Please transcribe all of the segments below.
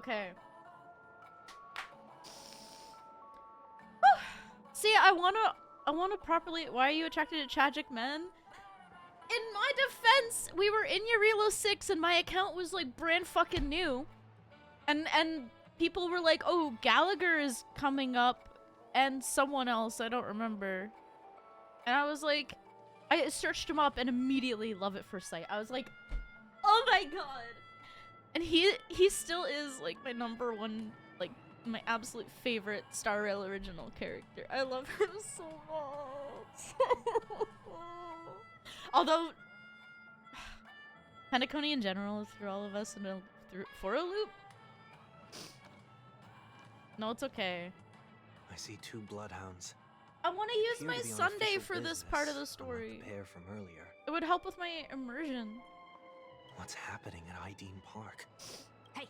Okay. See, I wanna properly. Why are you attracted to tragic men? In my defense, we were in Eurelo 6 and my account was like brand fucking new. And people were like, oh, Gallagher is coming up and someone else, I don't remember. And I was like, I searched him up and immediately love at first sight. I was like, oh my god. And he still is like my #1, like my absolute favorite Star Rail original character. I love him so much. Although, Penacony in general threw all of us for a loop. No, it's okay. I see 2 bloodhounds. I want to use my Sunday for this part of the story. The pair from earlier. It would help with my immersion. What's happening at Ideen Park? Hey!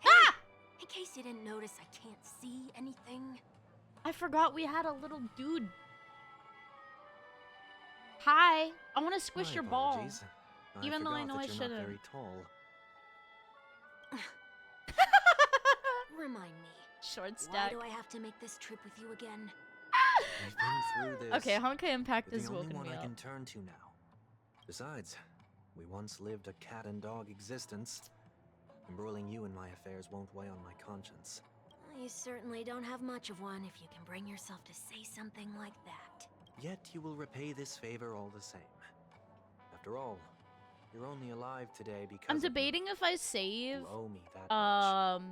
Ah! In case you didn't notice, I can't see anything. I forgot we had a little dude. Hi. I want to squish My your ball. apologies. Even though I know I forgot that you're not shouldn't. very tall. Remind me. Short stack. Why do I have to make this trip with you again? We've been through this. Okay, Honkai Impact You're is the only woken one me I up. can turn to now. Besides, we once lived a cat and dog existence. Embroiling you in my affairs won't weigh on my conscience. You certainly don't have much of one if you can bring yourself to say something like that. Yet you will repay this favor all the same. After all, you're only alive today because I'm of me. debating if I save You owe me that much.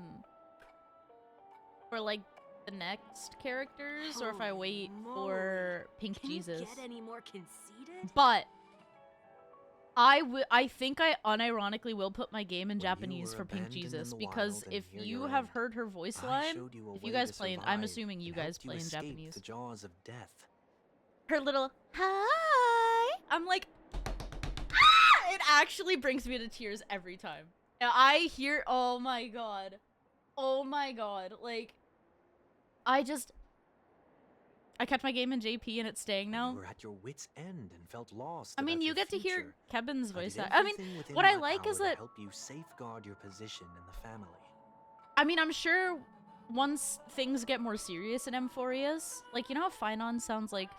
for like the next characters or if I Holy wait moly. for Pink Can Jesus. you get any more conceited? But I think I unironically will put my game in When you Japanese were for Pink abandoned in Jesus the because wild and if here you you're have in, heard her voice I line, showed you a if you way guys to play, I'm survive assuming you and guys helped play in escape Japanese. the jaws of death. Her little hi, I'm like, ah! It actually brings me to tears every time. And I hear, oh my god, like, I kept my game in JP and it's staying now. You were at your wit's end and felt lost. I mean, about you your get to hear future. Kevin's I voice. did I mean, everything within what I my like power is to that, help you safeguard your position in the family. I mean, I'm sure once things get more serious in Emphorius, like, you know how Finon sounds like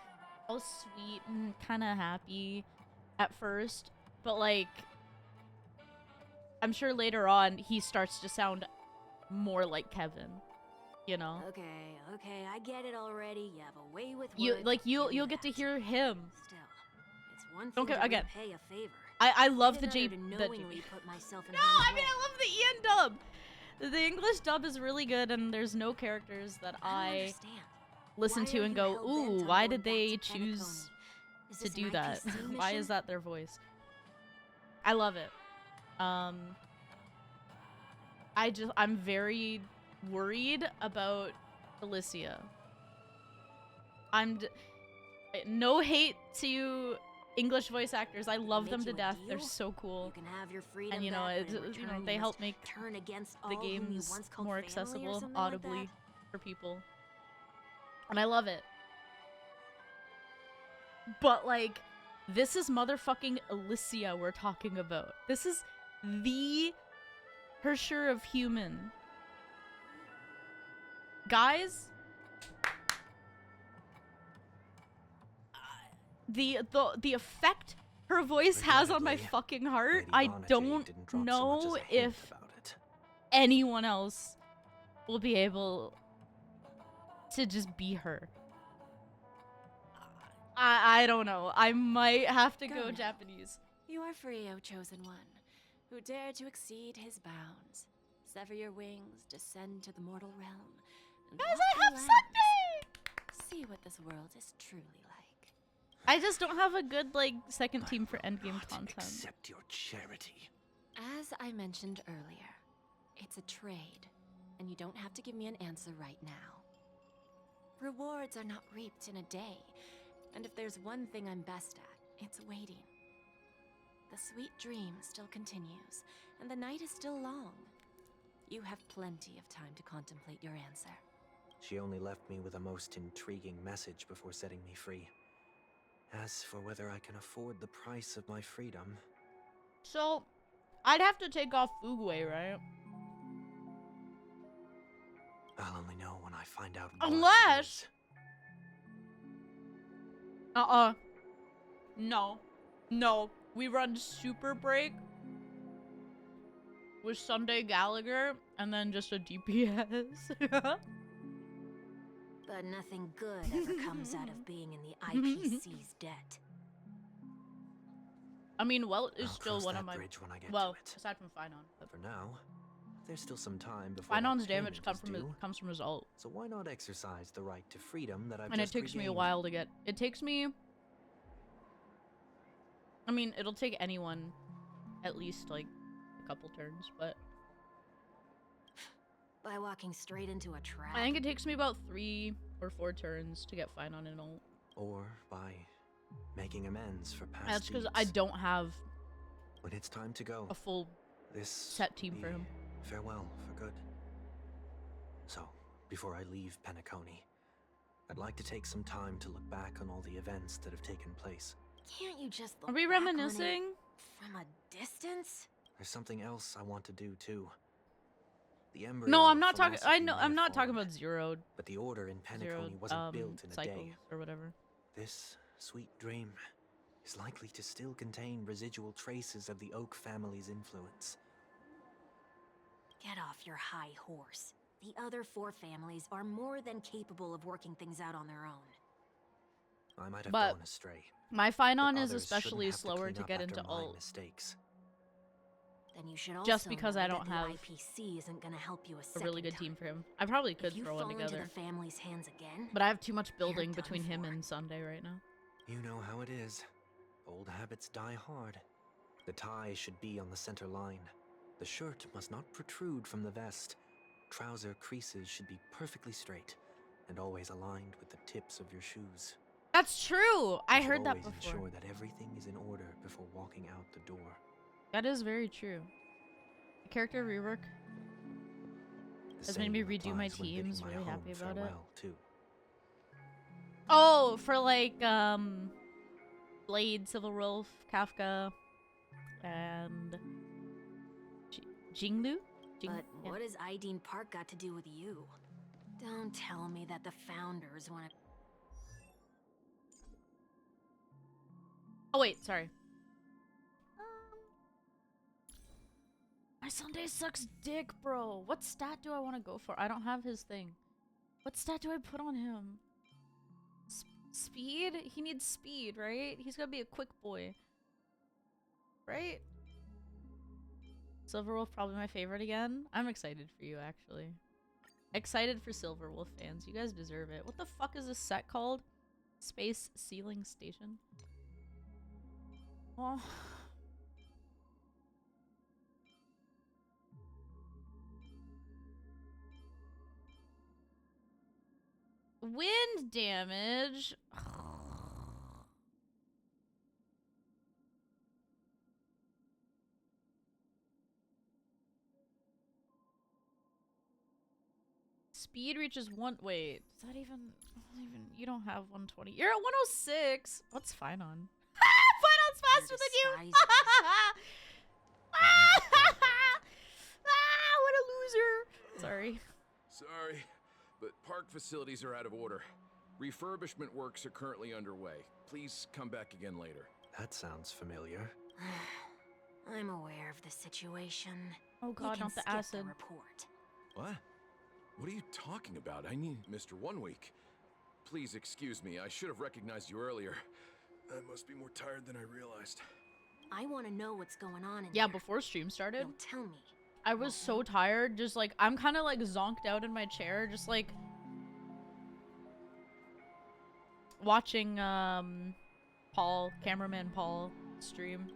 all sweet and kind of happy at first, but like, I'm sure later on he starts to sound more like Kevin, you know? Okay, I get it already. You have a way with You words. like I'll give you'll you get to that. hear him. Still, it's one Don't thing get- to again. repay a favor. I love the Quite J. another to knowingly put myself in No, harm's I mean way. I love the Ian dub. The English dub is really good, and there's no characters that I don't I understand. listen Why to are and you go, hell-bent ooh, on why going did back they to choose Penacony? Is to this do an that? IPC Why is mission? that their voice? I love it. I'm very worried about Alicia. No hate to English voice actors. I love them Make to you a death. They're deal? so cool. You can have your freedom And you know, back, but in you know, return they you help must make turn against all the whom you games once called more family or accessible something like audibly that. for people. And I love it. But like, this is motherfucking Alicia we're talking about. This is the Hersher of human. Guys, the effect her voice has on my Regrettably, fucking heart, Lady I Bonnet don't didn't drop so much know as a hint if about it. anyone else will be able to just be her. I don't know. I might have to Go go now. Japanese. You are free, O chosen one, who dare to exceed his bounds. Sever your wings, descend to the mortal realm, and Guys, walk I the have lands. Sunday! See what this world is truly like. I just don't have a good, like, second team for endgame Not content. accept your charity. As I mentioned earlier, it's a trade, and you don't have to give me an answer right now. Rewards are not reaped in a day, and if there's one thing I'm best at, it's waiting. The sweet dream still continues, and the night is still long. You have plenty of time to contemplate your answer. She only left me with a most intriguing message before setting me free. As for whether I can afford the price of my freedom... So, I'd have to take off Fugway, right? I'll only know when I find out what it Unless... is. No. No. We run Super Break with Sunday Gallagher and then just a DPS. But nothing good ever comes out of being in the IPC's debt. I mean, Welt is I'll still cross one that of my... bridge when I get Well, to it. aside from Finon. But For now, there's still some time before that Finon's damage payment is comes from his ult. So why not exercise the right to freedom that I've And it just takes me a regained? while to get... It takes me... I mean, it'll take anyone at least, like, a couple turns, but... By walking straight into a trap. I think it takes me about 3 or 4 turns to get Finon and ult. Or by making amends for past That's because deeds. I don't have When it's time to go, a full this set team will for be him. Farewell for good. So, before I leave Penacony, I'd like to take some time to look back on all the events that have taken place. Can't you just look Are we back on it reminiscing? from a distance? There's something else I want to do too. The embryo No, I'm of not talking. I philosophy know. may I'm have not talking formed, about zeroed. But the order in Penacony Zeroed wasn't built in a cycles day. or whatever. This sweet dream is likely to still contain residual traces of the Oak family's influence. Get off your high horse. The other 4 families are more than capable of working things out on their own. I might have But gone astray. My but Finon is others especially shouldn't have slower clean to up get after into my ult. mistakes. Then you should also Just because know I don't that have the IPC isn't gonna help you a really good team for him. I probably could If you throw fall one into together. the family's hands again, But I have too much building done between him for. and Sunday right now. You know how it is. Old habits die hard. The tie should be on the center line. The shirt must not protrude from the vest. Trouser creases should be perfectly straight and always aligned with the tips of your shoes. That's true. I You should heard that always before. ensure that everything is in order before walking out the door. That is very true. The character rework The has made me same redo my applies when bidding teams. my Really home happy about it. farewell, too. Oh, for like Blade, Civil Wolf, Kafka, and Jinglu. but what has Ideen Park got to do with you? Don't tell me that the founders want to. Oh wait, sorry. My Sunday sucks dick, bro. What stat do I want to go for? I don't have his thing. What stat do I put on him? Speed? He needs speed, right? He's gotta be a quick boy. Right? Silverwolf probably my favorite again. I'm excited for you, actually. Excited for Silverwolf fans. You guys deserve it. What the fuck is this set called? Space Sealing Station? Oh. Wind damage. Speed reaches one. Wait, is that even? You don't have 120. You're at 106. What's fine on? Finon's faster than you. What a loser. Sorry. Sorry, but park facilities are out of order. Refurbishment works are currently underway. Please come back again later. That sounds familiar. I'm aware of the situation. Oh You god, can not the skip acid. report. What? What are you talking about? I need Mr. 1 Week. Please excuse me. I should have recognized you earlier. I must be more tired than I realized. I want to know what's going on in Yeah, there. before stream started, You'll tell me. I was so tired. Just like, I'm kind of like zonked out in my chair, just like watching Paul, cameraman Paul, stream.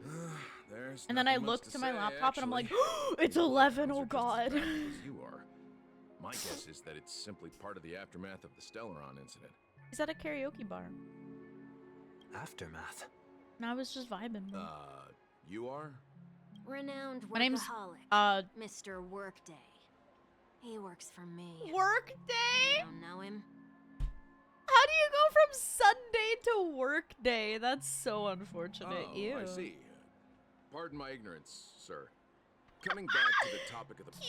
There's And then I nothing much looked to my say, laptop and I'm like, actually. it's These 11, lockdowns oh are just god. as valuable as you are. My guess is that it's simply part of the aftermath of the Stellaron incident. He's at a karaoke bar. Aftermath. And I was just vibing. man. You are? Renowned My name's, workaholic, Mr. Workday. He works for me. Workday? Don't know him? How do you go from Sunday to Workday? That's so unfortunate. Oh, Ew. I see. Pardon my ignorance, sir. Coming back to the topic of the park,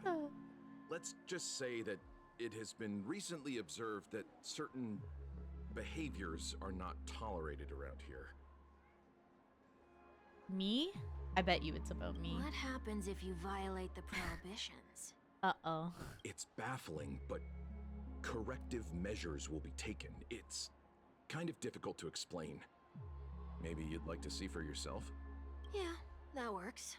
Cute. let's just say that it has been recently observed that certain behaviors are not tolerated around here. Me? I bet you it's about me. What happens if you violate the prohibitions? Uh-oh. It's baffling, but corrective measures will be taken. It's kind of difficult to explain. Maybe you'd like to see for yourself? Yeah, that works.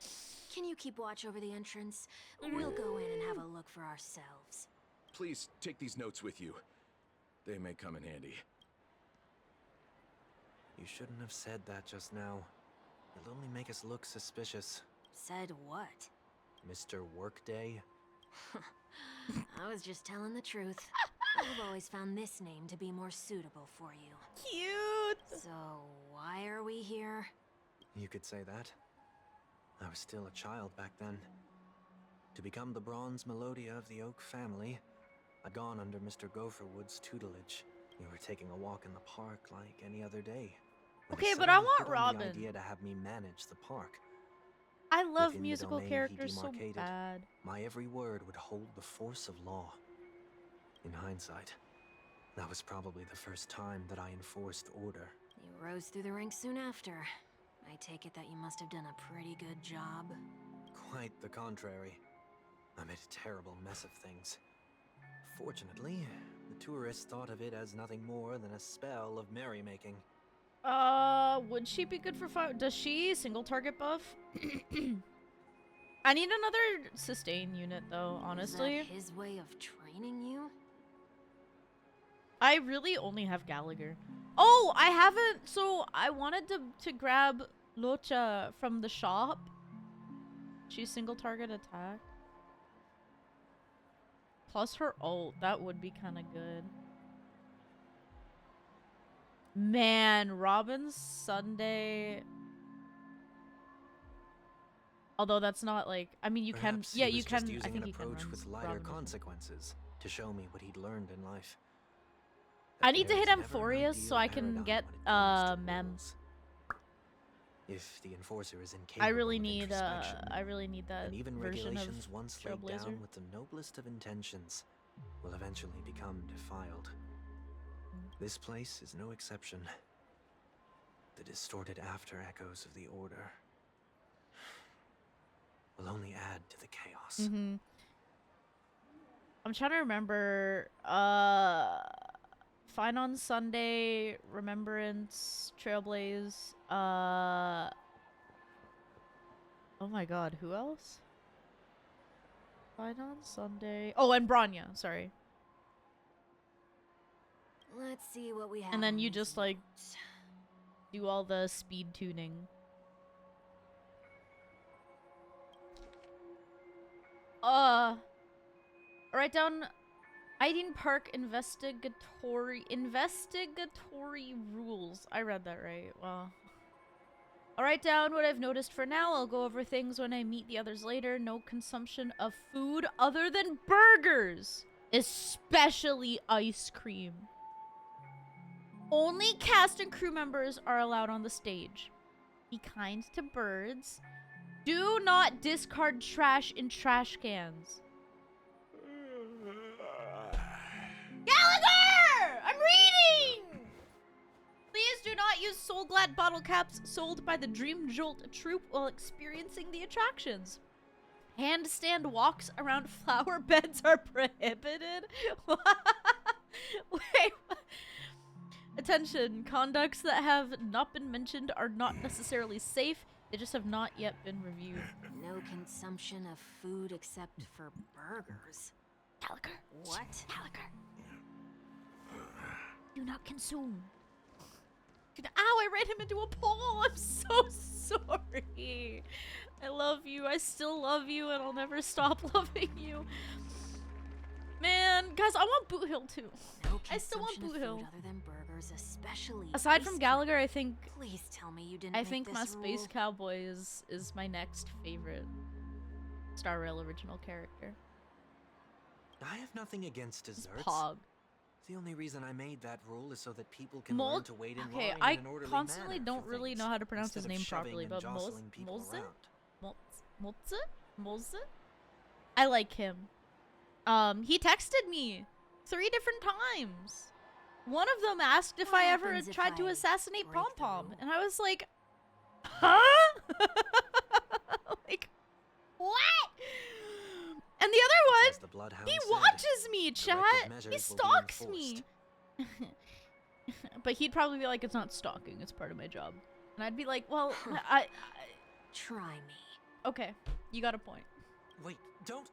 Can you keep watch over the entrance? We'll go in and have a look for ourselves. Please take these notes with you. They may come in handy. You shouldn't have said that just now. It'll only make us look suspicious. Said what? Mr. Workday? I was just telling the truth. I've always found this name to be more suitable for you. Cute! So, why are we here? You could say that. I was still a child back then. To become the bronze Melodia of the Oak family, I'd gone under Mr. Gopherwood's tutelage. We were taking a walk in the park like any other day. when he Okay, but I suddenly want hit on Robin. The idea to have me manage the park. I love Within the musical domain he characters so demarcated, bad. My every word would hold the force of law. In hindsight, that was probably the first time that I enforced order. You rose through the ranks soon after. I take it that you must have done a pretty good job. Quite the contrary. I made a terrible mess of things. Fortunately, the tourists thought of it as nothing more than a spell of merrymaking. Would she be good for fire? Does she single target buff? I need another sustain unit though, honestly. Is that his way of training you? I really only have Gallagher. Oh, I haven't. So I wanted to grab Locha from the shop. She's single target attack. Plus her ult. That would be kind of good. Man, Robin's Sunday. Although that's not like. I mean, you Perhaps can. Yeah, he was you just can. I using think an you can approach run with lighter Robin with him. consequences to show me what he'd learned in life. I That need to there hit is never an Amphorius so ideal I can paradigm get when it comes to Mem. rules. If the enforcer is incapable I really of need introspection, that then even version regulations of once laid Trailblazer. down with the noblest of intentions will eventually become defiled. This place is no exception. The distorted after echoes of the Order will only add to the chaos. Mm-hmm. I'm trying to remember. Fine on Sunday, Remembrance, Trailblaze. Oh my God, who else? Fine on Sunday. Oh, and Branya. Sorry. Let's see what we have. And then in you these just like notes. do all the speed tuning. Write down Iden Park investigatory rules. I read that right. Well, I'll write down what I've noticed for now. I'll go over things when I meet the others later. No consumption of food other than burgers, especially ice cream. Only cast and crew members are allowed on the stage. Be kind to birds. Do not discard trash in trash cans. Gallagher! I'm reading! Please do not use Soul Glad bottle caps sold by the Dream Jolt troupe while experiencing the attractions. Handstand walks around flower beds are prohibited. Wait. What? Attention, conducts that have not been mentioned are not necessarily safe. They just have not yet been reviewed. No consumption of food except for burgers. Gallagher. What? Gallagher. Do not consume. Ow, I ran him into a pole. I'm so sorry. I love you. I still love you, and I'll never stop loving you. Man, guys, I want Boot Hill too. No I still want consumption of Boot Hill. food other than burgers, especially Aside ice from cream. Gallagher, I think Please tell me you didn't make my this Space rule. Cowboy is my next favorite Star Rail original character. I have nothing against It's desserts. Pog. The only reason I made that rule is so that people can Mol- learn to wait in okay, line I in an orderly constantly manner don't for really things, know how to pronounce his instead of name shoving properly, and but jostling people Molze? around. Molze? I like him. He texted me 3 different times. One of them asked if What I ever happens if tried to I assassinate break Pom the Pom, rule? and I was like, huh? Like, what? And the other As the one, Bloodhound he said, watches me, chat. corrective He measures will be stalks me. enforced. But he'd probably be like, it's not stalking, it's part of my job. And I'd be like, well, Try me. okay, you got a point. Wait, don't.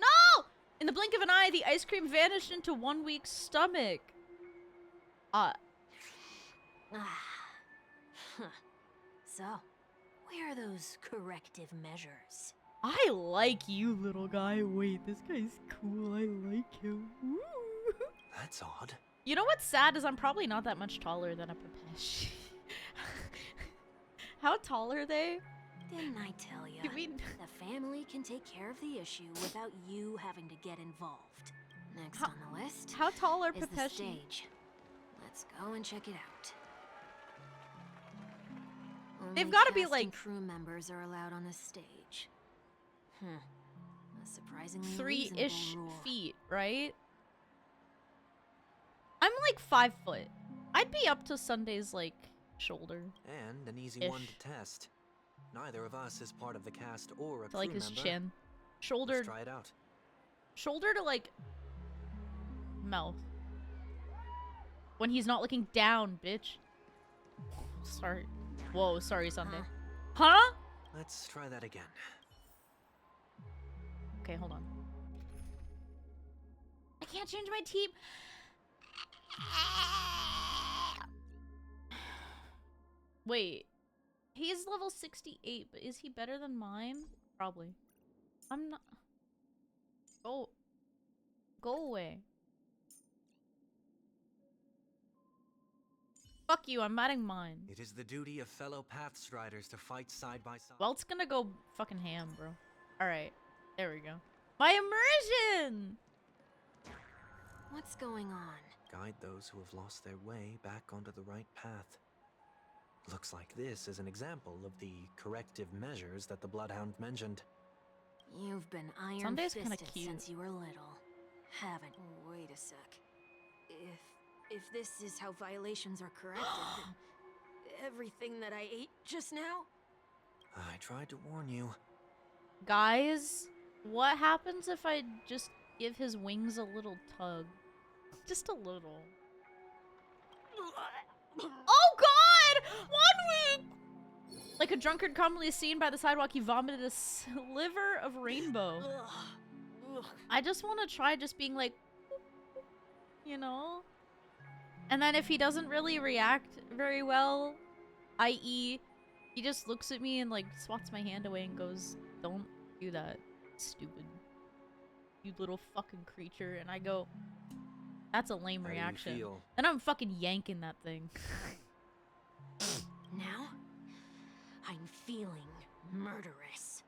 No! In the blink of an eye, the ice cream vanished into 1 week's stomach. Ah. Huh. So, where are those corrective measures? I like you, little guy. Wait, this guy's cool. I like him. Ooh. That's odd. You know what's sad is I'm probably not that much taller than a Pepesh. How tall are they? Didn't I tell you? You mean The family can take care of the issue without you having to get involved. Next How- on the list how tall are is the Pepesh? stage. Let's go and check it out. They've Only gotta be, cast like- and crew members are allowed on this stage. A surprisingly 3-ish reasonable rule. feet, right? I'm like 5 foot. I'd be up to Sunday's like shoulder. And an easy one Ish. to test. Neither of us is part of the cast or a To like crew his member. chin. Shoulder Let's try it out. shoulder to like mouth. When he's not looking down, bitch. Sorry. Whoa, sorry, Sunday. Huh? Let's try that again. Okay, hold on. I can't change my team. Wait. He's level 68, but is he better than mine? Probably. I'm not. Go away. Fuck you, I'm adding mine. It is the duty of fellow Pathstriders to fight side by side. Well, it's gonna go fucking ham, bro. Alright. There we go. My immersion! What's going on? Guide those who have lost their way back onto the right path. Looks like this is an example of the corrective measures that the Bloodhound mentioned. You've been Sunday's kinda iron-fisted cute. since you were little, haven't? Wait a sec. If this is how violations are corrected, then everything that I ate just now? I tried to warn you. Guys, what happens if I just give his wings a little tug? Just a little. Oh god! 1 week! Like a drunkard commonly seen by the sidewalk, he vomited a sliver of rainbow. Ugh. I just want to try just being like, you know? And then if he doesn't really react very well, i.e., he just looks at me and like swats my hand away and goes, don't do that, stupid. You little fucking creature. And I go, that's a lame How do you reaction. feel? Then I'm fucking yanking that thing. Now, I'm feeling murderous.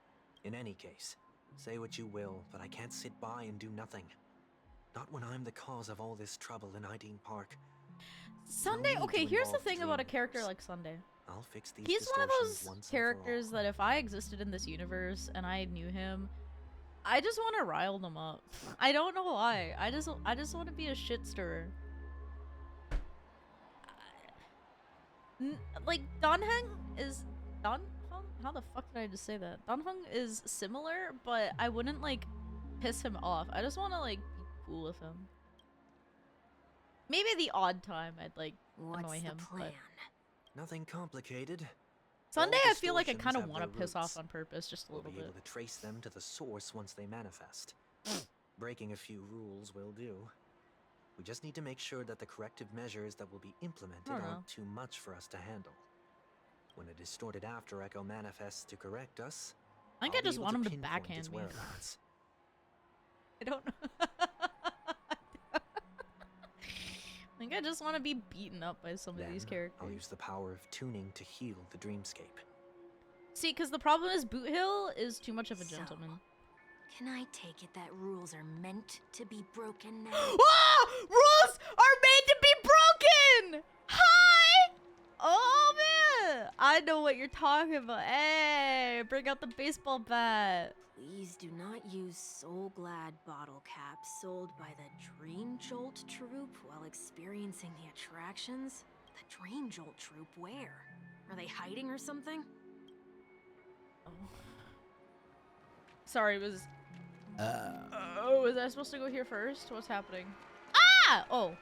In any case, say what you will, but I can't sit by and do nothing. Not when I'm the cause of all this trouble in Ideen Park. Sunday, need okay, to here's the involve thing about a dreamers. character like Sunday. I'll fix these He's one of distortions those once and for all. characters that if I existed in this universe and I knew him, I just want to rile them up. I don't know why. I just want to be a shit stirrer. Like Danheng is Danheng? How the fuck did I just say that? Danheng is similar, but I wouldn't like piss him off. I just want to like be cool with him. Maybe the odd time I'd like What's annoy him. the But plan? Nothing complicated. Sunday, All I feel like I distortions kind of have want to their piss roots. off on purpose, just a We'll little be bit. able to trace them to the source once they manifest. Breaking a few rules will do. We just need to make sure that the corrective measures that will be implemented I don't know. aren't too much for us to handle. When a distorted after echo manifests to correct us, I think I'll I be just able want him to pinpoint backhand its me. whereabouts. I don't know. I think I just want to be beaten up by some of Then these I'll characters. use the power of tuning to heal the dreamscape. See, because the problem is Boot Hill is too much of a So, gentleman. Can I take it that rules are meant to be broken now? Ah! Rules are made to be broken! Hi! Oh man! I know what you're talking about. Hey, bring out the baseball bat. Please do not use Soul Glad bottle caps sold by the Dream Jolt troupe while experiencing the attractions. The Dream Jolt troupe, where? Are they hiding or something? Oh. Sorry, was I supposed to go here first? What's happening? Ah! Oh.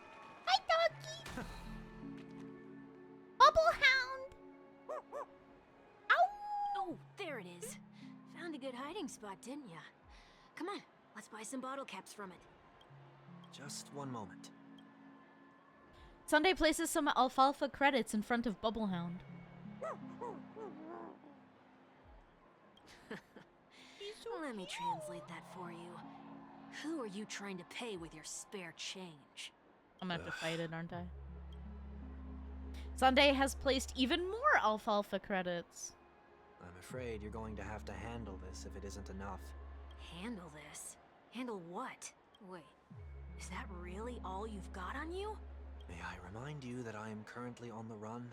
Hi, doggy. Bubble Hound. Ow! Oh, there it is. Found a good hiding spot, didn't ya? Come on, let's buy some bottle caps from it. Just one moment. Sunday places some alfalfa credits in front of Bubble Hound. Let me translate that for you. Who are you trying to pay with your spare change? I'm gonna have to fight it, aren't I? Sunday has placed even more alfalfa credits. I'm afraid you're going to have to handle this if it isn't enough. Handle this? Handle what? Wait, is that really all you've got on you? May I remind you that I am currently on the run?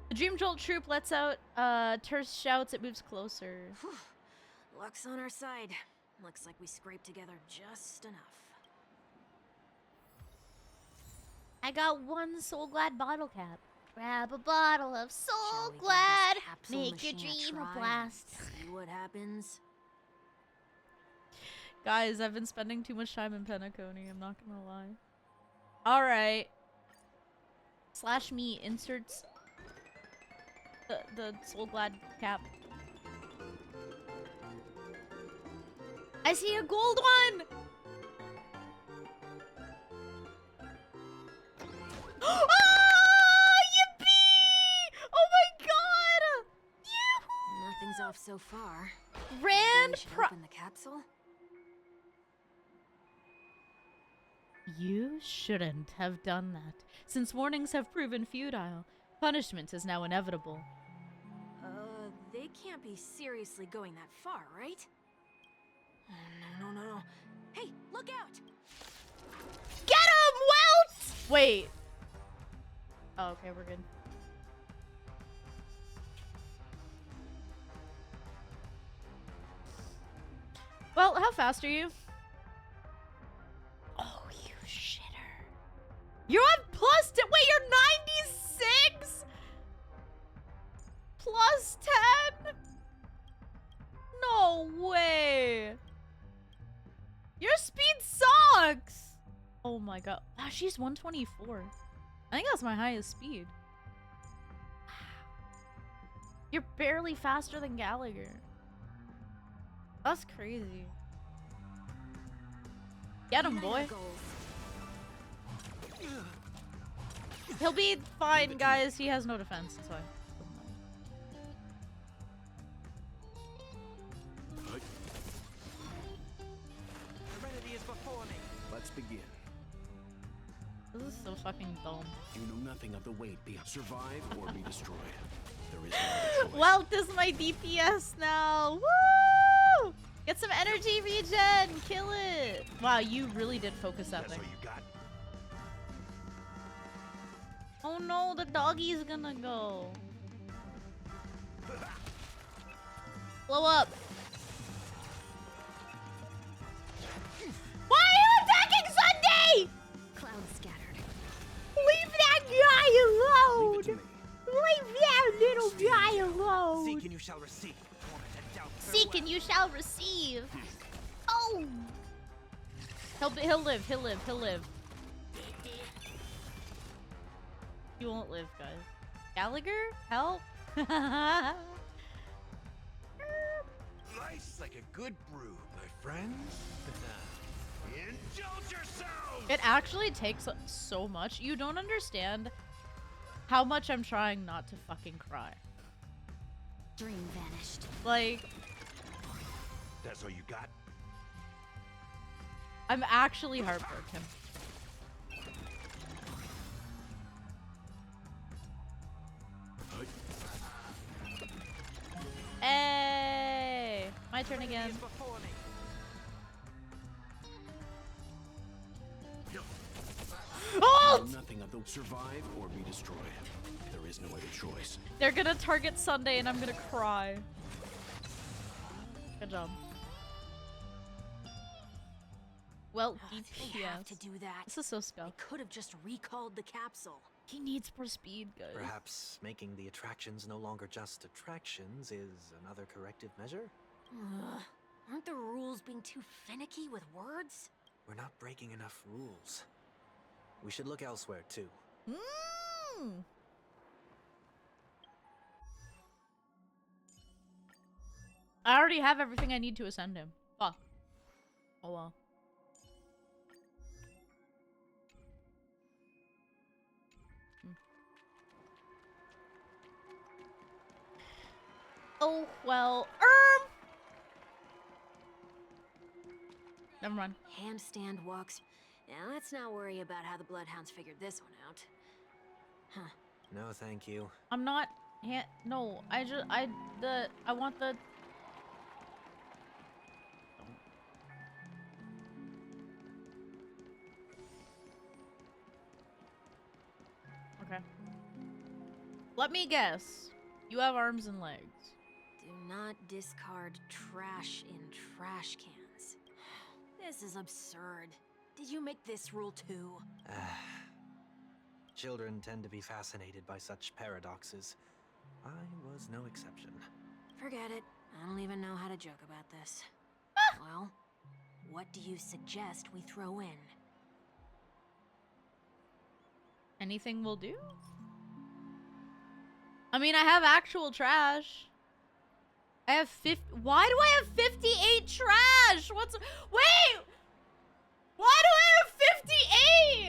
The Dream Jolt troop lets out terse shouts. It moves closer. Whew. Luck's on our side. Looks like we scraped together just enough. I got one Soul Glad bottle cap. Grab a bottle of Shall Soul we give Glad. this capsule Make your machine a dream a try blast. and see what happens. Guys, I've been spending too much time in Penacony. I'm not gonna lie. All right. /me inserts the Soul Glad cap. I see a gold one. Oh, yippee! Oh my god! Nothing's off so far. Rand We should Pro- open the capsule. You shouldn't have done that. Since warnings have proven futile, punishment is now inevitable. They can't be seriously going that far, right? No. Hey, look out! Get him, Welt! Wait. Oh, okay, we're good. Well, how fast are you? Oh, you shitter. You're on plus 10. Wait, you're 96? Plus 10? No way. Your speed sucks. Oh my god. Ah, she's 124. I think that's my highest speed. Wow. You're barely faster than Gallagher. That's crazy. Get him, boy. He'll be fine, guys. He has no defense. That's why. Serenity is before me. Let's begin. This is so fucking dumb. You know nothing of the weight beyond survive or be destroyed. There is no other choice. Welt is my DPS now. Woo! Get some energy regen. Kill it. Wow, you really did focus that That's thing. all you got. Oh no, the doggy's gonna go. Blow up. Why are you attacking Sunday? Cloud scattered. Leave that guy alone. Leave it to me. Leave that little guy alone. Seek and you shall receive. Seek and you shall receive. Oh. He'll live. He'll live. He won't live, guys. Gallagher, help. Nice like a good brew, my friends. Indulge yourselves! It actually takes so much. You don't understand how much I'm trying not to fucking cry. Dream vanished. Like, That's all you got. I'm actually heartbroken. Hey! My turn again. Before me. Oh! fault! Nothing of the survive or be destroyed. There is no other choice. They're gonna target Sunday and I'm gonna cry. Good job. Well, They have to DPS. do that. This is so They scuffed. could have just recalled the capsule. He needs more speed, guys. Perhaps making the attractions no longer just attractions is another corrective measure? Ugh. Aren't the rules being too finicky with words? We're not breaking enough rules. We should look elsewhere, too. Mm. I already have everything I need to ascend him. Fuck. Oh well. Oh well. Never mind. Handstand walks. Now let's not worry about how the Bloodhounds figured this one out. Huh. No, thank you. I'm not. No. I want the. Okay. Let me guess. You have arms and legs. Do not discard trash in trash cans. This is absurd. Did you make this rule too? Children tend to be fascinated by such paradoxes. I was no exception. Forget it. I don't even know how to joke about this. Well, what do you suggest we throw in? Anything will do? I mean, I have actual trash. I have 50. Why do I have 58 trash? Wait! Why do I have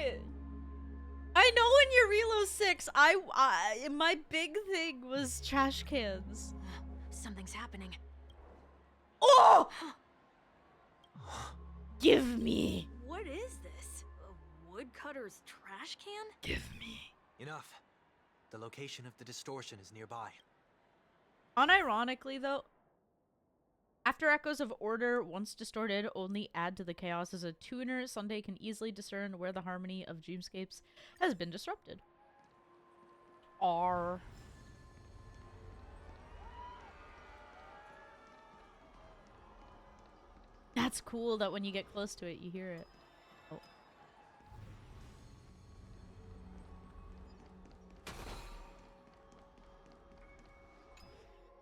58? I know in your Relo 6, my big thing was trash cans. Something's happening. Oh! Give me. What is this? A woodcutter's trash can? Give me. Enough. The location of the distortion is nearby. Unironically, though, after echoes of order, once distorted, only add to the chaos. As a tuner, Sunday can easily discern where the harmony of dreamscapes has been disrupted. R. That's cool that when you get close to it, you hear it. Oh.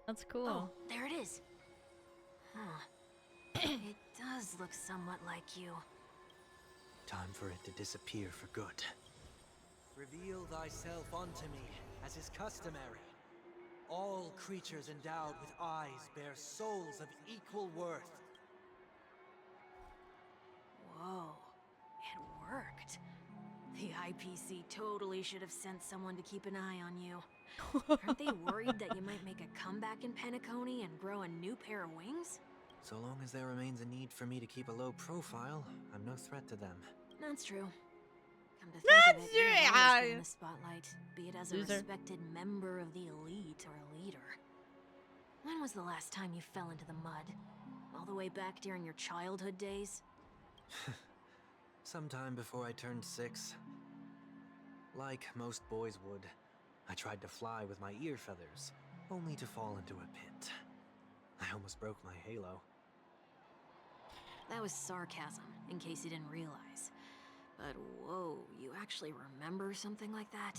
That's cool. Oh, there it is. Huh. It does look somewhat like you. Time for it to disappear for good. Reveal thyself unto me, as is customary. All creatures endowed with eyes bear souls of equal worth. Whoa. It worked. The IPC totally should have sent someone to keep an eye on you. Aren't they worried that you might make a comeback in Penacony and grow a new pair of wings? So long as there remains a need for me to keep a low profile, I'm no threat to them. That's true. Come to think of That's it, you've true. always been in the spotlight, be it as a Loser. respected member of the elite or a leader. When was the last time you fell into the mud? All the way back during your childhood days? Sometime before I turned 6. Like most boys would, I tried to fly with my ear feathers, only to fall into a pit. I almost broke my halo. That was sarcasm, in case you didn't realize. But whoa, you actually remember something like that?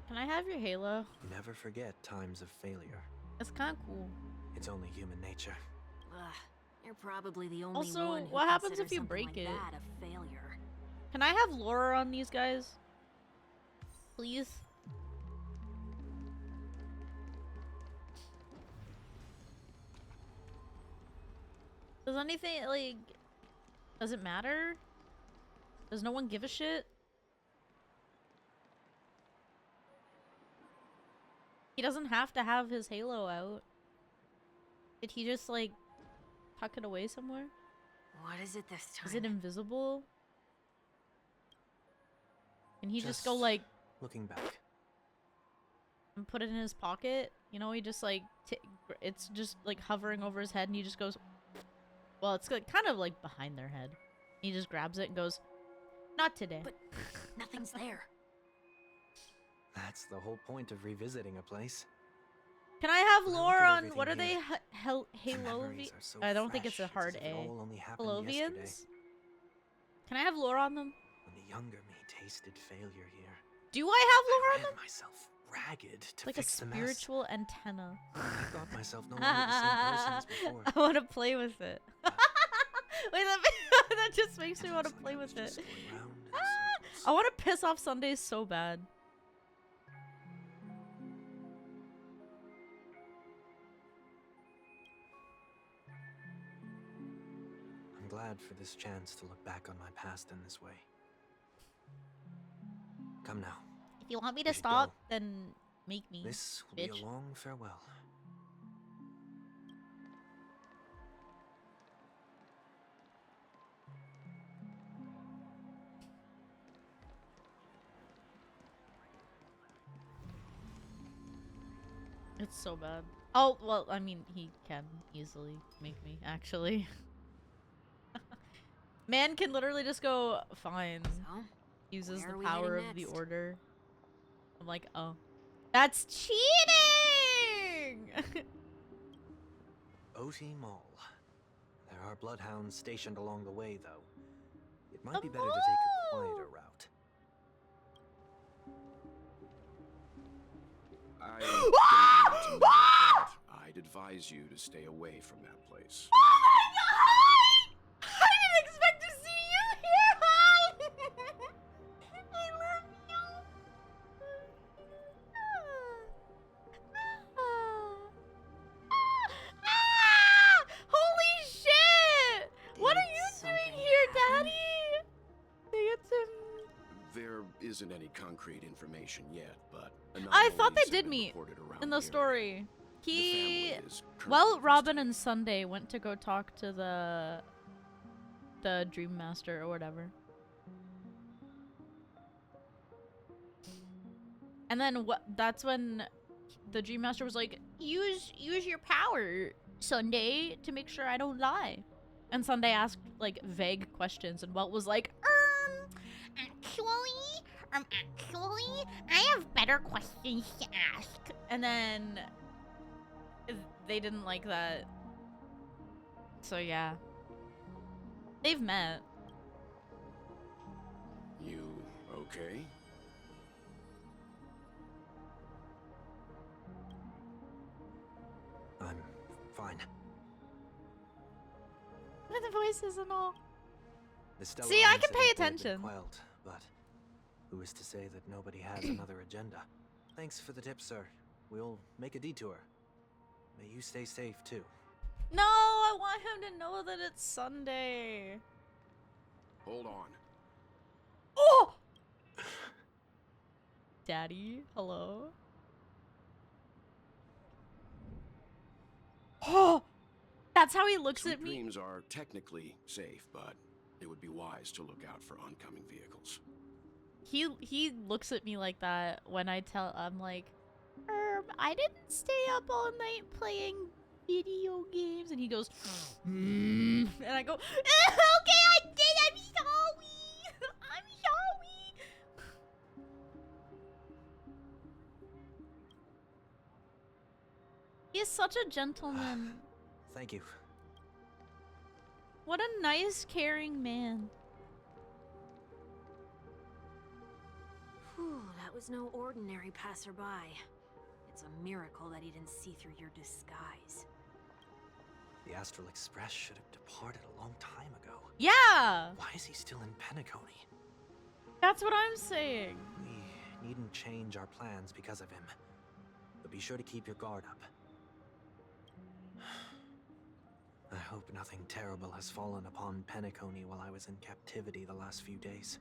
Can I have your halo? Never forget times of failure. It's kind of cool. It's only human nature. Ugh, you're probably the only Also, one who what happens considers if you something break like it? that a failure. Can I have Laura on these guys? Please? Does anything, like... Does it matter? Does no one give a shit? He doesn't have to have his halo out. Did he just, like, tuck it away somewhere? What is it this time? Is it invisible? Can he just go, like, Looking back. and put it in his pocket? You know, he just, like, it's just, like, hovering over his head and he just goes... Well, it's, like, kind of, like, behind their head. He just grabs it and goes, Not today. But nothing's there. That's the whole point of revisiting a place. Can I have When I lore look at on everything what are they? here, The Halovi? memories are so I don't think it's a fresh, hard as if it A. all only happened yesterday. Halovians? Can I have lore on them? When the younger me tasted failure here, Do I have lore I on them? ran myself ragged to Like a fix the mess. spiritual antenna. I thought myself no longer the same person as before. I want to play with it. Wait, that just makes me want to play with it. I want to piss off Sundays so bad. I'm glad for this chance to look back on my past in this way. Come now. If you want me We to should stop, go. then make me. This will bitch. be a long farewell. It's so bad. Oh, well, I mean, he can easily make me, actually. Man can literally just go, fine. So, Uses where the are we power of heading the next? order. I'm like, oh. That's cheating! Oti Mall. There are bloodhounds stationed along the way, though. It might A be better to take a mall! quieter route. I don't need to know that. I'd advise you to stay away from that place. Oh my god! I didn't expect to see you here! Hi! I love you! Holy shit! What are Did you doing something here, happen? Daddy? It's There isn't any concrete information yet, but I thought anomalies they have did been meet reported around in the area. story. The He, family is well, currently Robin investigating. and Sunday went to go talk to the Dream Master or whatever. And then that's when the Dream Master was like, use your power, Sunday, to make sure I don't lie. And Sunday asked like vague questions, and Welt was like, actually, I have better questions to ask. And then they didn't like that. So yeah. They've met. You okay? I'm fine. With the voices and all. The Stellar See, I can incident pay may have been attention. Quelled, but who is to say that nobody has another agenda? Thanks for the tip, sir. We'll make a detour. May you stay safe, too. No, I want him to know that it's Sunday. Hold on. Oh! Daddy, hello? Oh! That's how he looks Sweet at me. dreams are technically safe, but it would be wise to look out for oncoming vehicles. He looks at me like that when I'm like, I didn't stay up all night playing video games. And he goes, and I go, okay, I did, I'm sorry. I'm sorry. He is such a gentleman. Thank you. What a nice, caring man. Whew, that was no ordinary passerby. It's a miracle that he didn't see through your disguise. The Astral Express should have departed a long time ago. Yeah, Why is he still in Penacony? that's what I'm saying. We needn't change our plans because of him. But be sure to keep your guard up. I hope nothing terrible has fallen upon Penacony while I was in captivity the last few days.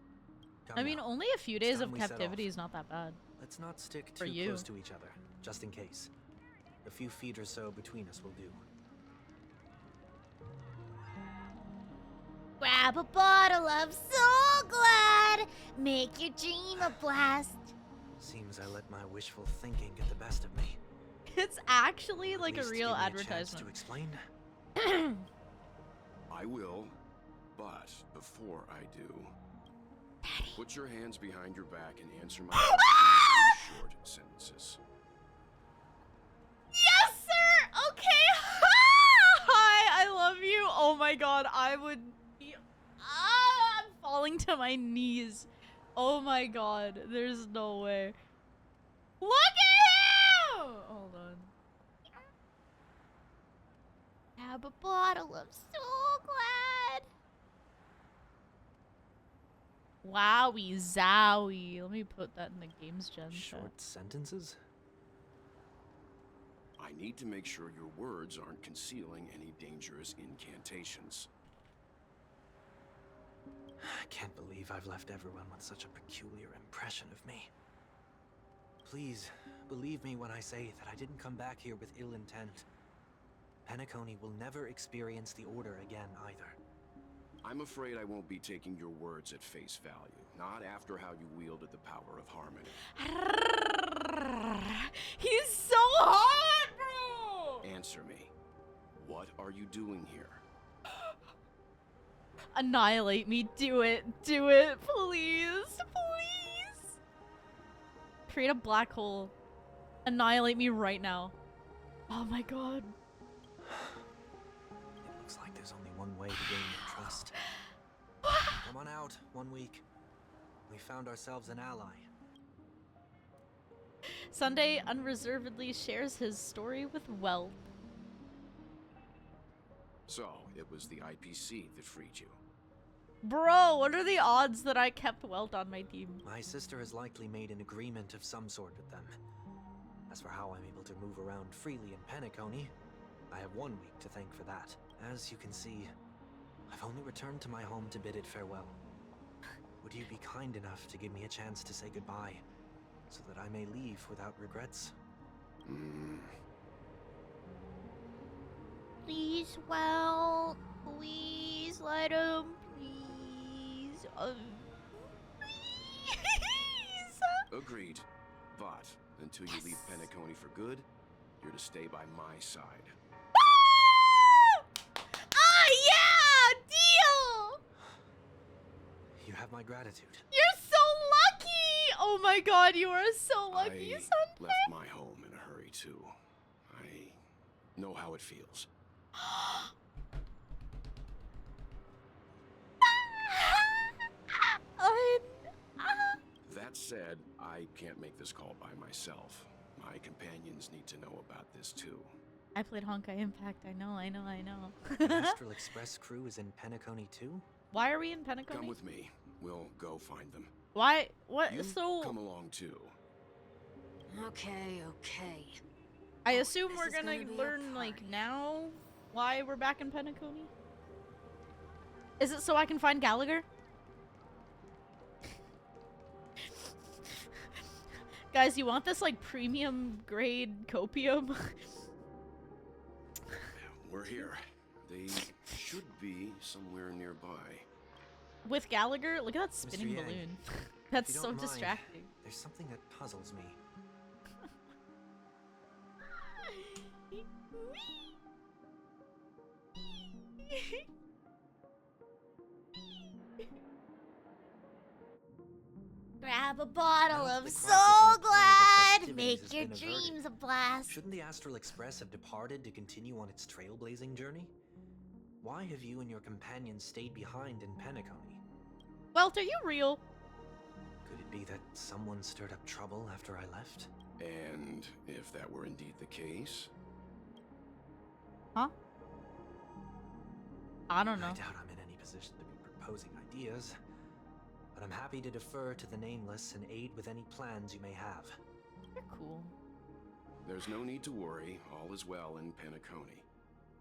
Come I mean, now, only a few days time of we set captivity off. is not that bad. let's not stick For too you. close to each other, just in case. A few feet or so between us will do. Grab a bottle of Soul Glad. Make your dream a blast. Seems I let my wishful thinking get the best of me. It's actually At like a least real give me a chance advertisement. to explain. I will, but before I do, Put your hands behind your back and answer my questions in short sentences. Yes, sir! Okay! Hi, I love you. Oh my god, I would be... I'm falling to my knees. Oh my god, there's no way. Look at him! Hold on. Grab a bottle of Soul Glad. Wowie zowie. Let me put that in the games gen chat. Short sentences? I need to make sure your words aren't concealing any dangerous incantations. I can't believe I've left everyone with such a peculiar impression of me. Please, believe me when I say that I didn't come back here with ill intent. Penacony will never experience the Order again, either. I'm afraid I won't be taking your words at face value, not after how you wielded the power of harmony. He's so hot, bro! Answer me. What are you doing here? Annihilate me. Do it. Do it. Please. Please. Create a black hole. Annihilate me right now. Oh my god. It looks like there's only one way to gain your trust. Come on out, 1 week. We found ourselves an ally. Sunday unreservedly shares his story with Welt. So, it was the IPC that freed you. Bro, what are the odds that I kept Welt on my team? My sister has likely made an agreement of some sort with them. As for how I'm able to move around freely in Penacony, I have 1 week to thank for that. As you can see, I've only returned to my home to bid it farewell. Would you be kind enough to give me a chance to say goodbye, so that I may leave without regrets? Please, well, please let him. Please. Please. Agreed. But, until you leave Penacony for good, you're to stay by my side. Ah, yeah! Deal! You have my gratitude. You're so lucky! Oh my god, you are so lucky, I Sunday. left my home in a hurry, too. I know how it feels. That said, I can't make this call by myself. My companions need to know about this, too. I played Honkai Impact. I know. The Astral Express crew is in Penacony too? Why are we in Penacony? Come with me. We'll go find them. Why? What? You So come along, too. Okay, okay. I assume this we're is gonna gonna be a learn like party. now why we're back in Penacony. Is it so I can find Gallagher? Guys, you want this like premium grade copium? We're here. They should be somewhere nearby. With Gallagher? Look at that spinning Yang, balloon. If That's you so don't mind, distracting. There's something that puzzles me. Grab a bottle Now of that the Soul classical plan of the Glad. festivities Make has your been averted, dreams a blast. Shouldn't the Astral Express have departed to continue on its trailblazing journey? Why have you and your companions stayed behind in Penacony? Welt, are you real? Could it be that someone stirred up trouble after I left? And if that were indeed the case, Huh? I don't know. I doubt I'm in any position to be proposing ideas, but I'm happy to defer to the Nameless and aid with any plans you may have. You're cool. there's no need to worry. All is well in Penacony.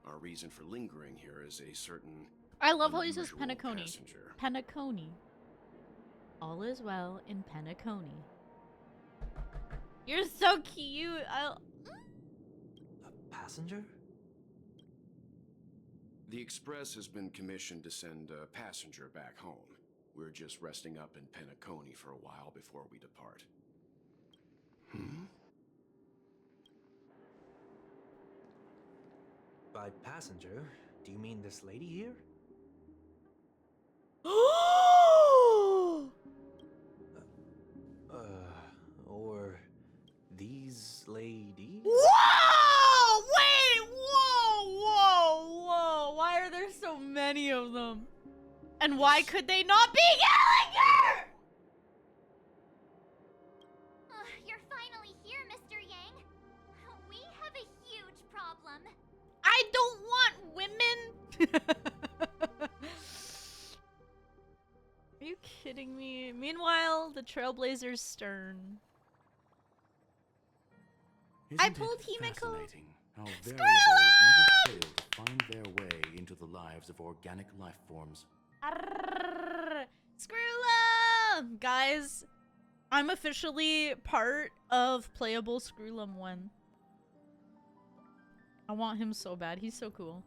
Our reason for lingering here is a certain I love how he says unusual Penacony. passenger. Penacony. All is well in Penacony. You're so cute. A passenger? The Express has been commissioned to send a passenger back home. We're just resting up in Penacony for a while before we depart. By passenger, do you mean this lady here? any of them. And why could they not be Gallagher? You're finally here, Mr. Yang. We have a huge problem. I don't want women. Are you kidding me? Meanwhile, the Trailblazers stern. I pulled Himeko. Fascinating how Screw variables never fail to find their way into the lives of organic life forms. Arrrr, Screwlum! Guys, I'm officially part of Playable Screwlum 1. I want him so bad. He's so cool.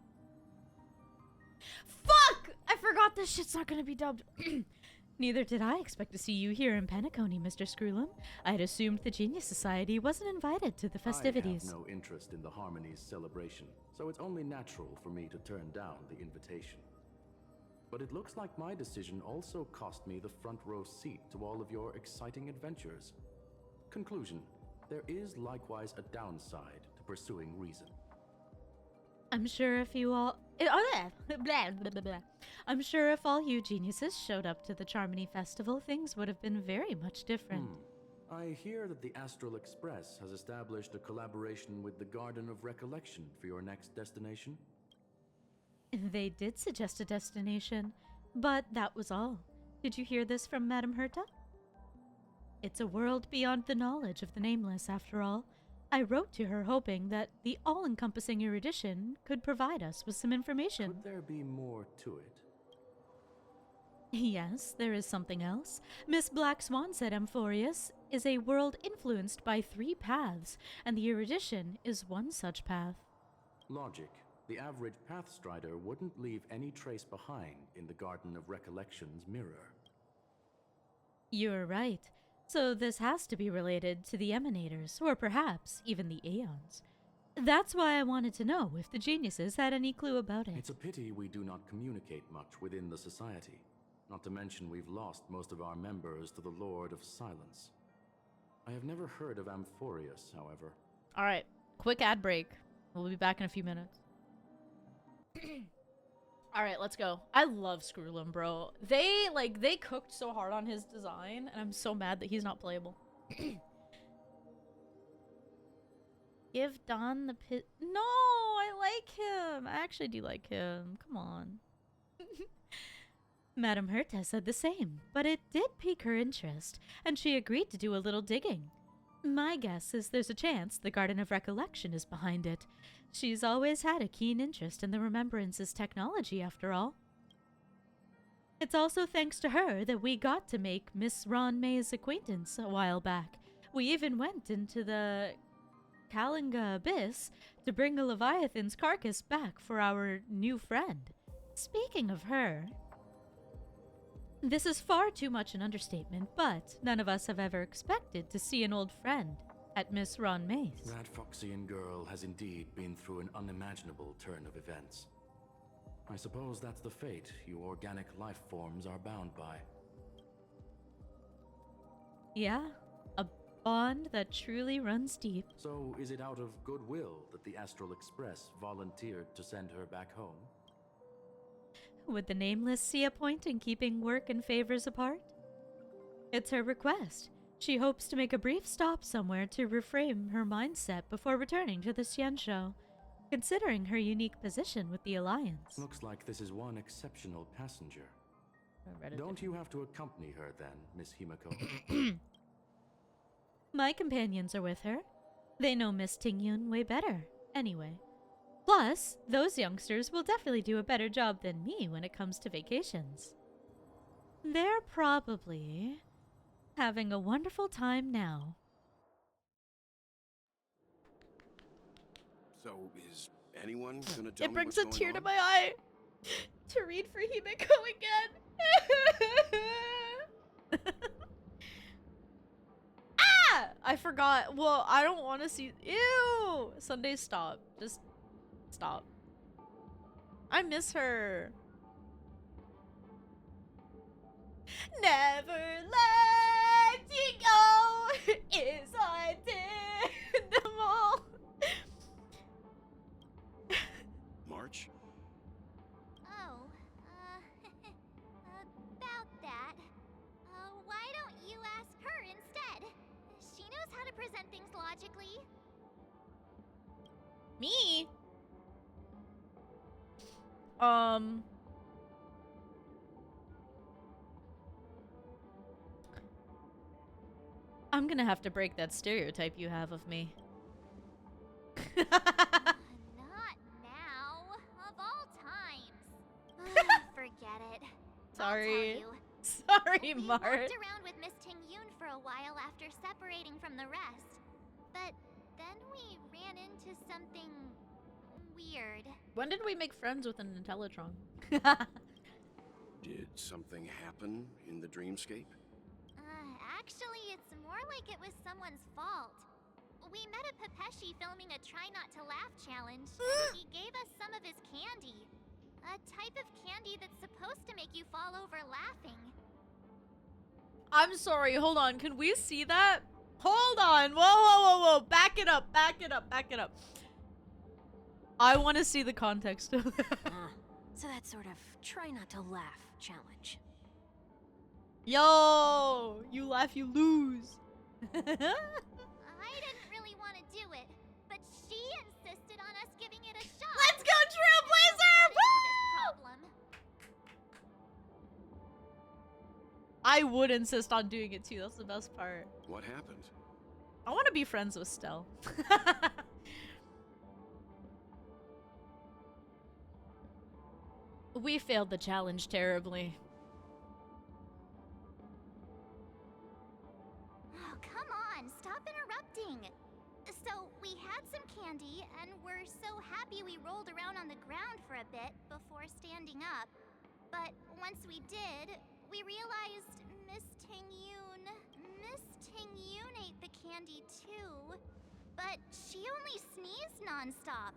Fuck! I forgot this shit's not gonna be dubbed. Neither did I expect to see you here in Penacony, Mr. Screwlum. I had assumed the Genius Society wasn't invited to the festivities. I have no interest in the Harmony's celebration, so it's only natural for me to turn down the invitation. But it looks like my decision also cost me the front row seat to all of your exciting adventures. Conclusion: there is likewise a downside to pursuing reason. I'm sure if you all... I'm sure if all you geniuses showed up to the Charmony Festival, things would have been very much different. I hear that the Astral Express has established a collaboration with the Garden of Recollection for your next destination. They did suggest a destination, but that was all. Did you hear this from Madame Herta? It's a world beyond the knowledge of the Nameless, after all. I wrote to her hoping that the all-encompassing erudition could provide us with some information. Could there be more to it? Yes, there is something else. Miss Black Swan said Amphorius is a world influenced by 3 paths, and the erudition is one such path. Logic. The average Pathstrider wouldn't leave any trace behind in the Garden of Recollection's mirror. You're right. So this has to be related to the Emanators, or perhaps even the Aeons. That's why I wanted to know if the geniuses had any clue about it. It's a pity we do not communicate much within the society. Not to mention we've lost most of our members to the Lord of Silence. I have never heard of Amphorius, however. Alright, quick ad break. We'll be back in a few minutes. Alright, let's go. I love Screwlum, bro. They cooked so hard on his design, and I'm so mad that he's not playable. Give Don the pit. No, I like him. I actually do like him. Come on. Madame Herta said the same, but it did pique her interest, and she agreed to do a little digging. My guess is there's a chance the Garden of Recollection is behind it. She's always had a keen interest in the Remembrance's technology, after all. It's also thanks to her that we got to make Miss Ron May's acquaintance a while back. We even went into the Kalinga Abyss to bring a Leviathan's carcass back for our new friend. Speaking of her... This is far too much an understatement, but none of us have ever expected to see an old friend at Miss Ron May's. That Foxian girl has indeed been through an unimaginable turn of events. I suppose that's the fate you organic life forms are bound by. Yeah, a bond that truly runs deep. So is it out of goodwill that the Astral Express volunteered to send her back home? Would the Nameless see a point in keeping work and favors apart? It's her request. She hopes to make a brief stop somewhere to reframe her mindset before returning to the Xian show, considering her unique position with the Alliance. Looks like this is one exceptional passenger. Don't you have to accompany her then, Miss Himeko? My companions are with her. They know Miss Tingyun way better, anyway. Plus, those youngsters will definitely do a better job than me when it comes to vacations. They're probably having a wonderful time now. So, is anyone gonna tell It me brings what's a going tear on? to my eye to read for Himeko again. Ah! I forgot. Well, I don't want to see. Ew! Sunday, stop. Just stop. I miss her. Never let you go is identical. March? Oh, present things logically. Me? I'm gonna have to break that stereotype you have of me. Not now. Of all times. Forget it. Sorry. I'll tell you. Sorry, We Mart. walked around with Miss Ting-Yoon for a while after separating from the rest. But then we ran into something weird. When did we make friends with an Intellitron? Did something happen in the dreamscape? Actually, it's more like it was someone's fault. We met a Pepeshi filming a Try Not to Laugh challenge, and he gave us some of his candy. A type of candy that's supposed to make you fall over laughing. I'm sorry, hold on. Can we see that? Hold on. Whoa, whoa, whoa, whoa. Back it up, back it up, back it up. I want to see the context of that. So that sort of try not to laugh challenge. Yo, you laugh, you lose. I didn't really want to do it, but she insisted on us giving it a shot. Let's go, Trailblazer! This problem. I would insist on doing it too. That's the best part. What happened? I want to be friends with Stell. We failed the challenge terribly. Oh, come on, stop interrupting. So, we had some candy, and we're so happy we rolled around on the ground for a bit before standing up. But once we did, we realized Miss Ting-Yoon ate the candy too. But she only sneezed nonstop.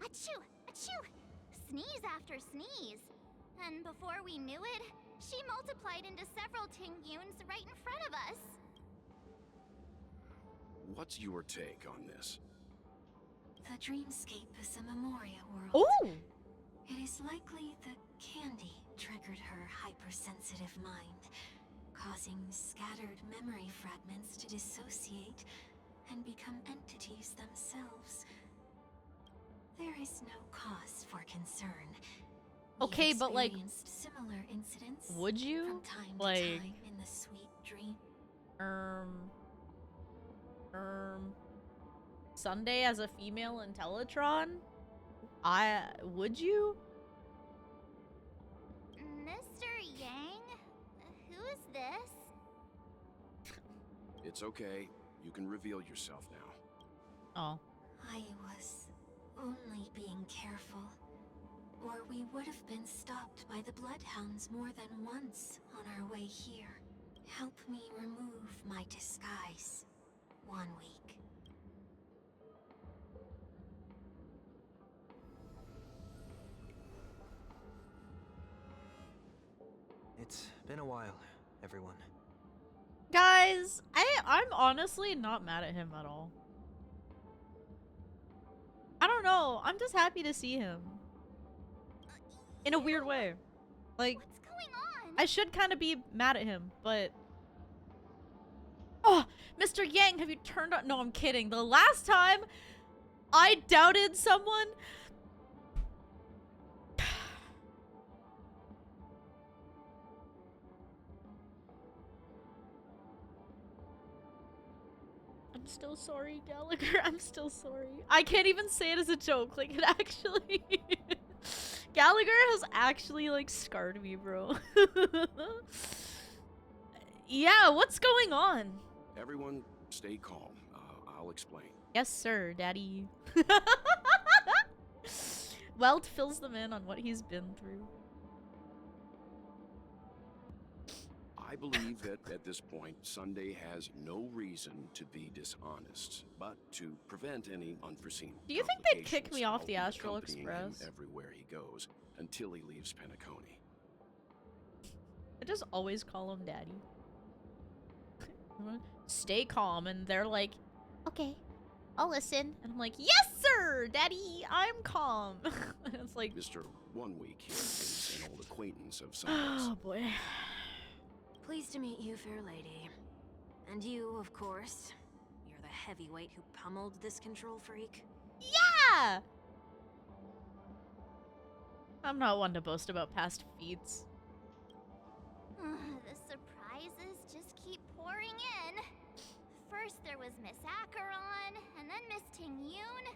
Achoo! Achoo! Sneeze after sneeze. And before we knew it, she multiplied into several Ting-Yoons right in front of us. What's your take on this? The dreamscape is a Memoria world. Ooh! It is likely the candy triggered her hypersensitive mind, causing scattered memory fragments to dissociate and become entities themselves. There is no cause for concern. We Okay, but like, experienced similar incidents would you? from time Like, to time in the sweet dream. Sunday as a female Intellitron? Would you? Mr. Yang? Who is this? It's okay. You can reveal yourself now. Oh. I was only being careful, or we would have been stopped by the Bloodhounds more than once on our way here. Help me remove my disguise. 1 week. It's been a while, everyone. Guys, I'm honestly not mad at him at all. I don't know. I'm just happy to see him. In a weird way. Like, What's going on? I should kind of be mad at him, but... Oh, Mr. Yang, have you turned on? No, I'm kidding. The last time I doubted someone... I'm still sorry, Gallagher. I'm still sorry. I can't even say it as a joke. Like, it actually... Gallagher has actually, like, scarred me, bro. Yeah, what's going on? Everyone, stay calm. I'll explain. Yes, sir, daddy. Welt fills them in on what he's been through. I believe that at this point, Sunday has no reason to be dishonest, but to prevent any unforeseen Do you think they'd kick me off the I'll be Astral accompanying him Express? everywhere he goes until he leaves Penacony. I just always call him daddy. Stay calm, and they're like, Okay, I'll listen. and I'm like, yes, sir, daddy, I'm calm. And it's like, Mr. 1 Week here is an old acquaintance of Sunday's. oh boy. Pleased to meet you, fair lady. And you, of course. You're the a heavyweight who pummeled this control freak? Yeah! I'm not one to boast about past feats. The surprises just keep pouring in. First there was Miss Acheron, and then Miss Ting-Yoon.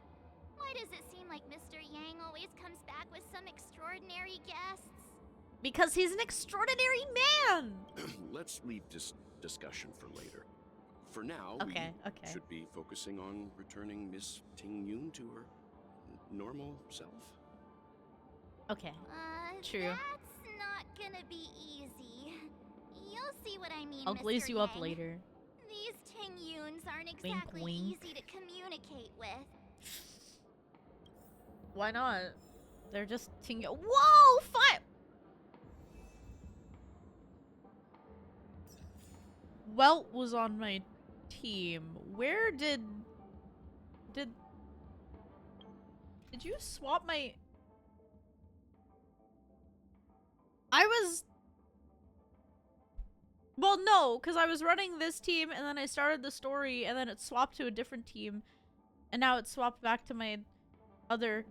Why does it seem like Mr. Yang always comes back with some extraordinary guests? Because he's an extraordinary man! Let's leave this discussion for later. For now, Okay. we should be focusing on returning Miss Ting-Yoon to her normal self. Okay. True. That's not gonna be easy. You'll see what I mean, I'll glaze Mr. you up Yang. later. These Ting-Yoons aren't Wink, exactly wink. easy to communicate with. Why not? They're just Whoa! Fine! Welt was on my team. Where did you swap my... Well, no, because I was running this team, and then I started the story, and then it swapped to a different team. And now it's swapped back to my other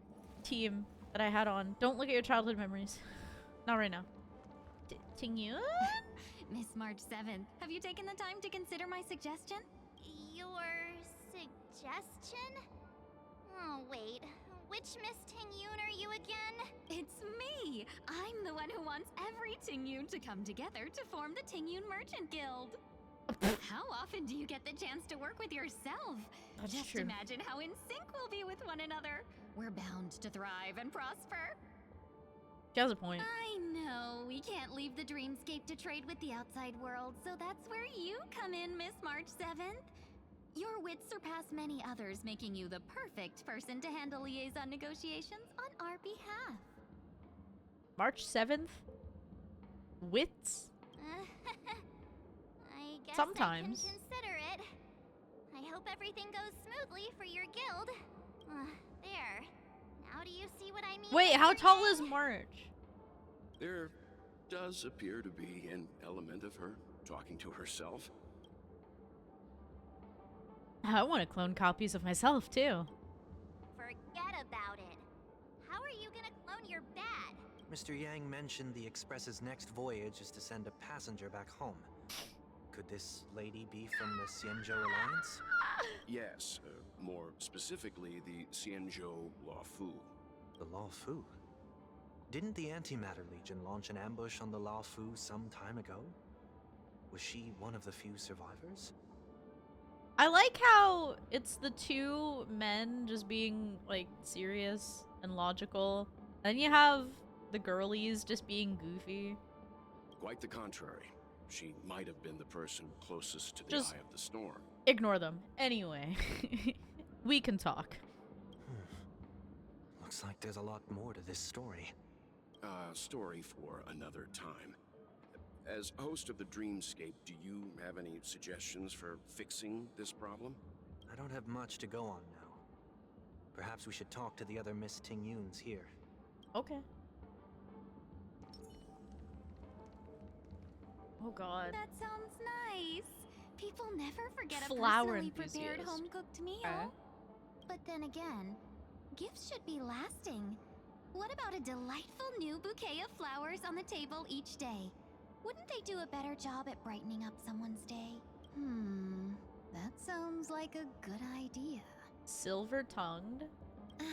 team that I had on. Don't look at your childhood memories. Not right now. Ting-Yoon? Miss March 7th, have you taken the time to consider my suggestion? Your suggestion? Oh, wait. Which Miss Ting-Yoon are you again? It's me! I'm the one who wants every Ting-Yoon to come together to form the Ting-Yoon Merchant Guild. How often do you get the chance to work with yourself? That's Just true. imagine how in sync we'll be with one another. We're bound to thrive and prosper. She has a point. I know, we can't leave the dreamscape to trade with the outside world, so that's where you come in, Miss March 7th. Your wits surpass many others, making you the perfect person to handle liaison negotiations on our behalf. March 7th? Wits? I guess Sometimes. I can consider it. I hope everything goes smoothly for your guild. There. Now do you see what I mean? Wait, Mr. how tall Yang? is March? There does appear to be an element of her talking to herself. I want to clone copies of myself, too. Forget about it. How are you gonna clone your bat? Mr. Yang mentioned the Express's next voyage is to send a passenger back home. Could this lady be from the Xianzhou Alliance? Yes, more specifically, the Xianzhou Luofu. The Luofu? Didn't the Antimatter Legion launch an ambush on the Luofu some time ago? Was she one of the few survivors? I like how it's the two men just being, like, serious and logical. Then you have the girlies just being goofy. Quite the contrary. She might have been the person closest to the Just- eye of the storm. Ignore them. Anyway. We can talk. Looks like there's a lot more to this story. Story for another time. As host of the Dreamscape, do you have any suggestions for fixing this problem? I don't have much to go on now. Perhaps we should talk to the other Miss Ting-Yoons here. Okay. Oh god. That sounds nice. People never forget a Flower personally prepared enthusiast. home-cooked meal. Okay. But then again, gifts should be lasting. What about a delightful new bouquet of flowers on the table each day? Wouldn't they do a better job at brightening up someone's day? That sounds like a good idea. Silver-tongued? Um,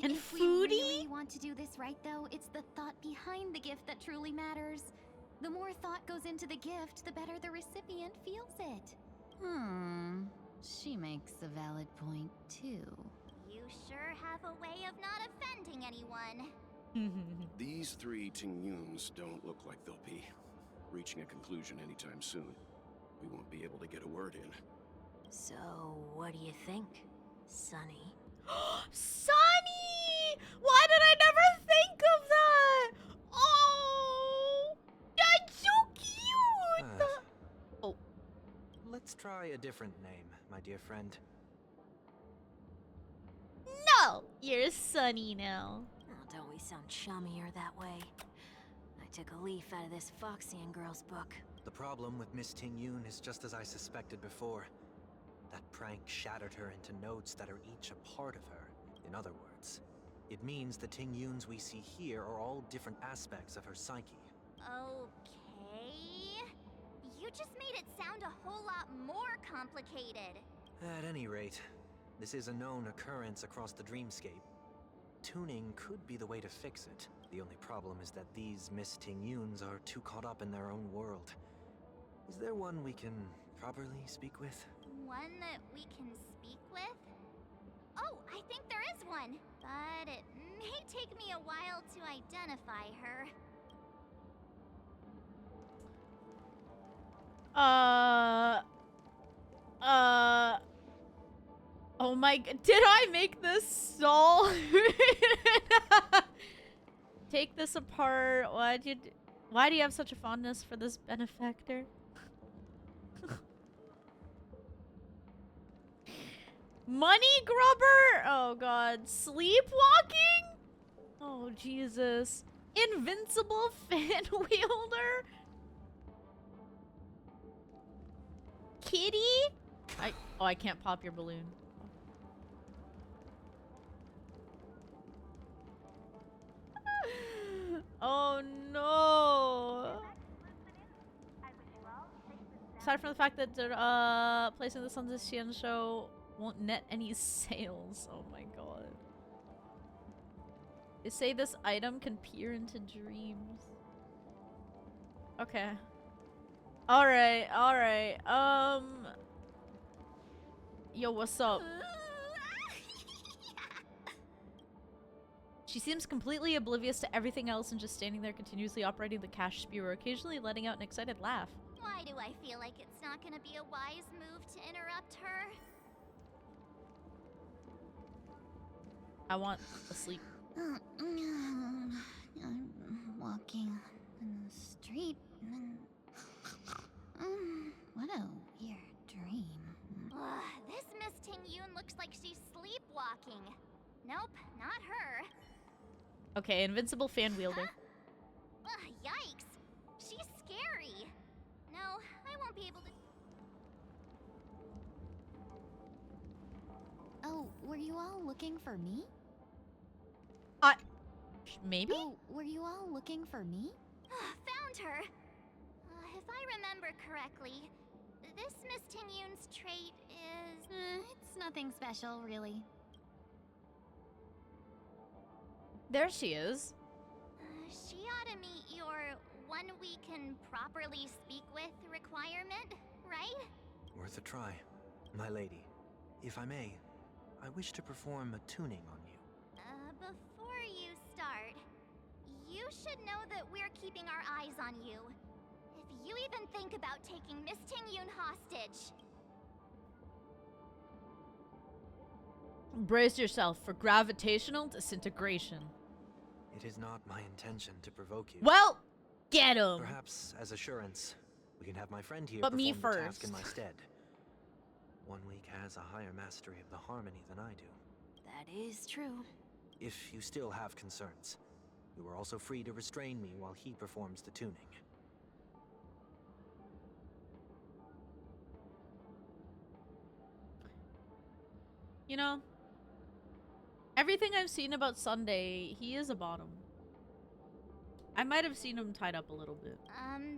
And if we foodie? really want to do this right, though, it's the thought behind the gift that truly matters. The more thought goes into the gift, the better the recipient feels it. She makes a valid point, too. You sure have a way of not offending anyone. These three Ting-Yoons don't look like they'll be reaching a conclusion anytime soon. We won't be able to get a word in. So, what do you think, Sunny? Sunny! Why did I never think of that? Oh! That's so cute! Oh. Let's try a different name, my dear friend. No! You're Sunny now. Oh, don't we sound chummier that way? I took a leaf out of this Foxian girl's book. The problem with Miss Ting-Yoon is just as I suspected before. That prank shattered her into notes that are each a part of her. In other words, it means the Ting Yuns we see here are all different aspects of her psyche. Okay. You just made it sound a whole lot more complicated. At any rate, this is a known occurrence across the dreamscape. Tuning could be the way to fix it. The only problem is that these Miss Ting Yuns are too caught up in their own world. Is there one we can properly speak with? One that we can speak with? Oh, I think there is one. But it may take me a while to identify her. Oh my god, did I make this stall? Take this apart. Why do you have such a fondness for this benefactor? Money grubber? Oh god. Sleepwalking? Oh Jesus. Invincible fan wielder? Kitty? I can't pop your balloon. Oh no. Aside from the fact that placing this on the Xian show won't net any sales. Oh my god. They say this item can peer into dreams. Okay. Alright, alright. Yo, what's up? She seems completely oblivious to everything else and just standing there continuously operating the cash spewer, occasionally letting out an excited laugh. Why do I feel like it's not gonna be a wise move to interrupt her? I want to sleep. I'm walking in the street and what a weird dream. This Miss Ting Yun looks like she's sleepwalking. Nope, not her. Okay, invincible fan wielder. Yikes! She's scary. No, I won't be able to. Oh, were you all looking for me? Maybe? Oh, were you all looking for me? Found her. If I remember correctly, this Miss Ting Yun's trait is. It's nothing special, really. There she is. She ought to meet your one we can properly speak with requirement, right? Worth a try. My lady, if I may, I wish to perform a tuning on you. Before you start, you should know that we're keeping our eyes on you. If you even think about taking Miss Ting Yun hostage. Brace yourself for gravitational disintegration. It is not my intention to provoke you. Well, get him. Perhaps, as assurance, we can have my friend here But me perform the task first. in my stead. 1 week has a higher mastery of the harmony than I do. That is true. If you still have concerns, you are also free to restrain me while he performs the tuning. You know, everything I've seen about Sunday, he is a bottom. I might have seen him tied up a little bit.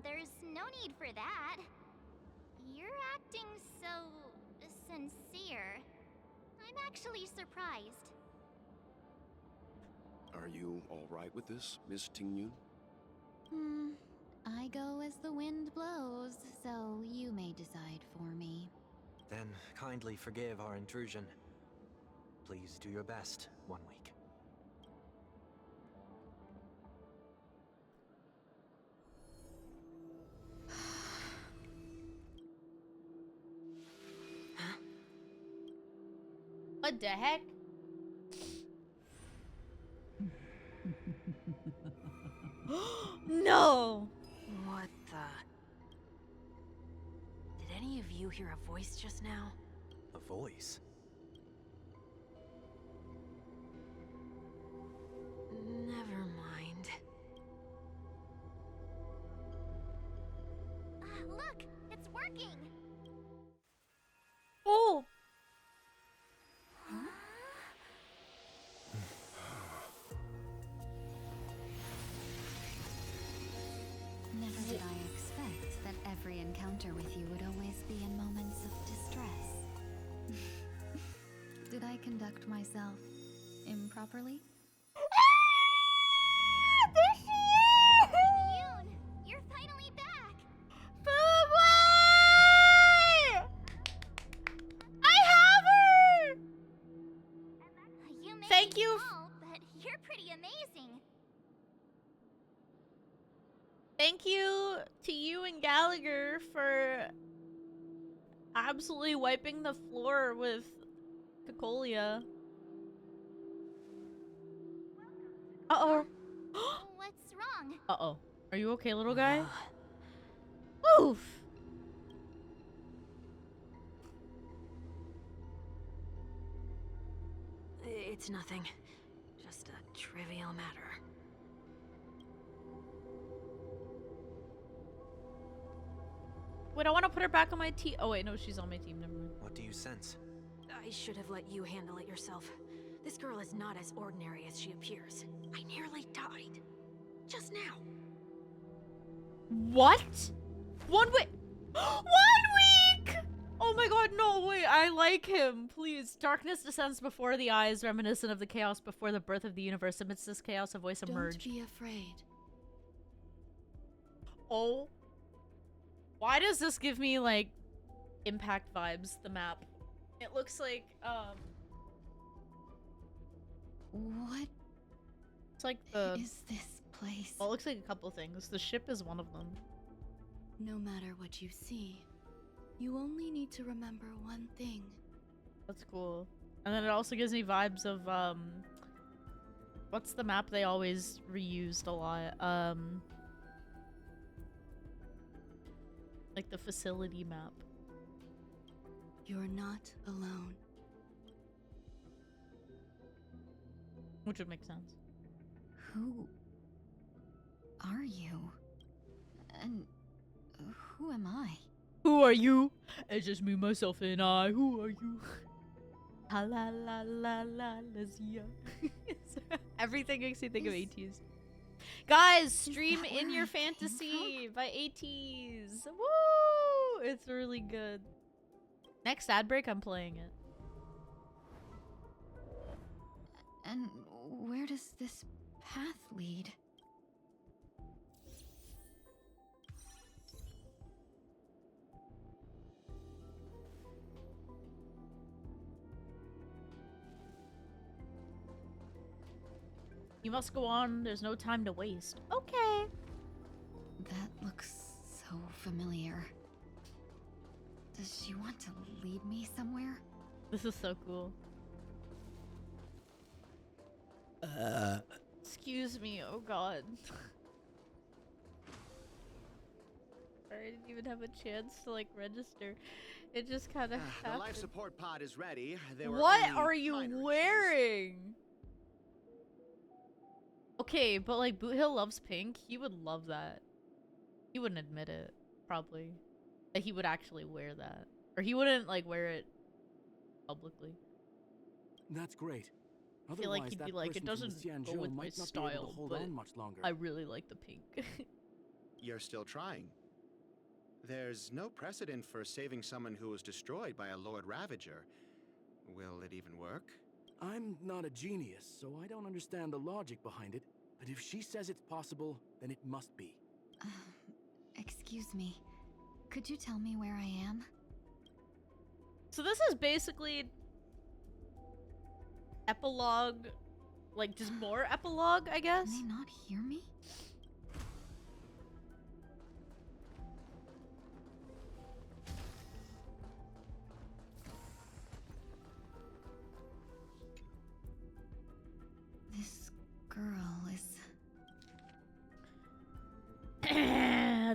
There's no need for that. You're acting so sincere. I'm actually surprised. Are you all right with this, Miss Ting Yun? I go as the wind blows, so you may decide for me. Then kindly forgive our intrusion. Please do your best, 1 week. What the heck? No! What the? Did any of you hear a voice just now? A voice? Never mind. Look, it's working. Oh! properly? There she is! Yoon, you're finally back. Boo-boo! I have her! You may Thank be you. small, but you're pretty amazing. Thank you to you and Gallagher for absolutely wiping the floor with Cocolia. Uh-oh. What's wrong? Uh-oh. Are you okay, little guy? Oof. It's nothing. Just a trivial matter. Wait, I want to put her back on my team. Oh, wait, no, she's on my team. Never mind. What do you sense? I should have let you handle it yourself. This girl is not as ordinary as she appears. I nearly died. Just now. What? 1 week? 1 week! Oh my god, no, wait, I like him. Please. Darkness descends before the eyes, reminiscent of the chaos before the birth of the universe. Amidst this chaos, a voice emerged. Don't be afraid. Oh. Why does this give me, like, Impact vibes, the map? It looks like, What it's like the... is this place? Well, it looks like a couple things. The ship is one of them. No matter what you see, you only need to remember one thing. That's cool. And then it also gives me vibes of, what's the map they always reused a lot? Like the facility map. You're not alone. Which would make sense. Who are you? And who am I? Who are you? It's just me, myself, and I. Who are you? La la la la la lazia. Everything makes me think of ATs. Guys, stream that in where your I came fantasy by ATs. Woo! It's really good. Next ad break, I'm playing it. And where does this path lead? You must go on. There's no time to waste. Okay. That looks so familiar. Does she want to lead me somewhere? This is so cool. Excuse me. Oh god. I didn't even have a chance to like register. It just kind of The happened. life support pod is ready. There were What only are you minor issues. wearing? Okay, but like Boot Hill loves pink. He would love that. He wouldn't admit it, probably. That he would actually wear that. Or he wouldn't like wear it publicly. That's great. I feel like Otherwise, he'd be that like, it person from doesn't go Xianzhou with my might not be able to style, hold but on much longer. I really like the pink. You're still trying. There's no precedent for saving someone who was destroyed by a Lord Ravager. Will it even work? I'm not a genius, so I don't understand the logic behind it. But if she says it's possible, then it must be. Excuse me. Could you tell me where I am? So this is basically epilogue, like just more epilogue, I guess. Can they not hear me? This girl is...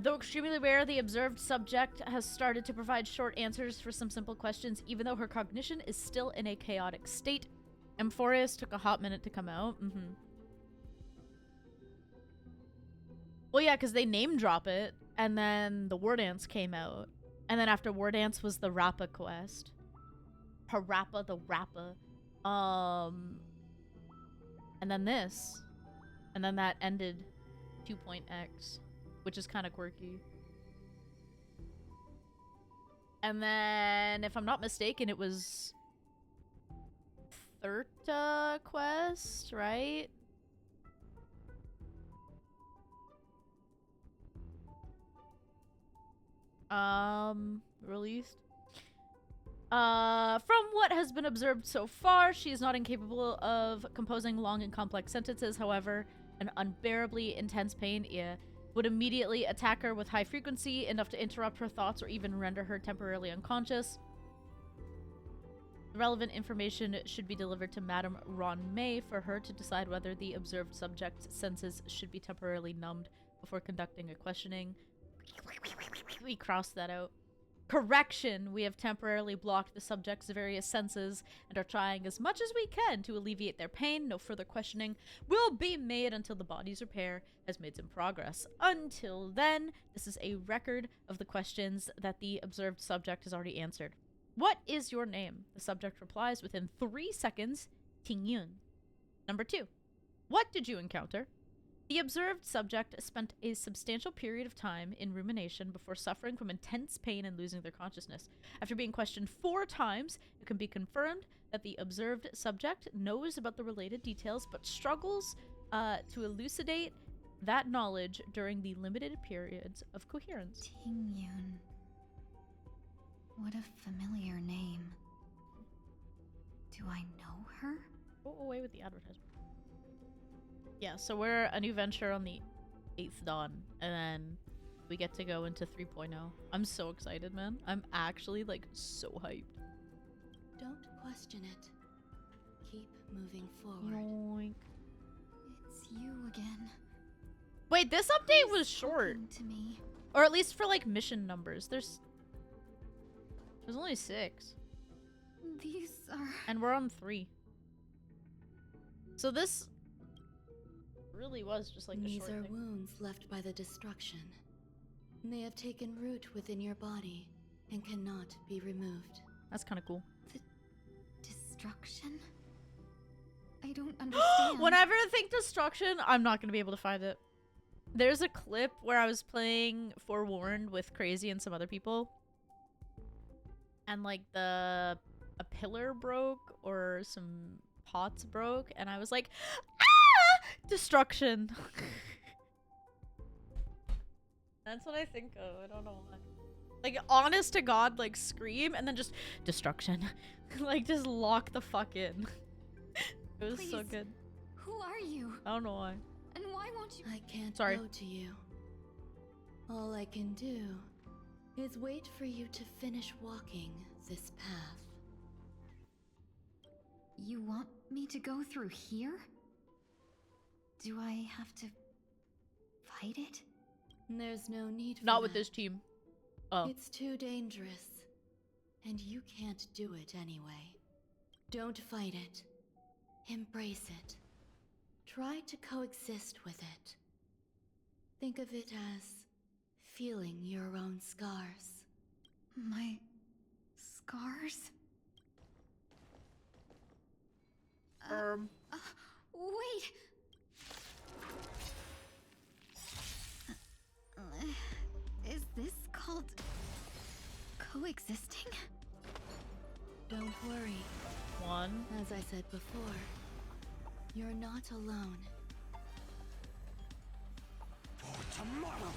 Though extremely rare, the observed subject has started to provide short answers for some simple questions, even though her cognition is still in a chaotic state. Amphorius took a hot minute to come out. Well, yeah, because they name drop it, and then the War Dance came out. And then after War Dance was the Rappa quest. Parappa the Rappa. And then this. And then that ended 2.x. Which is kind of quirky. And then, if I'm not mistaken, it was quest, right? Released. From what has been observed so far, she is not incapable of composing long and complex sentences. However, an unbearably intense pain would immediately attack her with high frequency, enough to interrupt her thoughts or even render her temporarily unconscious. The relevant information should be delivered to Madame Ron May for her to decide whether the observed subject's senses should be temporarily numbed before conducting a questioning. We crossed that out. Correction! We have temporarily blocked the subject's various senses and are trying as much as we can to alleviate their pain. No further questioning will be made until the body's repair has made some progress. Until then, this is a record of the questions that the observed subject has already answered. What is your name? The subject replies within 3 seconds, Tingyun. Number 2. What did you encounter? The observed subject spent a substantial period of time in rumination before suffering from intense pain and losing their consciousness. After being questioned 4 times, it can be confirmed that the observed subject knows about the related details but struggles to elucidate that knowledge during the limited periods of coherence. Tingyun. What a familiar name. Do I know her? Go away with the advertisement. Yeah, so we're a new venture on the 8th dawn, and then we get to go into 3.0. I'm so excited, man. I'm actually, like, so hyped. Don't question it. Keep moving forward. Yoink. It's you again. Wait, this update was short. Talking to me. Or at least for, like, mission numbers. There's only 6. These are... And we're on 3. So this really was just like a These short are thing. wounds left by the destruction. They have taken root within your body and cannot be removed. That's kind of cool. The destruction? I don't understand. Whenever I think destruction, I'm not going to be able to find it. There's a clip where I was playing Forewarned with Crazy and some other people. And like a pillar broke or some pots broke. And I was like, ah! Destruction. That's what I think of. I don't know why. Like, honest to God, like, scream and then just destruction. Like, just lock the fuck in. It was so Please. good. Who are you? I don't know why. And why won't you... I can't Sorry. go to you. All I can do is wait for you to finish walking this path. You want me to go through here? Do I have to fight it? There's no need for Not with that. this team. Oh. It's too dangerous. And you can't do it anyway. Don't fight it. Embrace it. Try to coexist with it. Think of it as feeling your own scars. My... scars? Wait! Is this called... coexisting? Don't worry. 1. As I said before, you're not alone. For tomorrow!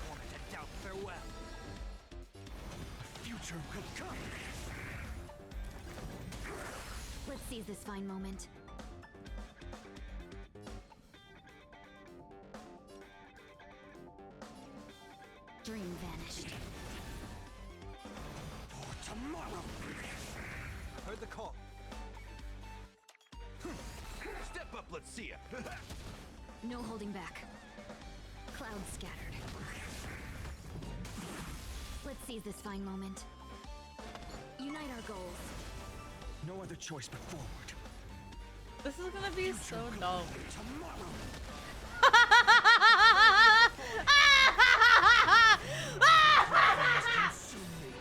Wanted to doubt farewell. Future will come! Let's seize this fine moment. Dream vanished. For tomorrow! Heard the call. Step up, let's see ya! No holding back. Clouds scattered. Let's seize this fine moment. Unite our goals. No other choice but forward. This is gonna be so dumb. Tomorrow! Consume me.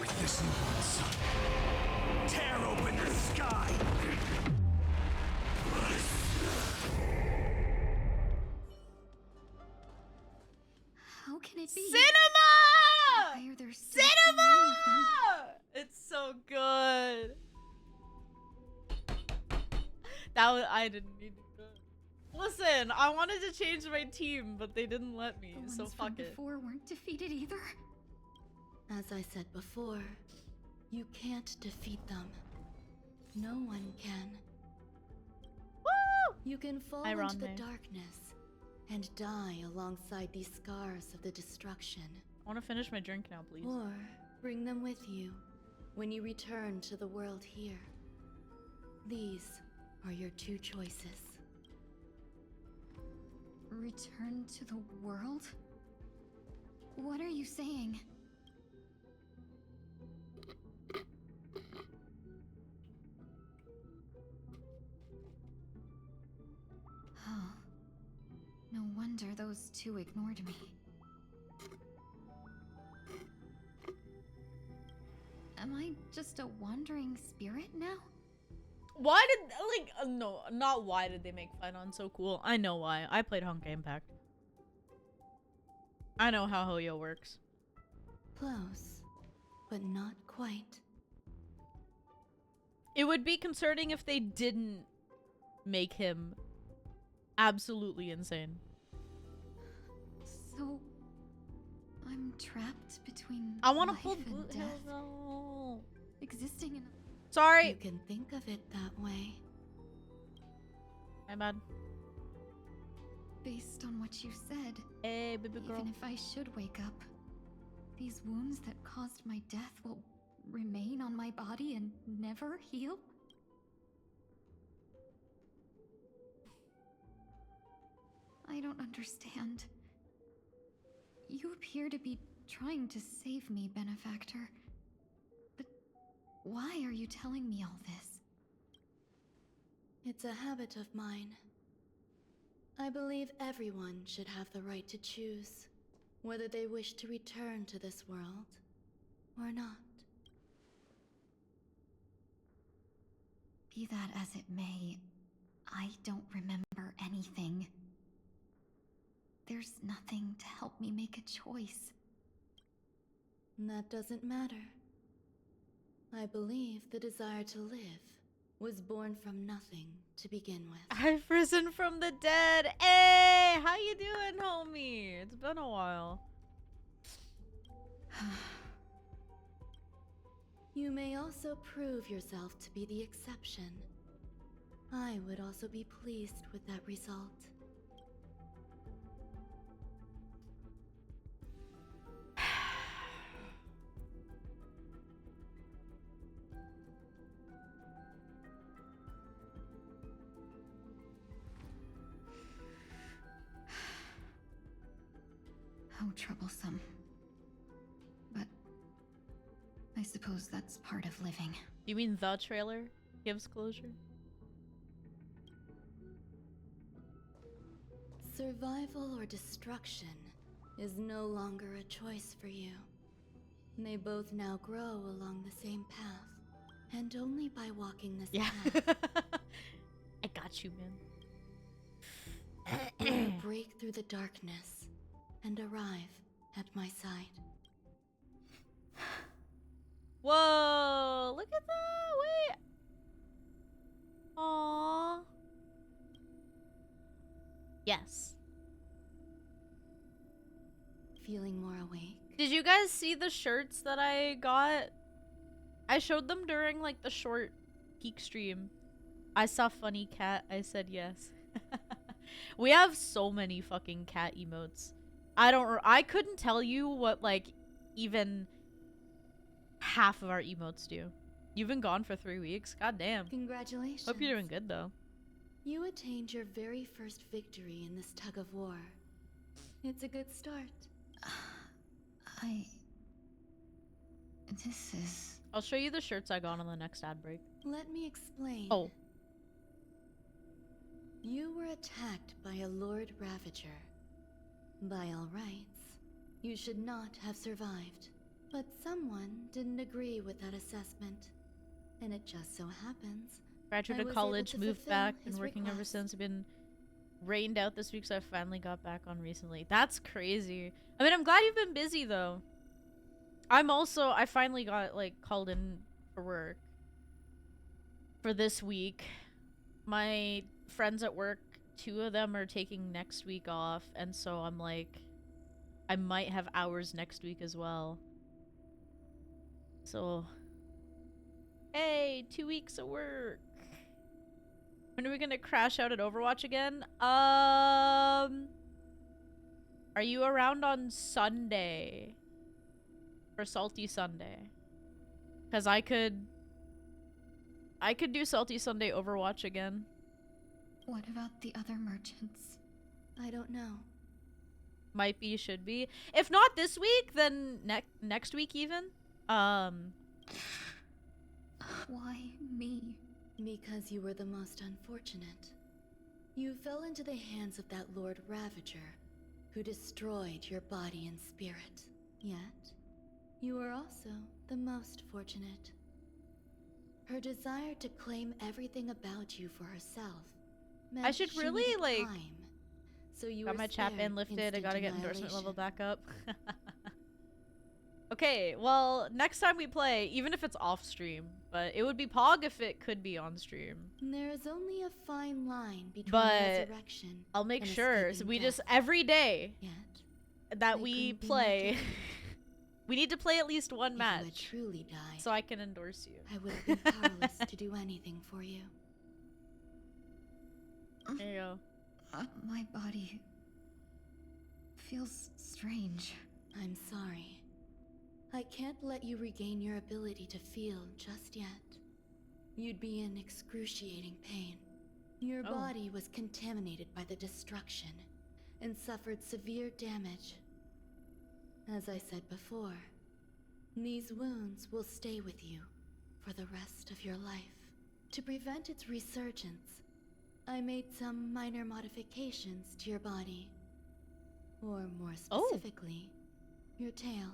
With this newborn sun, tear open the sky! can it be? Cinema! Why are there so many of them? Cinema! It's so good. That was, I didn't need to do it. Listen, I wanted to change my team, but they didn't let me, The so ones fuck from it. before weren't defeated either. As I said before, you can't defeat them. No one can. Woo! You can fall Hi, into the Ronde. darkness and die alongside these scars of the destruction. I want to finish my drink now, please. Or bring them with you when you return to the world here. These are your two choices. Return to the world? What are you saying? Oh. No wonder those two ignored me. Am I just a wandering spirit now? Why did, like, no, not why did they make Fight On so cool. I know why. I played Honkai Impact. I know how Hoyo works. Close, but not quite. It would be concerning if they didn't make him absolutely insane. So, I'm trapped between I want to life hold and Boot death, Hill though. existing in Sorry. You can think of it that way. My bad. based on what you said. Hey, baby girl. Even if I should wake up, these wounds that caused my death will remain on my body and never heal? I don't understand. You appear to be trying to save me, Benefactor. But why are you telling me all this? It's a habit of mine. I believe everyone should have the right to choose whether they wish to return to this world or not. Be that as it may, I don't remember anything. There's nothing to help me make a choice. That doesn't matter. I believe the desire to live was born from nothing to begin with. I've risen from the dead. Hey, how you doing, homie? It's been a while. You may also prove yourself to be the exception. I would also be pleased with that result. How troublesome. But I suppose that's part of living. You mean the trailer gives closure? Survival or destruction is no longer a choice for you. They both now grow along the same path, and only by walking this path I got you, will man. you break through the darkness and arrive at my side. Whoa, look at that. Wait. Aww. Yes. Feeling more awake? Did you guys see the shirts that I got? I showed them during like the short peak stream. I saw funny cat. I said yes. We have so many fucking cat emotes. I couldn't tell you what like even half of our emotes do. You've been gone for 3 weeks. God damn. Congratulations. Hope you're doing good though. You attained your very first victory in this tug of war. It's a good start. This is... I'll show you the shirts I got on the next ad break. Let me explain. Oh. You were attacked by a Lord Ravager. By all rights, you should not have survived. But someone didn't agree with that assessment. And it just so happens I Graduated was college, able to moved fulfill back, his and working ever request. since. I've been rained out this week, so I finally got back on recently. That's crazy. I mean, I'm glad you've been busy though. I finally got like called in for work for this week. My friends at work, 2 of them are taking next week off, and so I'm like, I might have hours next week as well. So, hey, 2 weeks of work. When are we gonna crash out at Overwatch again? Are you around on Sunday? For Salty Sunday? Cause I could do Salty Sunday Overwatch again. What about the other merchants? I don't know. Might be, should be. If not this week, then next week even. Why me? Because you were the most unfortunate. You fell into the hands of that Lord Ravager, who destroyed your body and spirit. Yet, you were also the most fortunate. Her desire to claim everything about you for herself meant I should she really, needed like, time, so you got were my chat spared ban lifted. I instant gotta get endorsement level annihilation. back up. Okay, well, next time we play, even if it's off stream, but it would be Pog if it could be on stream. There is only a fine line between But resurrection I'll make and sure, so escaping we death. just, every day Yet, that they we couldn't be more play, different. we need to play at least one If you had match, truly died, so I can endorse you. I would have been powerless to do anything for you. There you go. My body feels strange. I'm sorry. I can't let you regain your ability to feel just yet. You'd be in excruciating pain. Your Oh. body was contaminated by the destruction and suffered severe damage. As I said before, these wounds will stay with you for the rest of your life. To prevent its resurgence, I made some minor modifications to your body. Or more specifically, your tail.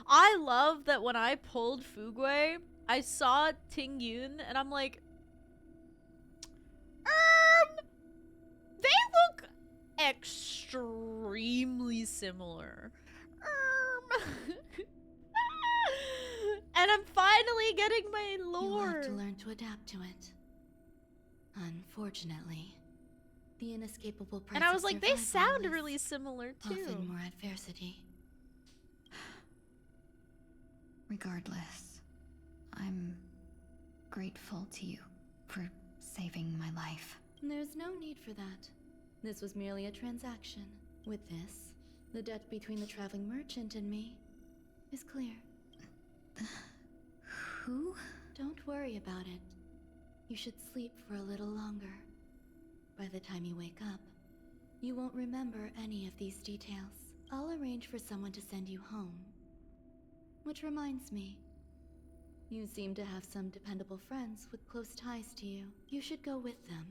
I love that when I pulled Fugway, I saw Ting Yun, and I'm like, they look extremely similar. And I'm finally getting my You'll lore. have to learn to adapt to it. Unfortunately, the inescapable price And I of was like, they survival sound is really similar too. often more adversity. Regardless, I'm grateful to you for saving my life. There's no need for that. This was merely a transaction. With this, the debt between the traveling merchant and me is clear. Who? Don't worry about it. You should sleep for a little longer. By the time you wake up, you won't remember any of these details. I'll arrange for someone to send you home. Which reminds me, you seem to have some dependable friends with close ties to you. You should go with them.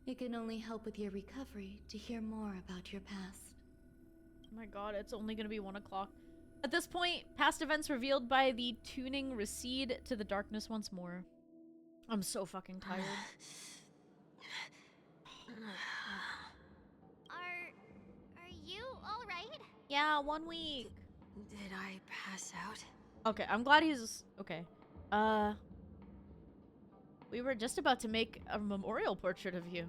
It can only help with your recovery to hear more about your past. Oh my god, it's only gonna be 1 o'clock. At this point, past events revealed by the tuning recede to the darkness once more. I'm so fucking tired. Are you all right? Yeah, 1 week. Did I pass out? Okay, I'm glad he's okay. We were just about to make a memorial portrait of you.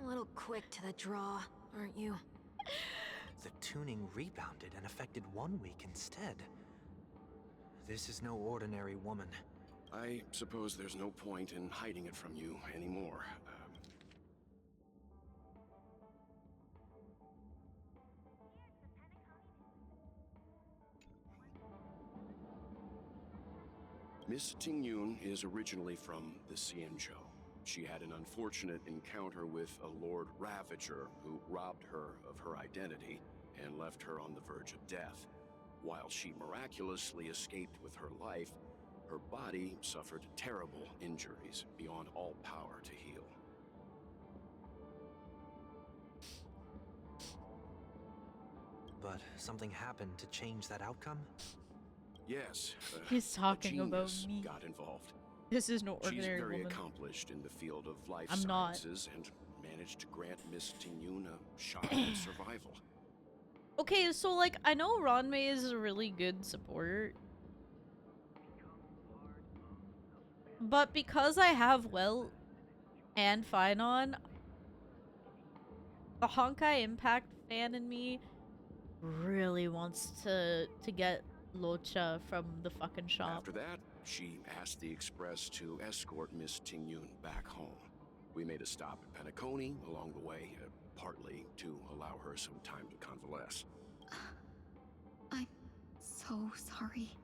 A little quick to the draw, aren't you? The tuning rebounded and affected 1 week instead. This is no ordinary woman. I suppose there's no point in hiding it from you anymore. Miss Ting Yun is originally from the Xianzhou. She had an unfortunate encounter with a Lord Ravager who robbed her of her identity and left her on the verge of death. While she miraculously escaped with her life, her body suffered terrible injuries beyond all power to heal. But something happened to change that outcome? Yes, He's talking a about genius me. got involved. This is no She's ordinary very woman. accomplished in the field of life I'm not. sciences and managed to grant Miss Tingyun a shot at survival. Okay, so like I know Ranmei is a really good support. But because I have Well and Finon, the Honkai Impact fan in me really wants to get Locha from the fucking shop. After that, she asked the express to escort Miss Tingyun back home. We made a stop at Penacony along the way, partly to allow her some time to convalesce. I'm so sorry.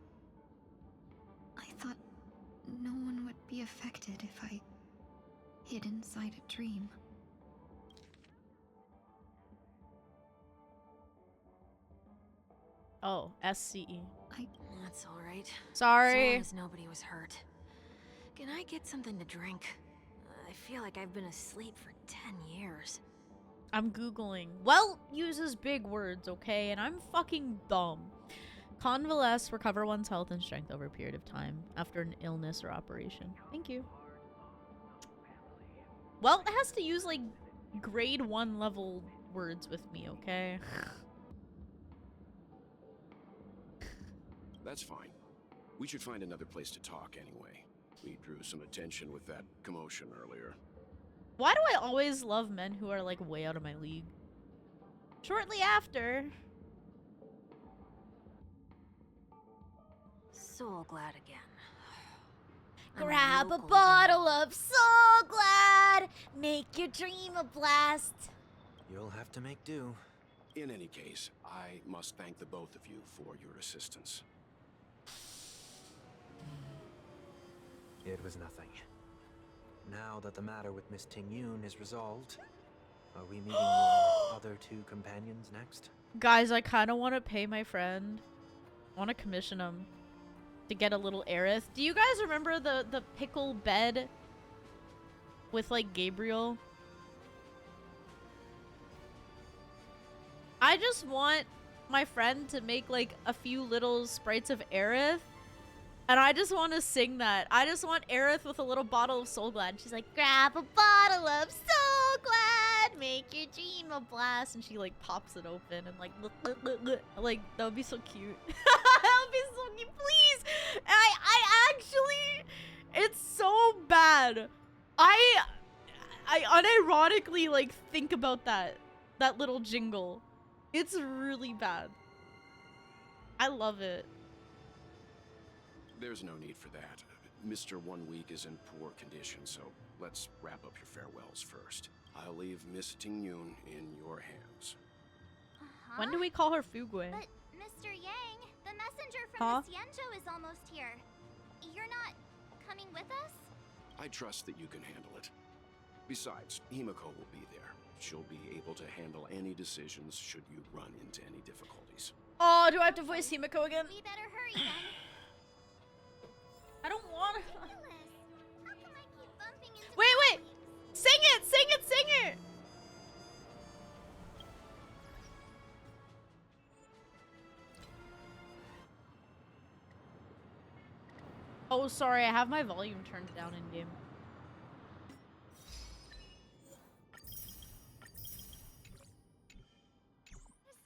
I thought no one would be affected if I hid inside a dream. Oh, SCE. That's all right. Sorry. As long as nobody was hurt. Can I get something to drink? I feel like I've been asleep for 10 years. I'm Googling. Well uses big words, okay? And I'm fucking dumb. Convalesce, recover one's health and strength over a period of time after an illness or operation. Thank you. Well, it has to use like grade 1 level words with me, okay? That's fine. We should find another place to talk anyway. We drew some attention with that commotion earlier. Why do I always love men who are like way out of my league? Shortly after. So glad again. Grab a bottle of Soul Glad! Make your dream a blast! You'll have to make do. In any case, I must thank the both of you for your assistance. It was nothing. Now that the matter with Miss Tingyun is resolved, are we meeting your other two companions next? Guys, I kind of want to pay my friend. I want to commission him to get a little Aerith. Do you guys remember the pickle bed with like Gabriel? I just want my friend to make like a few little sprites of Aerith. And I just want to sing that. I just want Aerith with a little bottle of Soul Glad. She's like, grab a bottle of Soul Glad, make your dream a blast. And she like pops it open and like, like that would be so cute. That would be so cute. Please. I actually, it's so bad. I unironically like think about that little jingle. It's really bad. I love it. There's no need for that. Mr. 1 Week is in poor condition, so let's wrap up your farewells first. I'll leave Miss Tingyun in your hands. When do we call her Fugwe? But Mr. Yang, the messenger from the Xianzhou is almost here. You're not coming with us? I trust that you can handle it. Besides, Himiko will be there. She'll be able to handle any decisions should you run into any difficulties. Oh, do I have to voice Himiko again? We better hurry then. I don't want to. Ridiculous. How come I keep bumping into Wait! colleagues? Sing it! Sing it! Sing it! Oh, sorry. I have my volume turned down in game.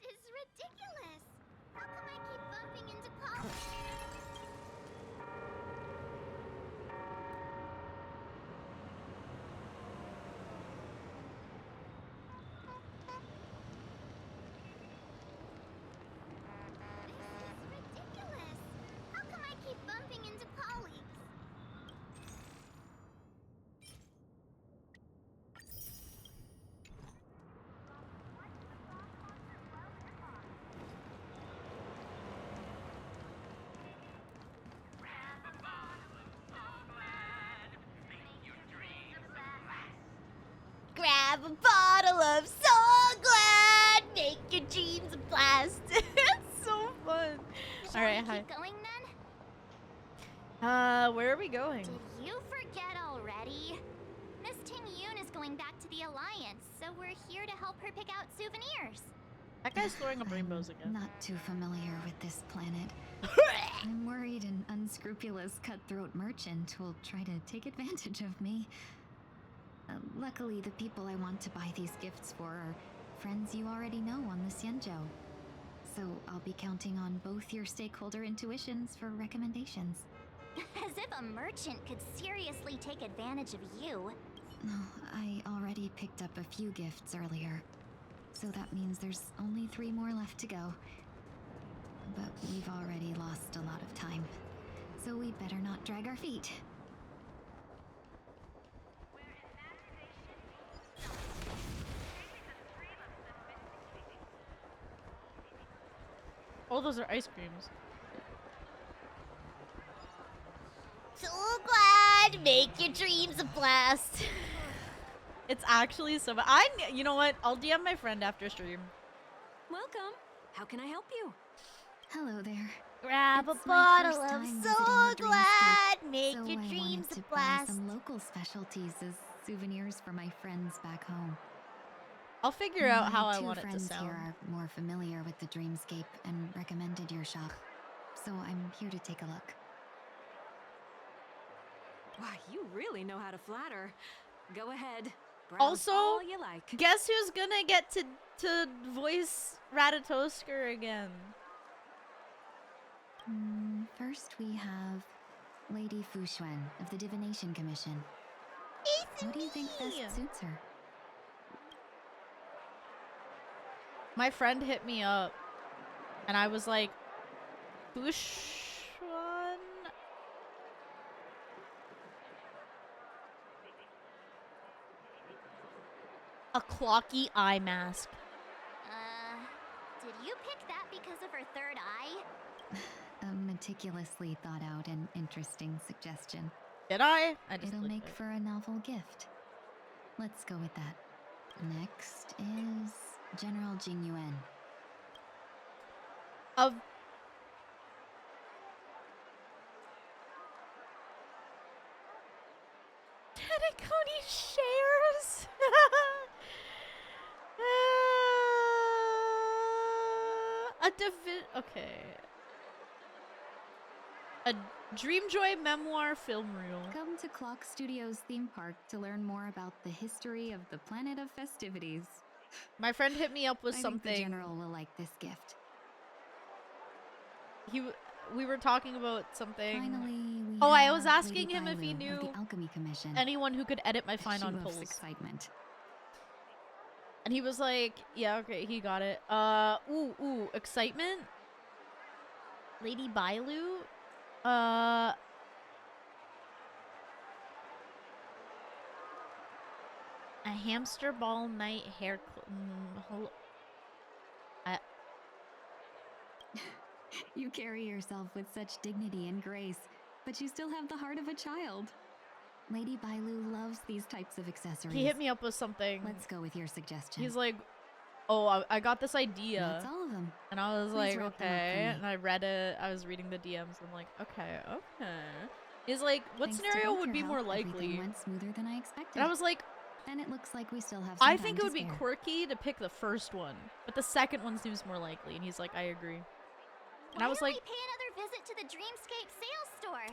This is ridiculous. How come I keep bumping into colleagues? This is ridiculous. How come I keep bumping into colleagues? Grab a bottle of Soul Glad! Make your dreams a blast! It's so fun. Shall Alright, we hi. keep going then? Where are we going? Did you forget already? Miss Tingyun is going back to the Alliance, so we're here to help her pick out souvenirs. That guy's throwing up rainbows again. Not too familiar with this planet. I'm worried an unscrupulous cutthroat merchant will try to take advantage of me. Luckily, the people I want to buy these gifts for are friends you already know on the Xianzhou. So I'll be counting on both your stakeholder intuitions for recommendations. As if a merchant could seriously take advantage of you. No, I already picked up a few gifts earlier. So that means there's only 3 more left to go. But we've already lost a lot of time. So we better not drag our feet. Oh, those are ice creams. So glad, make your dreams a blast. It's actually so bad. You know what? I'll DM my friend after stream. Welcome. How can I help you? Hello there. Grab It's a my bottle first of time So visiting the Glad, Dreamscape, make so your I dreams wanted a to buy blast. some local specialties as souvenirs for my friends back home. I'll figure out how My I two want it to friends sound. here are more familiar with the Dreamscape and recommended your shop, so I'm here to take a look. Why, you really know how to flatter. Go ahead. Browse Also, all you like. Guess who's gonna get to voice Ratatosker again? First we have Lady Fuxuan of the Divination Commission. It's What do you think me. best suits her? My friend hit me up, and I was like, Fushwan? A clocky eye mask. Did you pick that because of her third eye? A meticulously thought out and interesting suggestion. Did I? I just It'll looked make at it. for a novel gift. Let's go with that. Next is General Jing Yuan. Of Tenaconi shares. Okay. A Dreamjoy memoir film reel. Come to Clock Studios theme park to learn more about the history of the planet of festivities. My friend hit me up with I think something. the general will like this gift. We were talking about something. Finally, we Oh, I have was asking Lady him if he Bailu of knew the Alchemy Commission. anyone who could edit my fine She on loves polls. excitement. And he was like, yeah, okay, he got it. Ooh, excitement? Lady Bailu? A hamster ball night hair hello. You carry yourself with such dignity and grace, but you still have the heart of a child. Lady Bailu loves these types of accessories. He hit me up with something. Let's go with your suggestion. He's like, oh, I got this idea. That's all of them. And I was Please like, wrap them up for okay. me. And I read it. I was reading the DMs. I'm like, okay. He's like, what Thanks to scenario both would your be more help, everything likely? went smoother than I expected. And I was like, and it looks like we still have some I time think it to would be spare. quirky to pick the first one, but the second one seems more likely. And he's like, I agree. And I was Why like, don't we pay another visit to the Dreamscape sales store?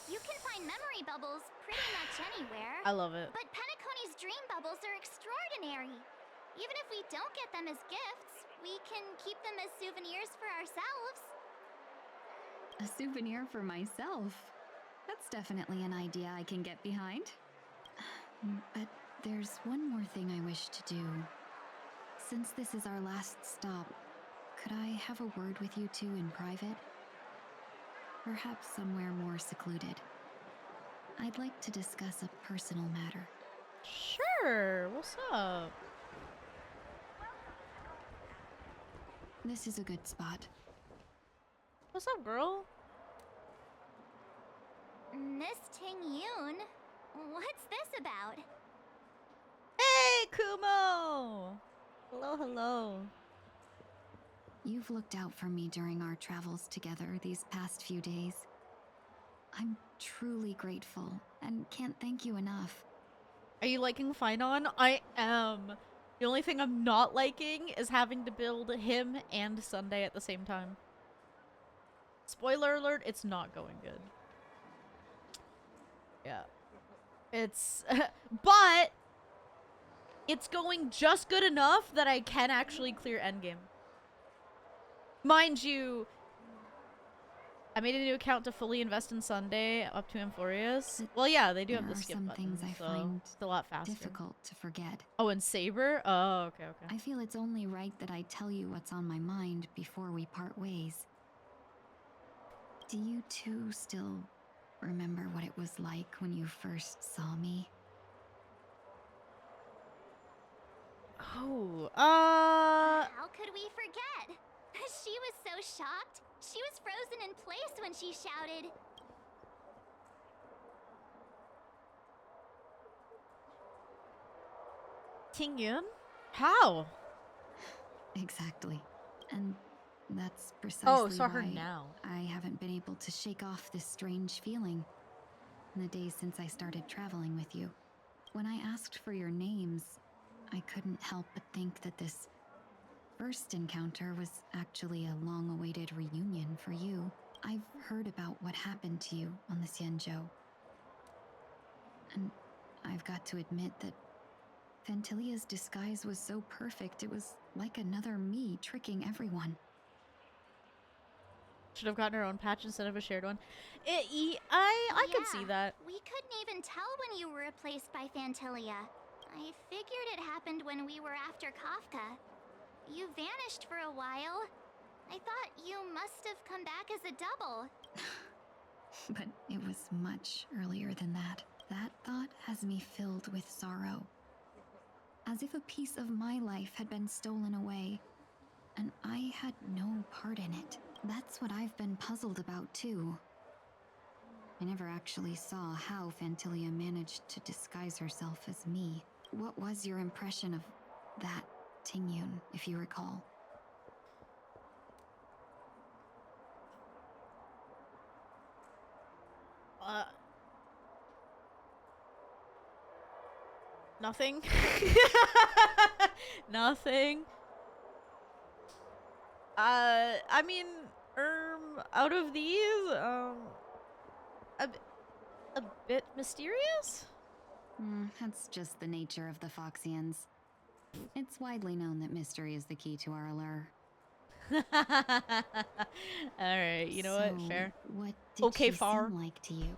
You can find memory bubbles pretty much anywhere. I love it. But Penacony's dream bubbles are extraordinary. Even if we don't get them as gifts, we can keep them as souvenirs for ourselves. A souvenir for myself. That's definitely an idea I can get behind. But there's one more thing I wish to do. Since this is our last stop, could I have a word with you two in private? Perhaps somewhere more secluded. I'd like to discuss a personal matter. Sure. What's up? This is a good spot. What's up, girl? Miss Ting Yoon, what's this about? Hey, Kumo! Hello. You've looked out for me during our travels together these past few days. I'm truly grateful and can't thank you enough. Are you liking Finon? I am. The only thing I'm not liking is having to build him and Sunday at the same time. Spoiler alert, it's not going good. Yeah. It's... but It's going just good enough that I can actually clear endgame. Mind you, I made a new account to fully invest in Sunday up to Amphorius. Well, yeah, they do have the skip some button, things I so find it's a lot faster. difficult to forget. Oh, and Saber? Oh, okay, okay. I feel it's only right that I tell you what's on my mind before we part ways. Do you two still remember what it was like when you first saw me? Oh, How could we forget? She was so shocked. She was frozen in place when she shouted. Tingyun? How? Exactly. And that's precisely saw her why now. I haven't been able to shake off this strange feeling in the days since I started traveling with you. When I asked for your names, I couldn't help but think that this first encounter was actually a long-awaited reunion for you. I've heard about what happened to you on the Xianzhou. And I've got to admit that Fantilia's disguise was so perfect, it was like another me tricking everyone. Should have gotten her own patch instead of a shared one. I could see that. We couldn't even tell when you were replaced by Fantilia. I figured it happened when we were after Kafka. You vanished for a while. I thought you must have come back as a double. But it was much earlier than that. That thought has me filled with sorrow. As if a piece of my life had been stolen away, and I had no part in it. That's what I've been puzzled about, too. I never actually saw how Fantilia managed to disguise herself as me. What was your impression of that Tingyun, if you recall? Nothing. Nothing. I mean, out of these, a bit mysterious? That's just the nature of the Foxians. It's widely known that mystery is the key to our allure. Alright, you know what? So, Fair. What did Okay, she Far. seem like to you?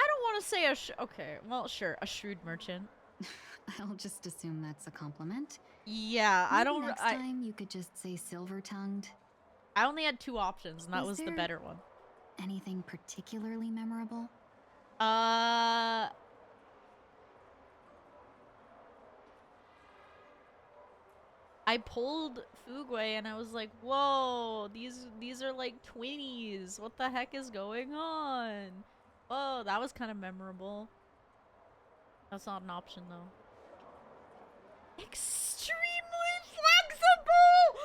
I don't want to say okay, well, sure, a shrewd merchant. I'll just assume that's a compliment. Yeah, Maybe I don't. Next time you could just say silver-tongued. I only had 2 options, and that was the there better one. Anything particularly memorable? I pulled Fugway and I was like, whoa, these are like twinnies. What the heck is going on? Whoa, that was kind of memorable. That's not an option though. Extremely flexible!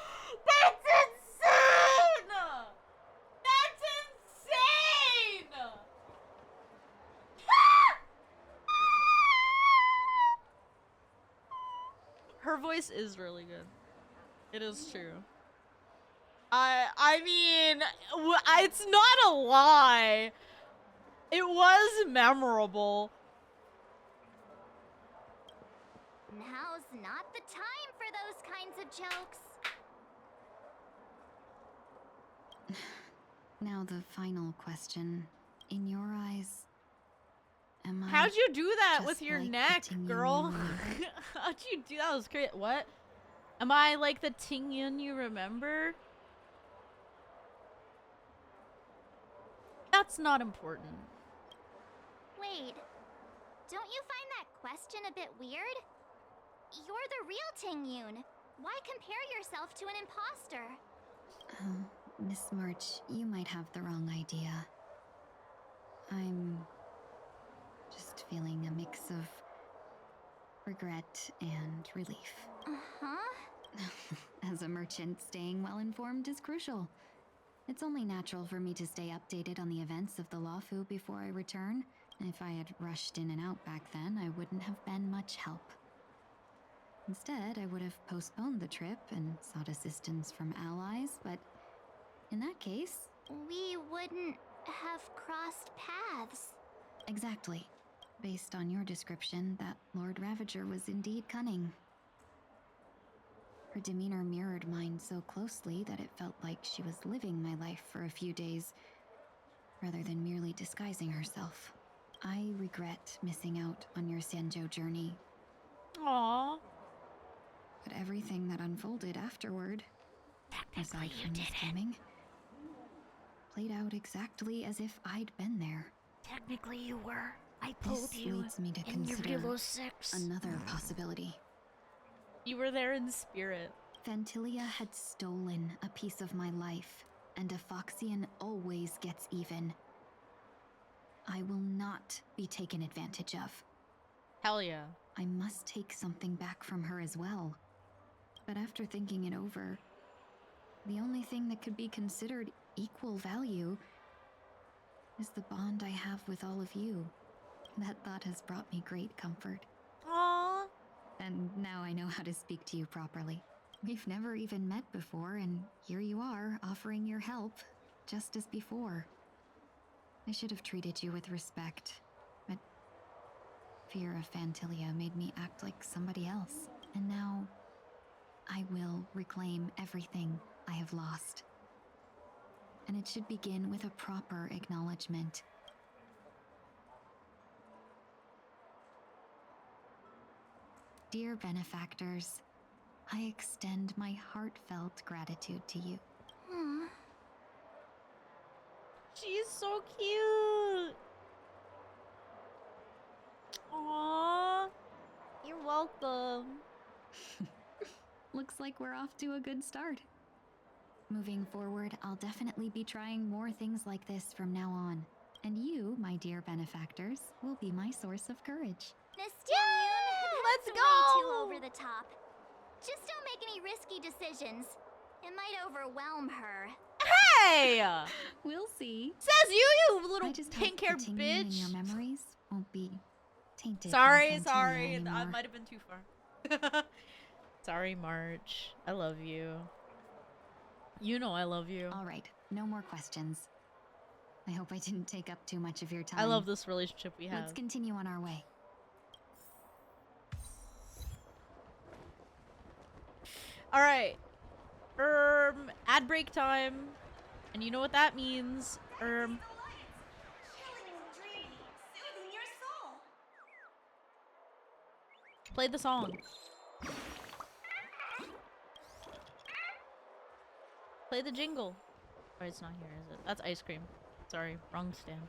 That's insane! That's insane! Her voice is really good. It is true. I mean, it's not a lie. It was memorable. Now's not the time for those kinds of jokes. Now the final question. In your eyes, am I How'd you do that with just your like the neck, Tingyun girl? you remember? How'd you do that? Was great. What? Am I like the Tingyun you remember? That's not important. Wait, don't you find that question a bit weird? You're the real Tingyun. Why compare yourself to an imposter? Miss March, you might have the wrong idea. I'm just feeling a mix of regret and relief. Uh-huh. As a merchant, staying well informed is crucial. It's only natural for me to stay updated on the events of the Lawfu before I return. If I had rushed in and out back then, I wouldn't have been much help. Instead, I would have postponed the trip and sought assistance from allies, but in that case... We wouldn't have crossed paths. Exactly. Based on your description, that Lord Ravager was indeed cunning. Her demeanor mirrored mine so closely that it felt like she was living my life for a few days, rather than merely disguising herself. I regret missing out on your Senjo journey. Aww. But everything that unfolded afterward, aside from the scheming, played out exactly as if I'd been there. Technically you were. I This pulled you leads me to in consider Eurilo 6. another possibility. You were there in spirit. Fantilia had stolen a piece of my life, and a Foxian always gets even. I will not be taken advantage of. Hell yeah. I must take something back from her as well. But after thinking it over, the only thing that could be considered equal value is the bond I have with all of you. That thought has brought me great comfort. Aww. And now I know how to speak to you properly. We've never even met before, and here you are, offering your help, just as before. I should have treated you with respect, but fear of Fantilia made me act like somebody else. And now, I will reclaim everything I have lost. And it should begin with a proper acknowledgement. Dear benefactors, I extend my heartfelt gratitude to you. She's so cute. Aww. You're welcome. Looks like we're off to a good start. Moving forward, I'll definitely be trying more things like this from now on. And you, my dear benefactors, will be my source of courage. Miss Tingyun, let's that's go! way too over the top. Just don't make any risky decisions. It might overwhelm her. Hey! We'll see. Says you I little just pink hope hair the tingling in bitch. your memories won't be tainted. Sorry, by Fantilia sorry. I anymore. might have been too far. Sorry, March. I love you. You know I love you. All right, no more questions. I hope I didn't take up too much of your time. I love this relationship we have. Let's continue on our way. All right. Ad break time. And you know what that means. Play the song. Play the jingle. Oh, it's not here, is it? That's ice cream. Sorry, wrong stand.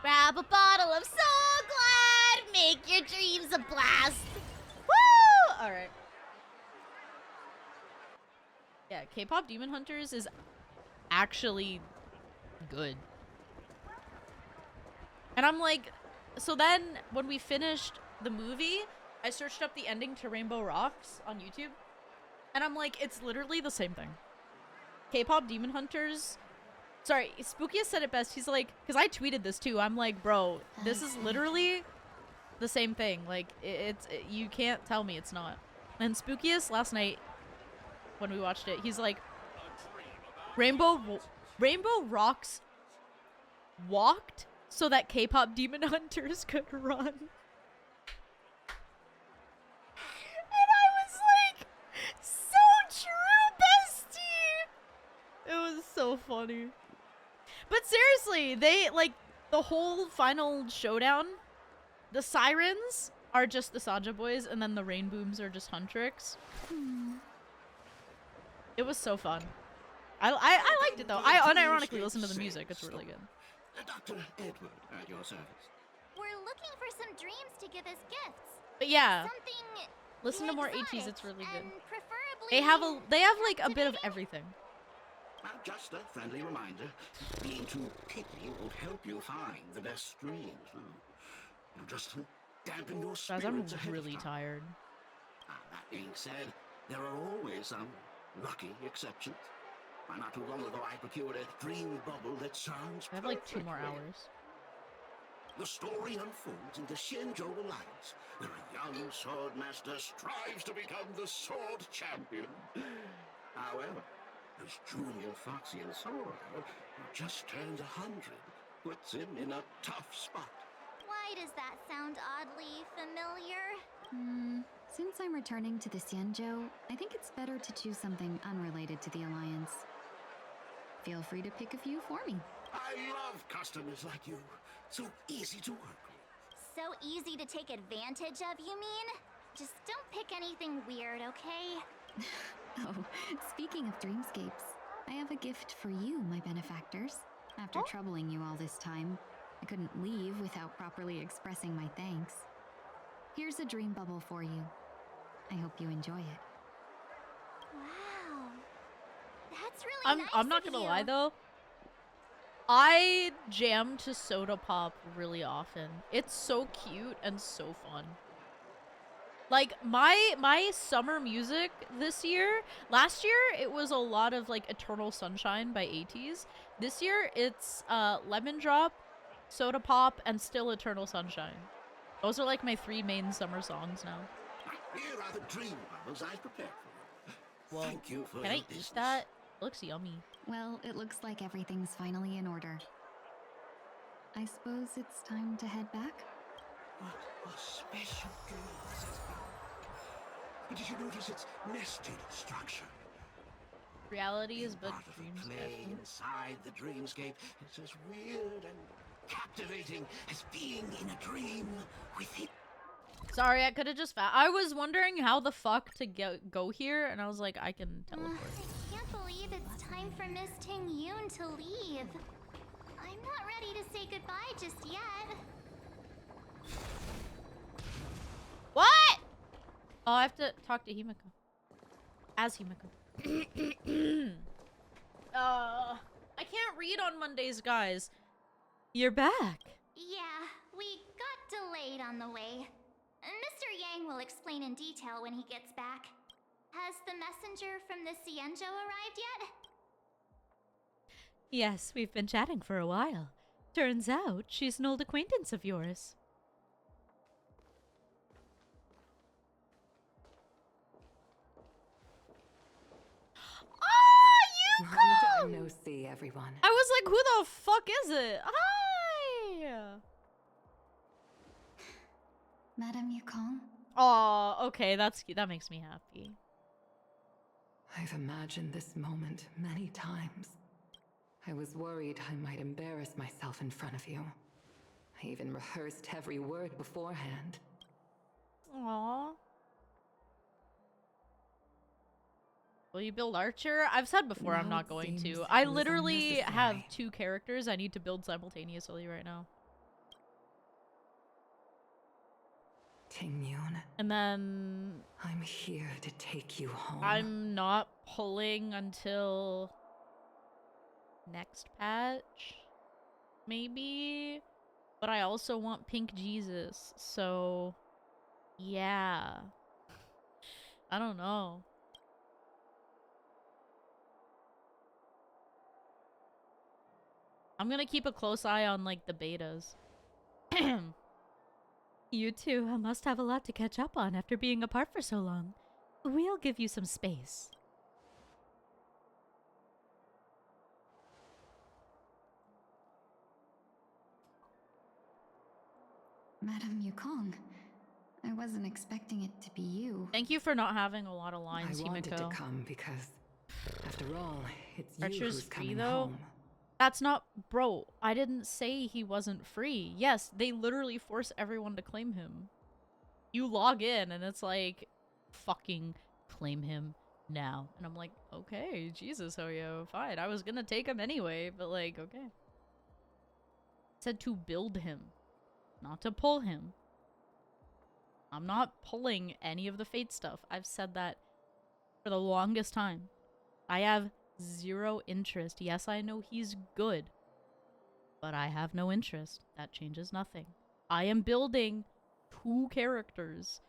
Grab a bottle of Soul Glad! Make your dreams a blast! Woo! Alright. Yeah, K-pop Demon Hunters is actually good. And I'm like, so then when we finished the movie, I searched up the ending to Rainbow Rocks on YouTube. And I'm like, it's literally the same thing. K-pop Demon Hunters. Sorry, Spookiest said it best. He's like, because I tweeted this too. I'm like, bro, this is literally the same thing. Like, you can't tell me it's not. And Spookiest last night, when we watched it, he's like, Rainbow Rocks walked so that K-pop Demon Hunters could run. And I was like, so true, bestie! It was so funny. But seriously, they, like, the whole final showdown, the sirens are just the Saja boys, and then the rain booms are just Huntrix. It was so fun. I liked it, though. I unironically listened to the music. It's really good. Dr. Edward, at your service. We're looking for some dreams to give as gifts. But yeah, Something listen to more exotic HEs. It's really good. and preferably They have like a bit of everything. Just a friendly reminder. Being too picky won't help you find the best dreams. You'll just dampen your Guys, spirits I'm ahead of really time. tired. That being said, there are always some lucky exceptions. Not too long ago, I procured a dream bubble that sounds I have like 2 more perfectly. hours. The story unfolds in the Shinjo Alliance, where a young sword master strives to become the sword champion. However, his junior Foxian sword just turned 100 puts him in a tough spot. Why does that sound oddly familiar? Since I'm returning to the Xianzhou, I think it's better to choose something unrelated to the Alliance. Feel free to pick a few for me. I love customers like you. So easy to work with. So easy to take advantage of, you mean? Just don't pick anything weird, okay? Oh, speaking of dreamscapes, I have a gift for you, my benefactors. After troubling you all this time, I couldn't leave without properly expressing my thanks. Here's a dream bubble for you. I hope you enjoy it. Wow. That's really nice I'm not of gonna you. lie though. I jam to Soda Pop really often. It's so cute and so fun. Like my summer music this year, last year it was a lot of like Eternal Sunshine by ATEEZ. This year it's Lemon Drop, Soda Pop, and still Eternal Sunshine. Those are like my 3 main summer songs now. Here are the dream bubbles I prepared for you. Whoa. Thank you for Can your I eat business. that? It looks yummy. Well, it looks like everything's finally in order. I suppose it's time to head back? What a special dream this has been. But did you notice its nested structure? Reality is but Part of a dreams. play inside the dreamscape. It's as weird and captivating as being in a dream with it. Sorry, I could have just I was wondering how the fuck to go here, and I was like, I can teleport. I can't believe it's time for Miss Ting Yoon to leave. I'm not ready to say goodbye just yet. What? Oh, I have to talk to Himiko. As Himiko. I can't read on Mondays, guys. You're back. Yeah, we got delayed on the way. Mr. Yang will explain in detail when he gets back. Has the messenger from the Xianzhou arrived yet? Yes, we've been chatting for a while. Turns out she's an old acquaintance of yours. Oh, you Long time no see, everyone. I was like, who the fuck is it? Hi! Madame Yukong? Oh, okay, that's cute. That makes me happy. I've imagined this moment many times. I was worried I might embarrass myself in front of you. I even rehearsed every word beforehand. Aww. Will you build Archer? I've said before I'm Now not it going seems to. it I was literally have unnecessary. 2 characters I need to build simultaneously right now. Ting Yun, And then I'm here to take you home. I'm not pulling until next patch, maybe. But I also want Pink Jesus, so yeah. I don't know. I'm gonna keep a close eye on like the betas. You two must have a lot to catch up on after being apart for so long. We'll give you some space. Madame Yukong, I wasn't expecting it to be you. Thank you for not having a lot of lines, I wanted Himiko. to come because, after all, it's you Archer's who's free coming though? home. That's not... Bro, I didn't say he wasn't free. Yes, they literally force everyone to claim him. You log in and it's like, fucking claim him now. And I'm like, okay, Jesus, Hoyo, fine. I was gonna take him anyway, but like, okay. It said to build him, not to pull him. I'm not pulling any of the Fate stuff. I've said that for the longest time. I have 0 interest. Yes, I know he's good, but I have no interest. That changes nothing. I am building 2 characters.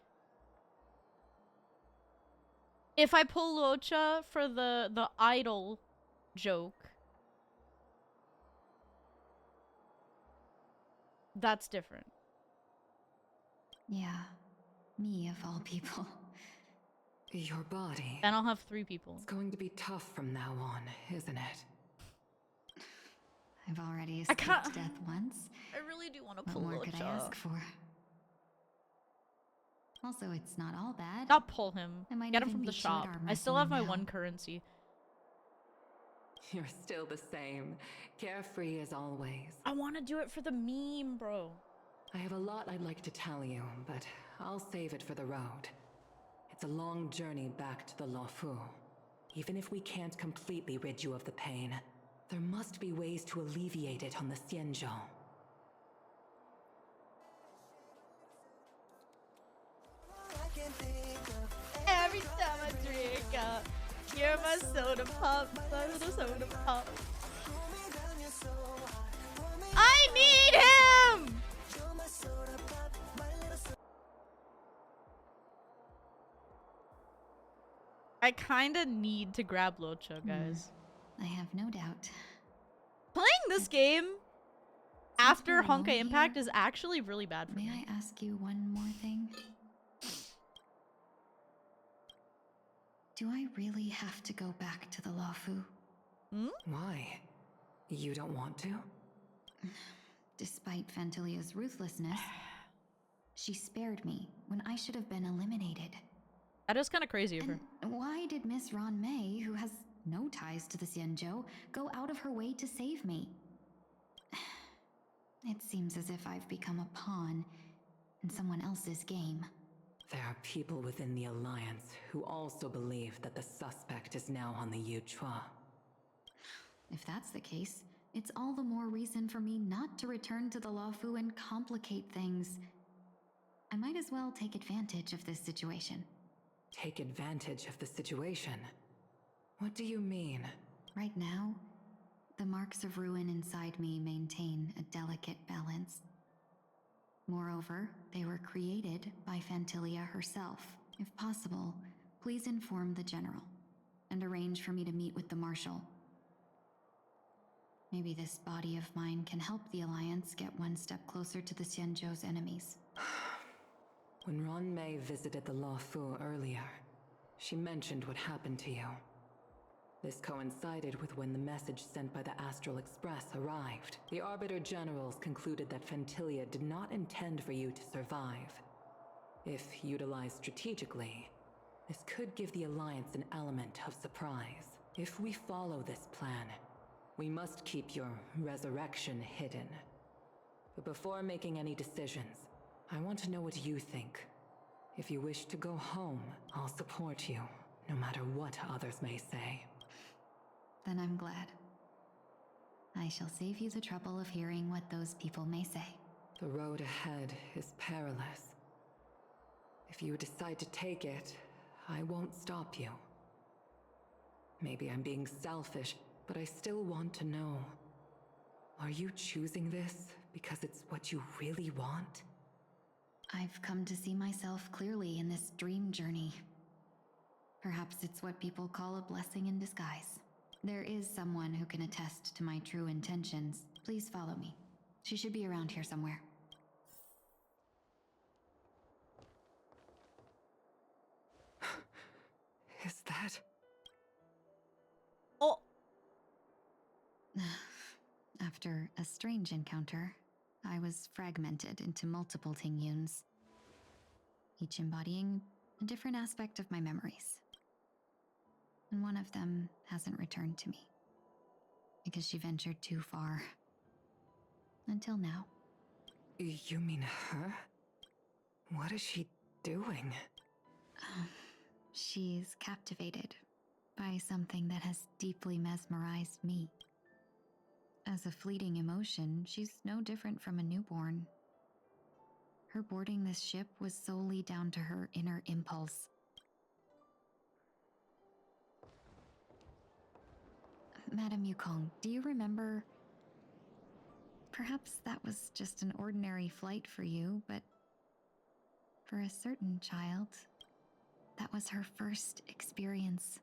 If I pull Locha for the idol joke, that's different. Yeah, me of all people. Your body. Then I'll have 3 people. It's going to be tough from now on, isn't it? I've already I escaped can't- death once. I really do want to What pull more could I Locha. ask for? Also, it's not all bad. Not pull him. I might Get him even from the be shop. cured I still armor have my now. 1 currency. You're still the same, carefree as always. I want to do it for the meme, bro. I have a lot I'd like to tell you, but I'll save it for the road. It's a long journey back to the Luofu. Even if we can't completely rid you of the pain, there must be ways to alleviate it on the Xianzhou. Every time I drink up, you're my soda pop, my little soda pop. I need him! I kinda need to grab Locha, guys. I have no doubt. Playing this game after we're alone Honkai Impact here, is actually really bad for May me. I ask you one more thing? Do I really have to go back to the Luofu? Why? You don't want to? Despite Fantilia's ruthlessness, she spared me when I should have been eliminated. That is kind of crazy of her. And why did Miss Ron May, who has no ties to the Xianzhou, go out of her way to save me? It seems as if I've become a pawn in someone else's game. There are people within the Alliance who also believe that the suspect is now on the Yuchua. If that's the case, it's all the more reason for me not to return to the Luofu and complicate things. I might as well take advantage of this situation. Take advantage of the situation? What do you mean? Right now, the marks of ruin inside me maintain a delicate balance. Moreover, they were created by Fantilia herself. If possible, please inform the General and arrange for me to meet with the Marshal. Maybe this body of mine can help the Alliance get one step closer to the Xianzhou's enemies. When Ron May visited the Luofu earlier, she mentioned what happened to you. This coincided with when the message sent by the Astral Express arrived. The Arbiter Generals concluded that Fantilia did not intend for you to survive. If utilized strategically, this could give the Alliance an element of surprise. If we follow this plan, we must keep your resurrection hidden. But before making any decisions, I want to know what you think. If you wish to go home, I'll support you, no matter what others may say. Then I'm glad. I shall save you the trouble of hearing what those people may say. The road ahead is perilous. If you decide to take it, I won't stop you. Maybe I'm being selfish, but I still want to know. Are you choosing this because it's what you really want? I've come to see myself clearly in this dream journey. Perhaps it's what people call a blessing in disguise. There is someone who can attest to my true intentions. Please follow me. She should be around here somewhere. Is that... Oh! After a strange encounter, I was fragmented into multiple Tingyuns, each embodying a different aspect of my memories. And one of them hasn't returned to me, because she ventured too far. Until now. You mean her? What is she doing? She's captivated by something that has deeply mesmerized me. As a fleeting emotion, she's no different from a newborn. Her boarding this ship was solely down to her inner impulse. Madame Yukong, do you remember? Perhaps that was just an ordinary flight for you, but for a certain child, that was her first experience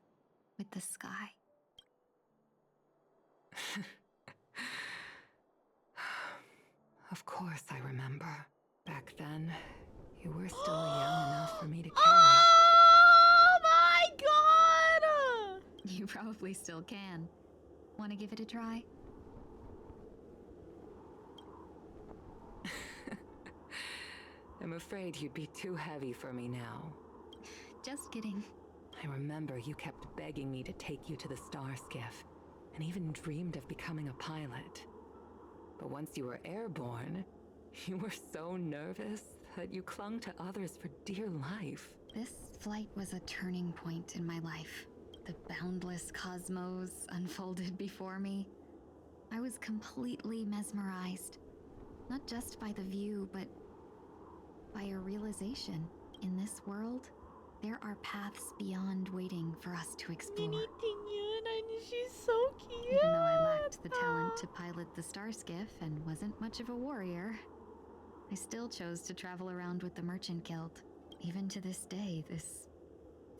with the sky. Of course I remember. Back then, you were still young enough for me to carry. Oh my god! You probably still can. Want to give it a try? I'm afraid you'd be too heavy for me now. Just kidding. I remember you kept begging me to take you to the Star Skiff, and even dreamed of becoming a pilot. But once you were airborne, you were so nervous that you clung to others for dear life. This flight was a turning point in my life. The boundless cosmos unfolded before me. I was completely mesmerized, not just by the view, but by a realization. In this world, there are paths beyond waiting for us to explore. She's so cute. Even though I lacked the talent to pilot the Star Skiff and wasn't much of a warrior, I still chose to travel around with the Merchant Guild. Even to this day, this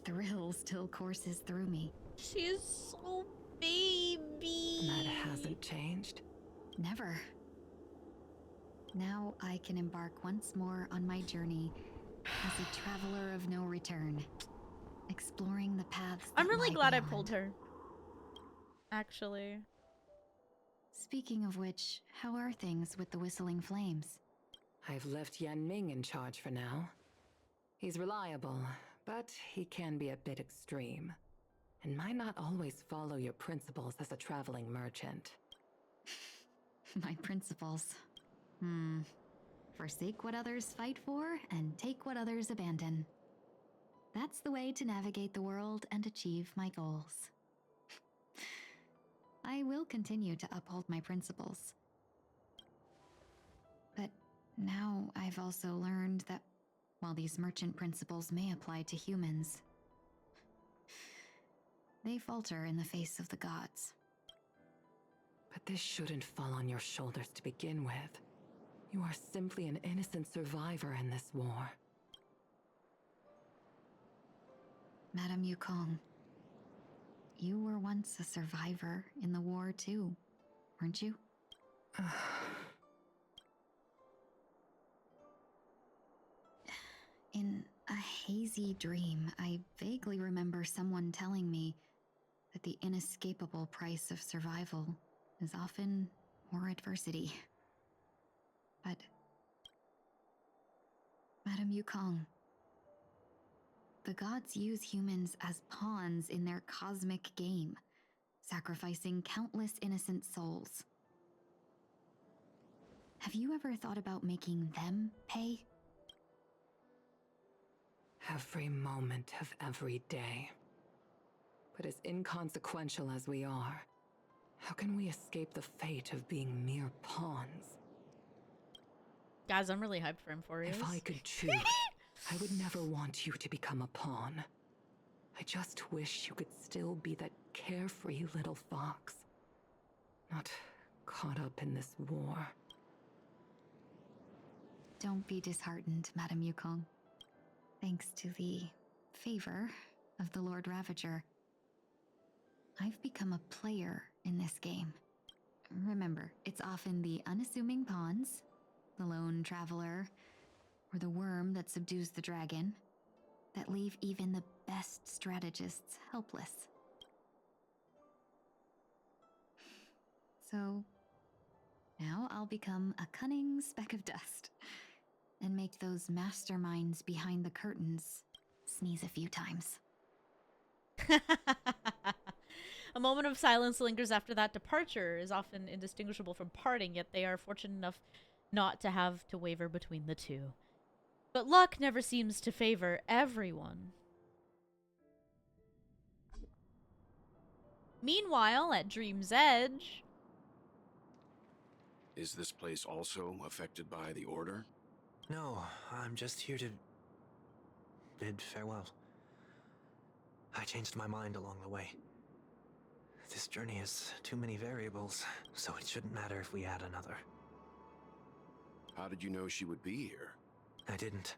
thrill still courses through me. She's so baby. That hasn't changed? Never. Now I can embark once more on my journey as a traveler of no return, exploring the paths that I'm really lie glad beyond. I pulled her. Actually. Speaking of which, how are things with the Whistling Flames? I've left Yan Ming in charge for now. He's reliable, but he can be a bit extreme, and might not always follow your principles as a traveling merchant. My principles. Forsake what others fight for, and take what others abandon. That's the way to navigate the world and achieve my goals. I will continue to uphold my principles. But now I've also learned that while these merchant principles may apply to humans, they falter in the face of the gods. But this shouldn't fall on your shoulders to begin with. You are simply an innocent survivor in this war. Madame Yukong, you were once a survivor in the war too, weren't you? In a hazy dream, I vaguely remember someone telling me that the inescapable price of survival is often more adversity. But, Madame Yukong, the gods use humans as pawns in their cosmic game, sacrificing countless innocent souls. Have you ever thought about making them pay? Every moment of every day. But as inconsequential as we are, how can we escape the fate of being mere pawns? Guys, I'm really hyped for Emporios. If I could choose, I would never want you to become a pawn. I just wish you could still be that carefree little fox, not caught up in this war. Don't be disheartened, Madame Yukong. Thanks to the favor of the Lord Ravager, I've become a player in this game. Remember, it's often the unassuming pawns, the lone traveler, or the worm that subdues the dragon, that leave even the best strategists helpless. So, now I'll become a cunning speck of dust, and make those masterminds behind the curtains sneeze a few times. A moment of silence lingers after that departure is often indistinguishable from parting, yet they are fortunate enough not to have to waver between the two. But luck never seems to favor everyone. Meanwhile, at Dream's Edge... Is this place also affected by the Order? No, I'm just here to bid farewell. I changed my mind along the way. This journey has too many variables, so it shouldn't matter if we add another. How did you know she would be here? I didn't.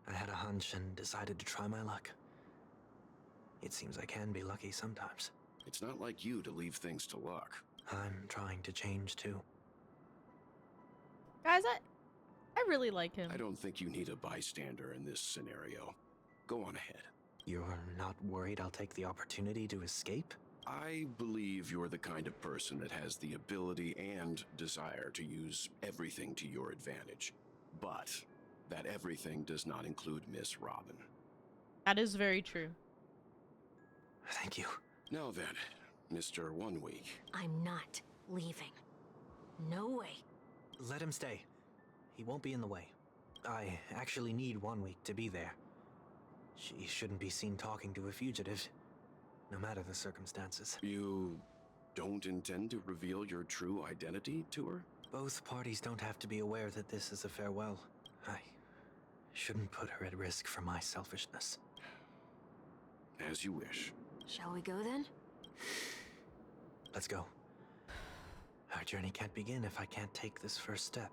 I had a hunch and decided to try my luck. It seems I can be lucky sometimes. It's not like you to leave things to luck. I'm trying to change too. Guys, I really like him. I don't think you need a bystander in this scenario. Go on ahead. You're not worried I'll take the opportunity to escape? I believe you're the kind of person that has the ability and desire to use everything to your advantage. But that everything does not include Miss Robin. That is very true. Thank you. Now then, Mr. 1 Week. I'm not leaving. No way. Let him stay. He won't be in the way. I actually need 1 week to be there. She shouldn't be seen talking to a fugitive, no matter the circumstances. You don't intend to reveal your true identity to her? Both parties don't have to be aware that this is a farewell. I shouldn't put her at risk for my selfishness. As you wish. Shall we go then? Let's go. Our journey can't begin if I can't take this first step.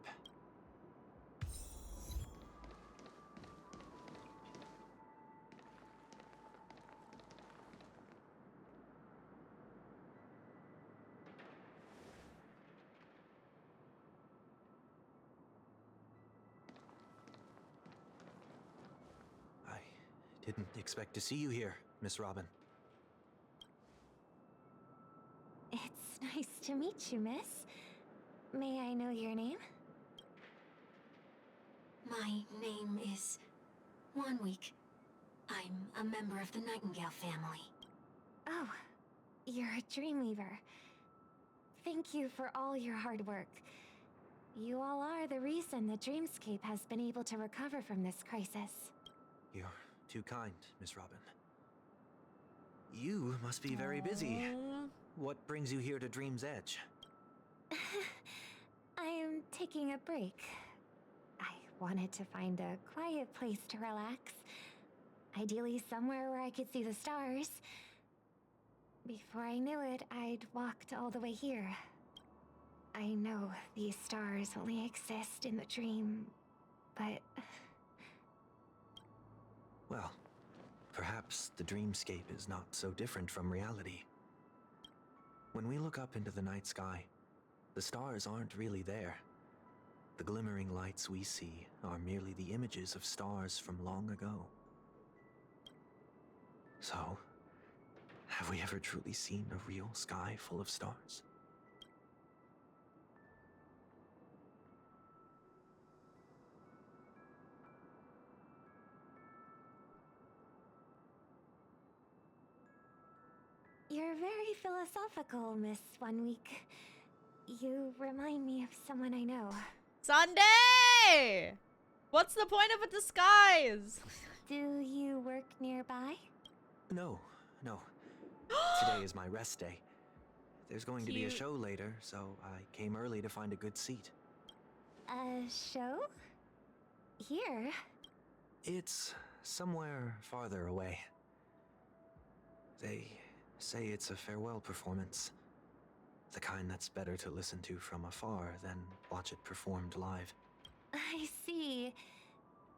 I didn't expect to see you here, Miss Robin. It's nice to meet you, miss. May I know your name? My name is 1 Week. I'm a member of the Nightingale family. Oh, you're a Dreamweaver. Thank you for all your hard work. You all are the reason the Dreamscape has been able to recover from this crisis. You're too kind, Miss Robin. You must be very busy. What brings you here to Dream's Edge? I am taking a break. I wanted to find a quiet place to relax. Ideally somewhere where I could see the stars. Before I knew it, I'd walked all the way here. I know these stars only exist in the dream, but... Well, perhaps the dreamscape is not so different from reality. When we look up into the night sky, the stars aren't really there. The glimmering lights we see are merely the images of stars from long ago. So, have we ever truly seen a real sky full of stars? You're very philosophical, Miss 1 Week. You remind me of someone I know. Sunday! What's the point of a disguise? Do you work nearby? No. Today is my rest day. There's going to be a show later, so I came early to find a good seat. A show? Here? It's somewhere farther away. They say it's a farewell performance. The kind that's better to listen to from afar than watch it performed live. I see.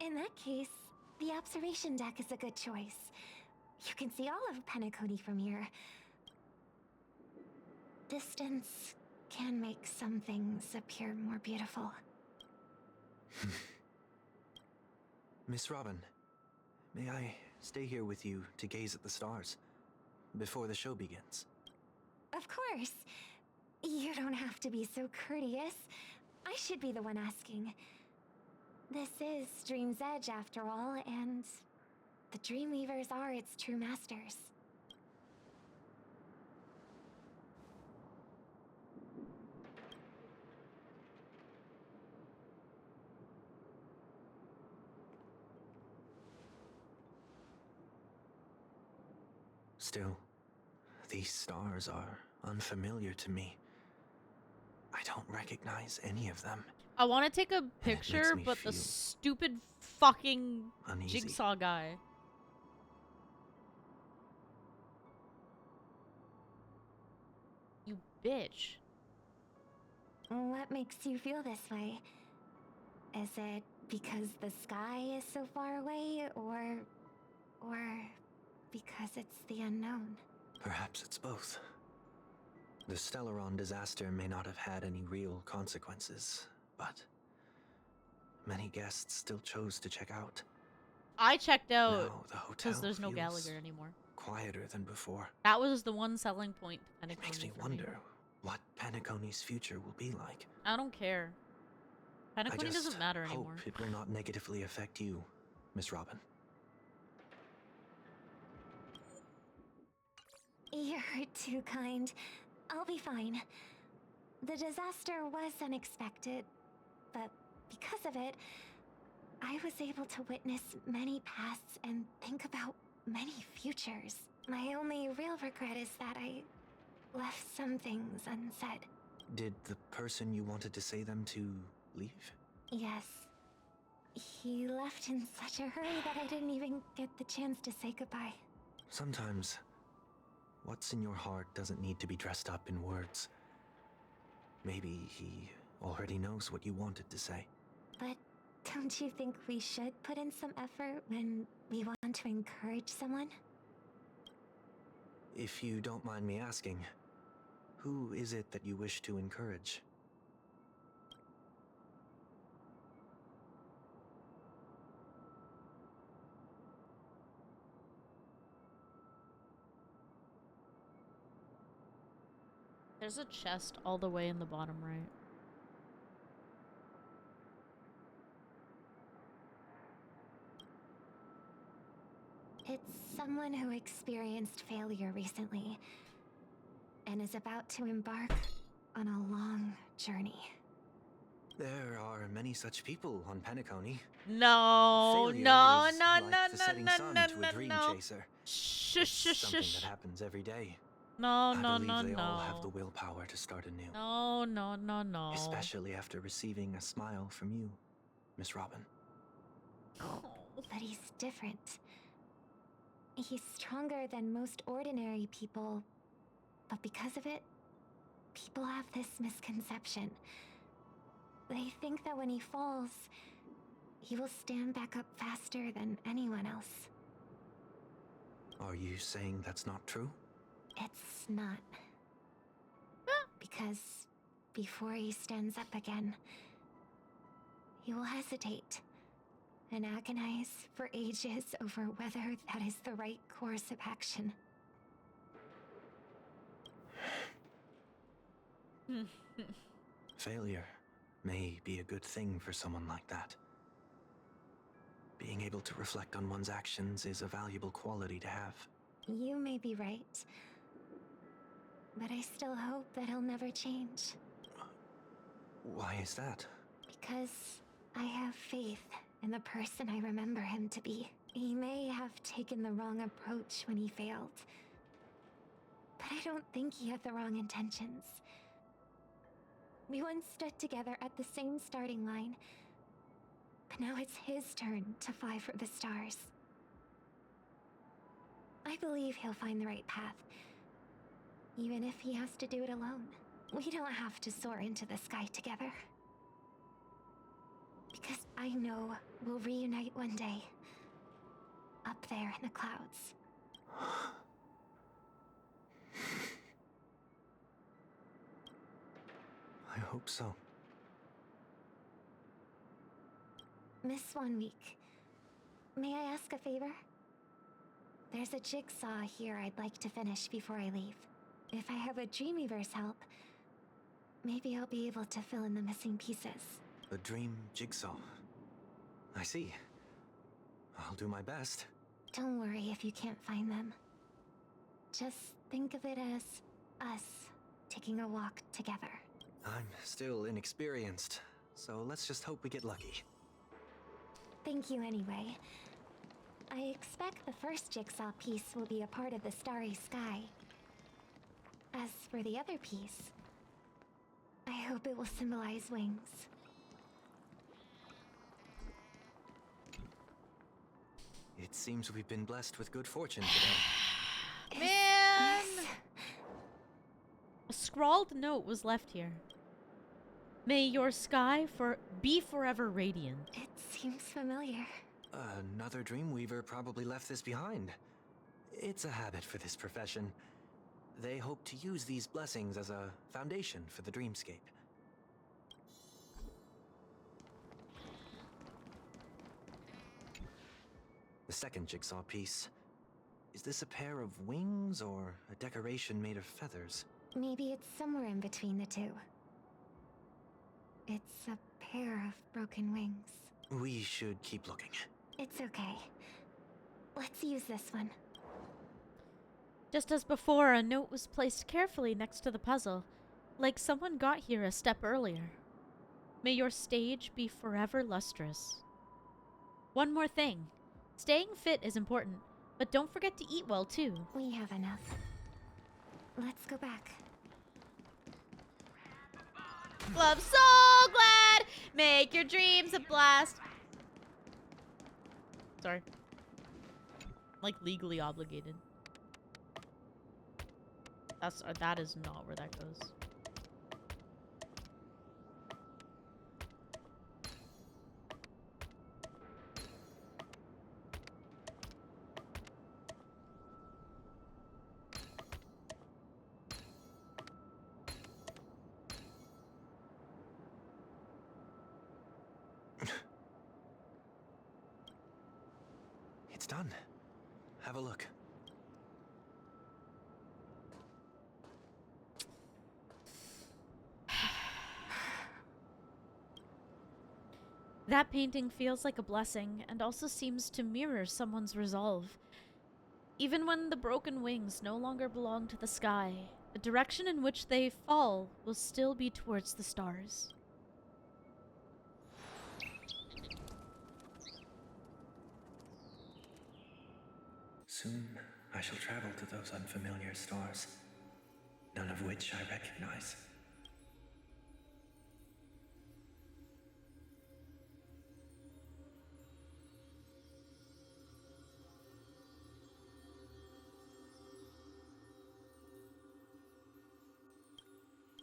In that case, the observation deck is a good choice. You can see all of Penacony from here. Distance can make some things appear more beautiful. Miss Robin, may I stay here with you to gaze at the stars before the show begins? Of course. You don't have to be so courteous. I should be the one asking. This is Dream's Edge, after all, and the Dreamweavers are its true masters. Still, these stars are unfamiliar to me. I don't recognize any of them. I want to take a picture, but the stupid fucking uneasy. Jigsaw guy. You bitch. What makes you feel this way? Is it because the sky is so far away, or because it's the unknown? Perhaps it's both. The Stellaron disaster may not have had any real consequences, but many guests still chose to check out. I checked out Now the hotel because there's no feels Gallagher anymore. quieter than before. That was the one selling point. It makes me wonder what Penacony's future will be like. I don't care. Panic doesn't matter anymore. Hope it will not negatively affect you, Miss Robin. You're too kind. I'll be fine. The disaster was unexpected, but because of it, I was able to witness many pasts and think about many futures. My only real regret is that I left some things unsaid. Did the person you wanted to say them to leave? Yes. He left in such a hurry that I didn't even get the chance to say goodbye. Sometimes, what's in your heart doesn't need to be dressed up in words. Maybe he already knows what you wanted to say. But don't you think we should put in some effort when we want to encourage someone? If you don't mind me asking, who is it that you wish to encourage? There's a chest all the way in the bottom right. It's someone who experienced failure recently and is about to embark on a long journey. There are many such people on Penacony. No, Failure no, is no, like no, the no, setting no, sun no, to no, a dream no. chaser. Shush, It's shush, something shush. that happens every day. No, I no, believe no, they all no. have the willpower to start anew. No, no, no, no. Especially after receiving a smile from you, Miss Robin. Oh, but he's different. He's stronger than most ordinary people, but because of it, people have this misconception. They think that when he falls, he will stand back up faster than anyone else. Are you saying that's not true? It's not. Because before he stands up again, he will hesitate and agonize for ages over whether that is the right course of action. Failure may be a good thing for someone like that. Being able to reflect on one's actions is a valuable quality to have. You may be right, but I still hope that he'll never change. Why is that? Because I have faith in the person I remember him to be. He may have taken the wrong approach when he failed, but I don't think he had the wrong intentions. We once stood together at the same starting line, but now it's his turn to fly for the stars. I believe he'll find the right path, even if he has to do it alone. We don't have to soar into the sky together. Because I know we'll reunite one day, up there in the clouds. I hope so. Miss 1 week, may I ask a favor? There's a jigsaw here I'd like to finish before I leave. If I have a Dreamweaver's help, maybe I'll be able to fill in the missing pieces. A dream jigsaw. I see. I'll do my best. Don't worry if you can't find them. Just think of it as us taking a walk together. I'm still inexperienced, so let's just hope we get lucky. Thank you anyway. I expect the first jigsaw piece will be a part of the starry sky. As for the other piece, I hope it will symbolize wings. It seems we've been blessed with good fortune today. Man! A scrawled note was left here. May your sky be forever radiant. It seems familiar. Another Dreamweaver probably left this behind. It's a habit for this profession. They hope to use these blessings as a foundation for the dreamscape. The second jigsaw piece. Is this a pair of wings or a decoration made of feathers? Maybe it's somewhere in between the two. It's a pair of broken wings. We should keep looking. It's okay. Let's use this one. Just as before, a note was placed carefully next to the puzzle, like someone got here a step earlier. May your stage be forever lustrous. One more thing. Staying fit is important, but don't forget to eat well too. We have enough. Let's go back. Love so glad! Make your dreams a blast! Sorry. Like legally obligated. That is not where that goes. It's done. Have a look. That painting feels like a blessing, and also seems to mirror someone's resolve. Even when the broken wings no longer belong to the sky, the direction in which they fall will still be towards the stars. Soon, I shall travel to those unfamiliar stars, none of which I recognize.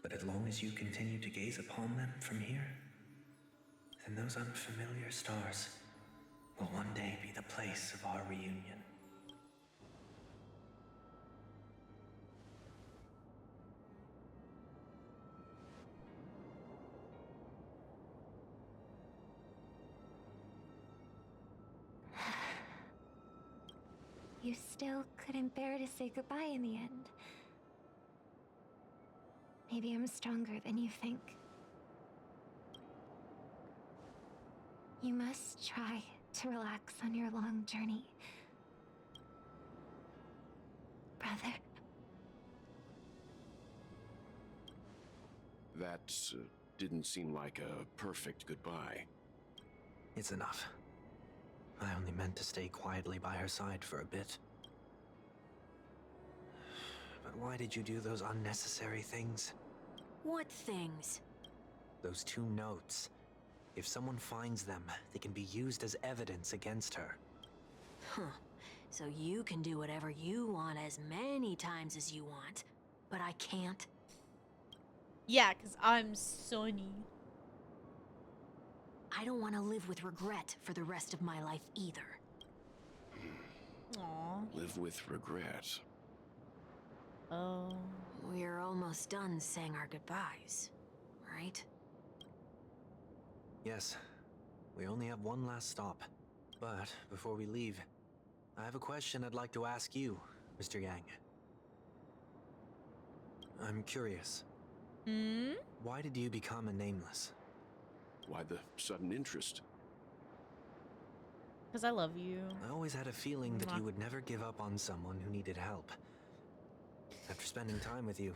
But as long as you continue to gaze upon them from here, then those unfamiliar stars will one day be the place of our reunion. You still couldn't bear to say goodbye in the end. Maybe I'm stronger than you think. You must try to relax on your long journey, brother. That didn't seem like a perfect goodbye. It's enough. I only meant to stay quietly by her side for a bit. But why did you do those unnecessary things? What things? Those 2 notes. If someone finds them, they can be used as evidence against her. Huh. So you can do whatever you want as many times as you want, but I can't? Yeah, because I'm Sonny. I don't want to live with regret for the rest of my life either. Aww. Live with regret. Oh. We're almost done saying our goodbyes, right? Yes. We only have one last stop. But before we leave, I have a question I'd like to ask you, Mr. Yang. I'm curious. Hmm? Why did you become a nameless? Why the sudden interest? Because I love you. I always had a feeling that you would never give up on someone who needed help. After spending time with you,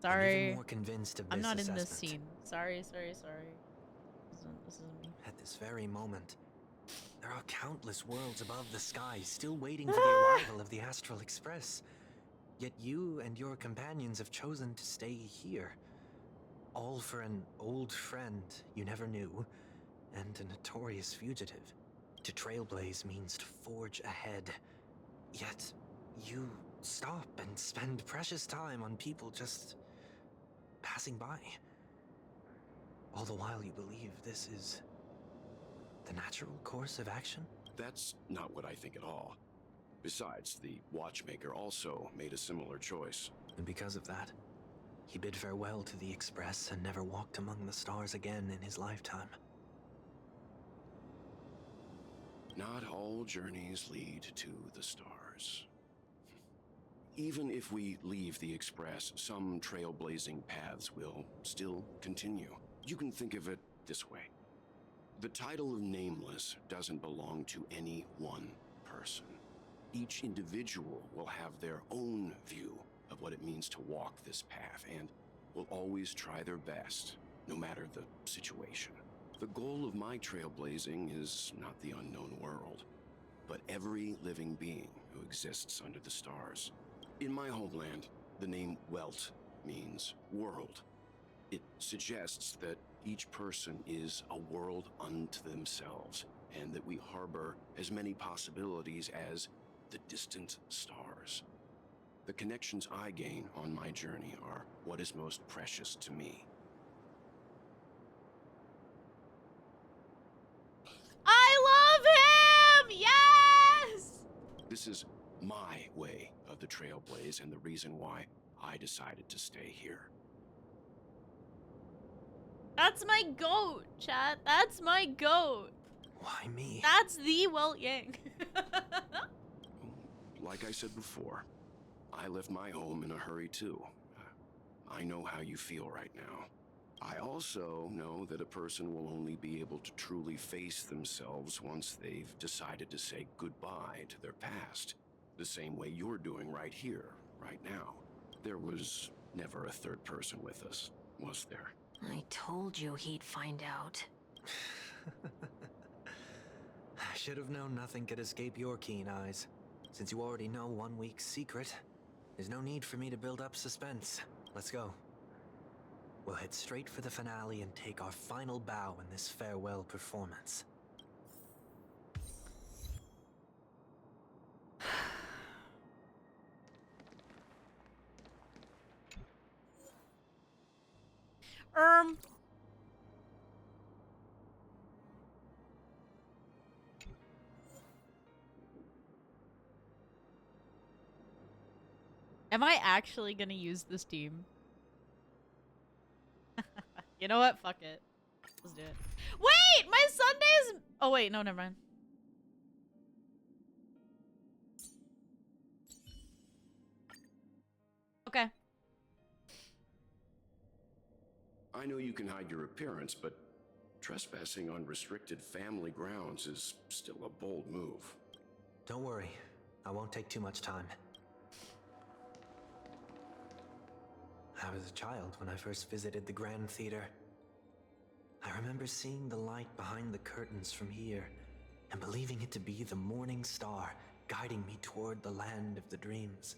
I'm Sorry. even more convinced of this I'm not in assessment. this scene. Sorry. This isn't me. At this very moment, there are countless worlds above the sky still waiting for the arrival of the Astral Express. Yet you and your companions have chosen to stay here. All for an old friend you never knew, and a notorious fugitive. To trailblaze means to forge ahead. Yet, you stop and spend precious time on people just passing by. All the while you believe this is the natural course of action? That's not what I think at all. Besides, the watchmaker also made a similar choice. And because of that, he bid farewell to the Express and never walked among the stars again in his lifetime. Not all journeys lead to the stars. Even if we leave the Express, some trailblazing paths will still continue. You can think of it this way. The title of Nameless doesn't belong to any one person. Each individual will have their own view of what it means to walk this path and will always try their best, no matter the situation. The goal of my trailblazing is not the unknown world, but every living being who exists under the stars. In my homeland, the name Welt means world. It suggests that each person is a world unto themselves, and that we harbor as many possibilities as the distant stars. The connections I gain on my journey are what is most precious to me. I love him! Yes! This is my way of the Trailblaze and the reason why I decided to stay here. That's my goat, chat. That's my goat. Why me? That's the Welt Yang. Like I said before, I left my home in a hurry too. I know how you feel right now. I also know that a person will only be able to truly face themselves once they've decided to say goodbye to their past. The same way you're doing right here, right now. There was never a third person with us, was there? I told you he'd find out. I should have known nothing could escape your keen eyes. Since you already know 1 week's secret, there's no need for me to build up suspense. Let's go. We'll head straight for the finale and take our final bow in this farewell performance. Am I actually gonna use this team? You know what? Fuck it. Let's do it. Wait! My Sundays... Oh, wait. No, never mind. Okay. I know you can hide your appearance, but trespassing on restricted family grounds is still a bold move. Don't worry. I won't take too much time. I was a child when I first visited the Grand Theater. I remember seeing the light behind the curtains from here and believing it to be the morning star guiding me toward the land of the dreams.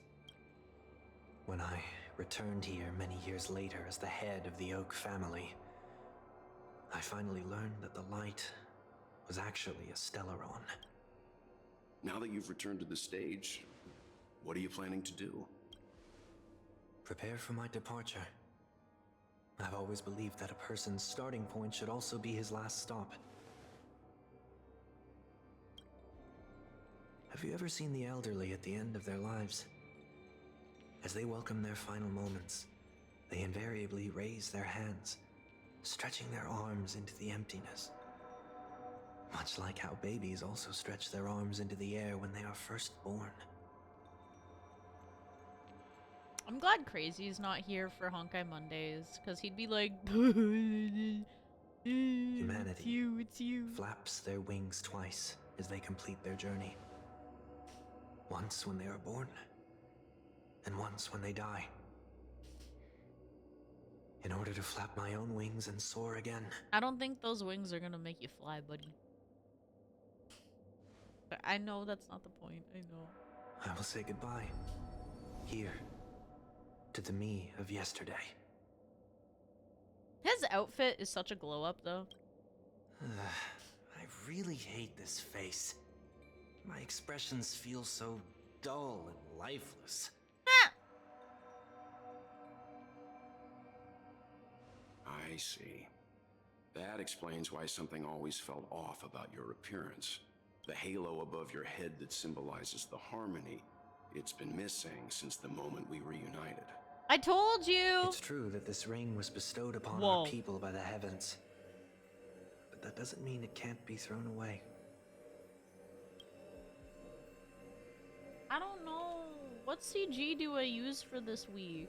When I returned here many years later as the head of the Oak family, I finally learned that the light was actually a Stellaron. Now that you've returned to the stage, what are you planning to do? Prepare for my departure. I've always believed that a person's starting point should also be his last stop. Have you ever seen the elderly at the end of their lives? As they welcome their final moments, they invariably raise their hands, stretching their arms into the emptiness. Much like how babies also stretch their arms into the air when they are first born. I'm glad Crazy's not here for Honkai Mondays, because he'd be like, Humanity it's you. Flaps their wings twice as they complete their journey. Once when they are born, and once when they die. In order to flap my own wings and soar again. I don't think those wings are gonna make you fly, buddy. But I know that's not the point, I know. I will say goodbye. Here. To the me of yesterday. His outfit is such a glow up, though. I really hate this face. My expressions feel so dull and lifeless. I see. That explains why something always felt off about your appearance. The halo above your head that symbolizes the harmony, it's been missing since the moment we reunited. I told you! It's true that this ring was bestowed upon Whoa. our people by the heavens. But that doesn't mean it can't be thrown away. I don't know. What CG do I use for this week?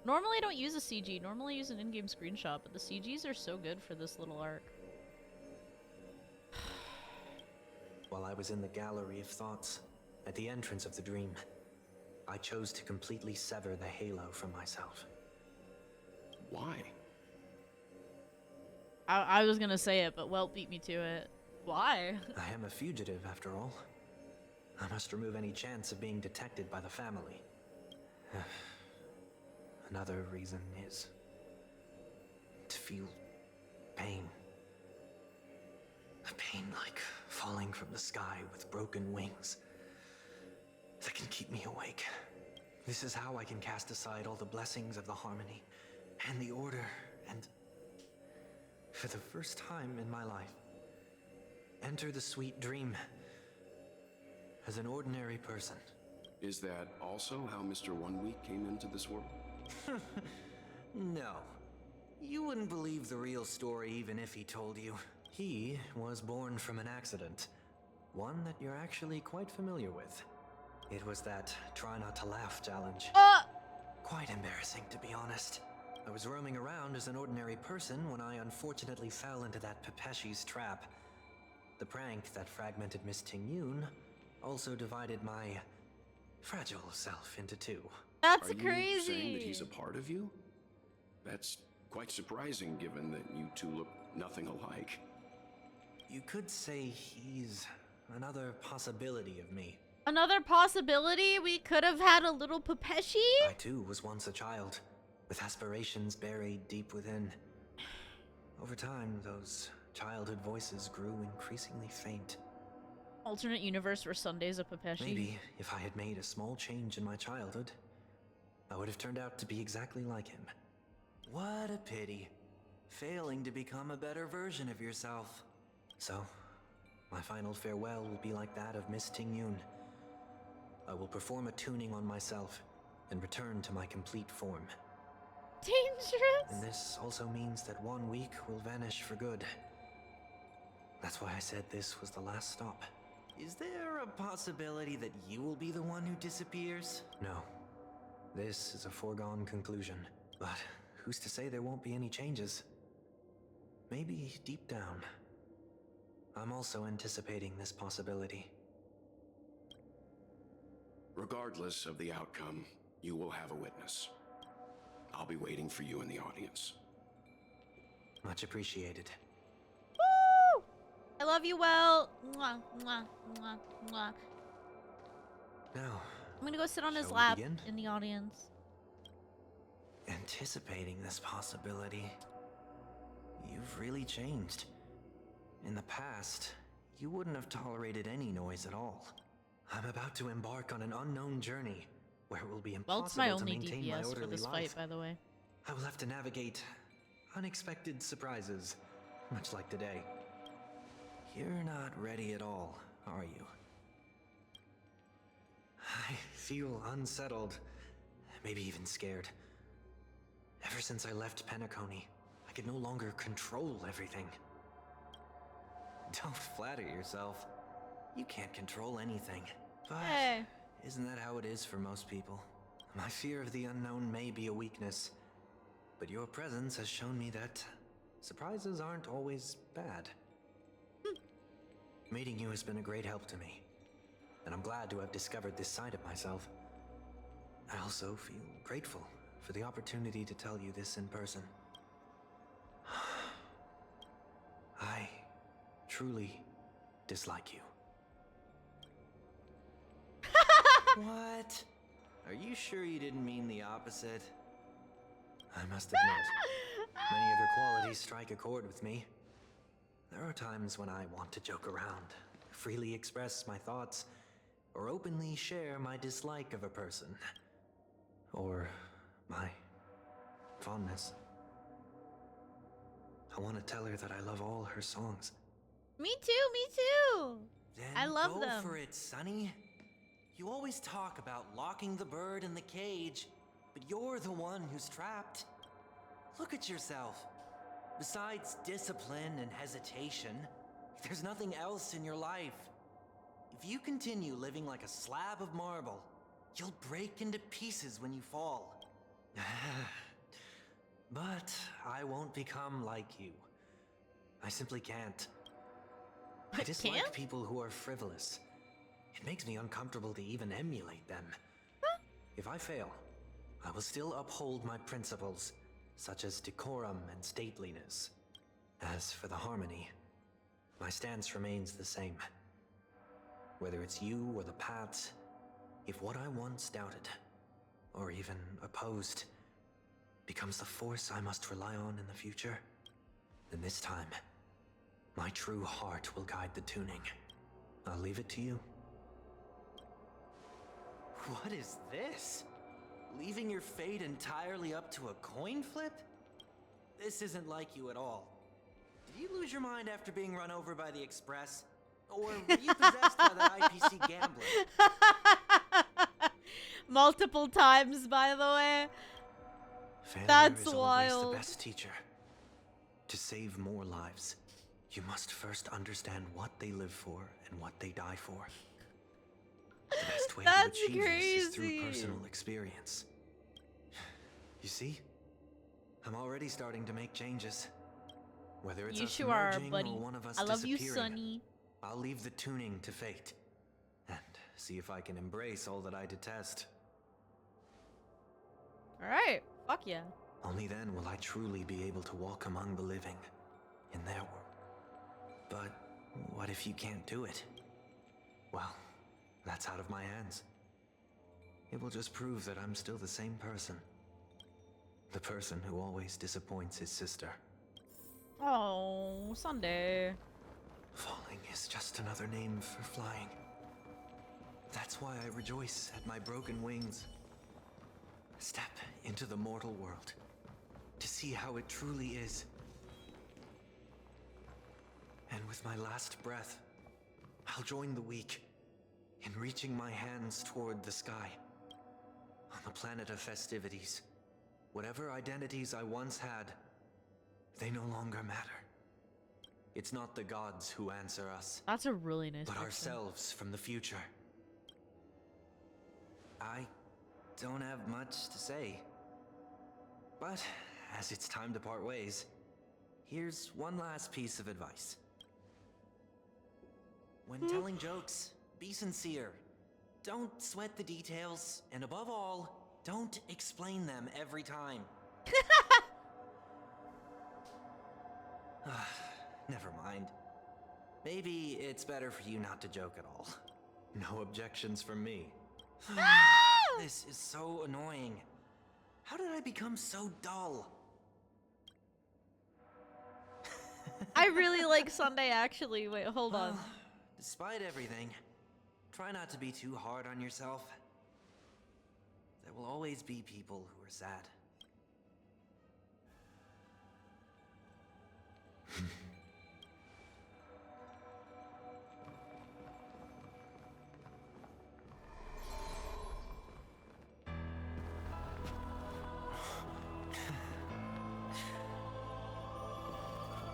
Normally I don't use a CG. Normally I use an in-game screenshot, but the CGs are so good for this little arc. While I was in the gallery of thoughts, at the entrance of the dream, I chose to completely sever the halo from myself. Why? I was gonna say it, but Welt beat me to it. Why? I am a fugitive, after all. I must remove any chance of being detected by the family. Another reason is to feel pain. A pain like falling from the sky with broken wings that can keep me awake. This is how I can cast aside all the blessings of the harmony and the order and, for the first time in my life, enter the sweet dream as an ordinary person. Is that also how Mr. 1 Week came into this world? No. You wouldn't believe the real story even if he told you. He was born from an accident. One that you're actually quite familiar with. It was that try not to laugh challenge. Quite embarrassing, to be honest. I was roaming around as an ordinary person when I unfortunately fell into that Pepeshi's trap. The prank that fragmented Miss Ting-Yun also divided my fragile self into two. That's Are crazy. you saying that he's a part of you? That's quite surprising given that you two look nothing alike. You could say he's another possibility of me. Another possibility? We could have had a little Pepeshi? I too was once a child, with aspirations buried deep within. Over time, those childhood voices grew increasingly faint. Alternate universe where Sunday's a Pepeshi. Maybe if I had made a small change in my childhood, I would have turned out to be exactly like him. What a pity. Failing to become a better version of yourself. So, my final farewell will be like that of Miss Ting-Yun. I will perform a tuning on myself and return to my complete form. Dangerous! And this also means that 1 week will vanish for good. That's why I said this was the last stop. Is there a possibility that you will be the one who disappears? No. This is a foregone conclusion. But who's to say there won't be any changes? Maybe deep down, I'm also anticipating this possibility. Regardless of the outcome, you will have a witness. I'll be waiting for you in the audience. Much appreciated. Woo! I love you, Well. Mwah, mwah, mwah, mwah. Now, I'm gonna go sit on his shall we lap begin? in the audience. Anticipating this possibility, you've really changed. In the past, you wouldn't have tolerated any noise at all. I'm about to embark on an unknown journey where it will be Well, it's my impossible to only maintain my DPS for orderly this life. fight, by the way. I will have to navigate unexpected surprises, much like today. You're not ready at all, are you? I feel unsettled, maybe even scared. Ever since I left Penacony, I could no longer control everything. Don't flatter yourself. You can't control anything. But Hey. isn't that how it is for most people? My fear of the unknown may be a weakness, but your presence has shown me that surprises aren't always bad. Meeting you has been a great help to me, and I'm glad to have discovered this side of myself. I also feel grateful for the opportunity to tell you this in person. I truly dislike you. What? Are you sure you didn't mean the opposite? I must admit, many of your qualities strike a chord with me. There are times when I want to joke around, freely express my thoughts, or openly share my dislike of a person. Or my fondness. I want to tell her that I love all her songs. Me too, me too! Then I love go them. for it, Sonny. You always talk about locking the bird in the cage, but you're the one who's trapped. Look at yourself. Besides discipline and hesitation, there's nothing else in your life. If you continue living like a slab of marble, you'll break into pieces when you fall. But I won't become like you. I simply can't. I dislike Can't? people who are frivolous. It makes me uncomfortable to even emulate them. If I fail, I will still uphold my principles, such as decorum and stateliness. As for the harmony, my stance remains the same. Whether it's you or the paths, if what I once doubted, or even opposed, becomes the force I must rely on in the future, then this time, my true heart will guide the tuning. I'll leave it to you. What is this? Leaving your fate entirely up to a coin flip? This isn't like you at all. Did you lose your mind after being run over by the Express? Or were you possessed by that IPC gambler? Multiple times, by the way. Failure That's is always wild. the best teacher. To save more lives, you must first understand what they live for and what they die for. The best way to That's achieve this is through crazy. personal experience. You see? I'm already starting to make changes. Whether it's You us two are, merging buddy. or one of us I love you, disappearing, Sonny. I'll leave the tuning to fate. And see if I can embrace all that I detest. Alright, fuck yeah. Only then will I truly be able to walk among the living in their world. But what if you can't do it? Well, that's out of my hands. It will just prove that I'm still the same person. The person who always disappoints his sister. Oh, Sunday. Falling is just another name for flying. That's why I rejoice at my broken wings. Step into the mortal world to see how it truly is. And with my last breath, I'll join the weak in reaching my hands toward the sky. On the planet of festivities, whatever identities I once had, they no longer matter. It's not the gods who answer us, That's a really nice but picture. ourselves from the future. I don't have much to say. But as it's time to part ways, here's one last piece of advice. When telling jokes, be sincere. Don't sweat the details, and above all, don't explain them every time. Never mind. Maybe it's better for you not to joke at all. No objections from me. This is so annoying. How did I become so dull? I really like Sunday, actually. Wait, hold on. Well, despite everything, try not to be too hard on yourself. There will always be people who are sad.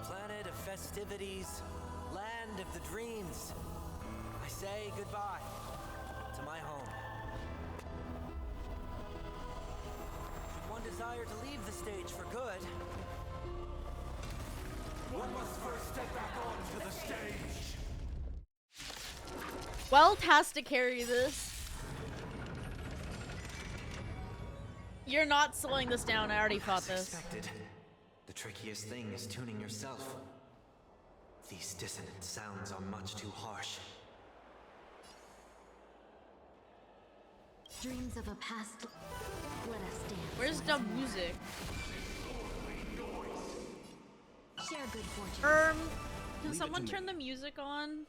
Planet of festivities, land of the dreams. I say goodbye to my home. Should one desire to leave the stage for good, one must first step back onto the stage. Welt has to carry this. You're not slowing this down. I already fought As this. expected, the trickiest thing is tuning yourself. These dissonant sounds are much too harsh. Dreams of a past. Let us dance. Where's the music? Share good fortune. Can someone turn the music on?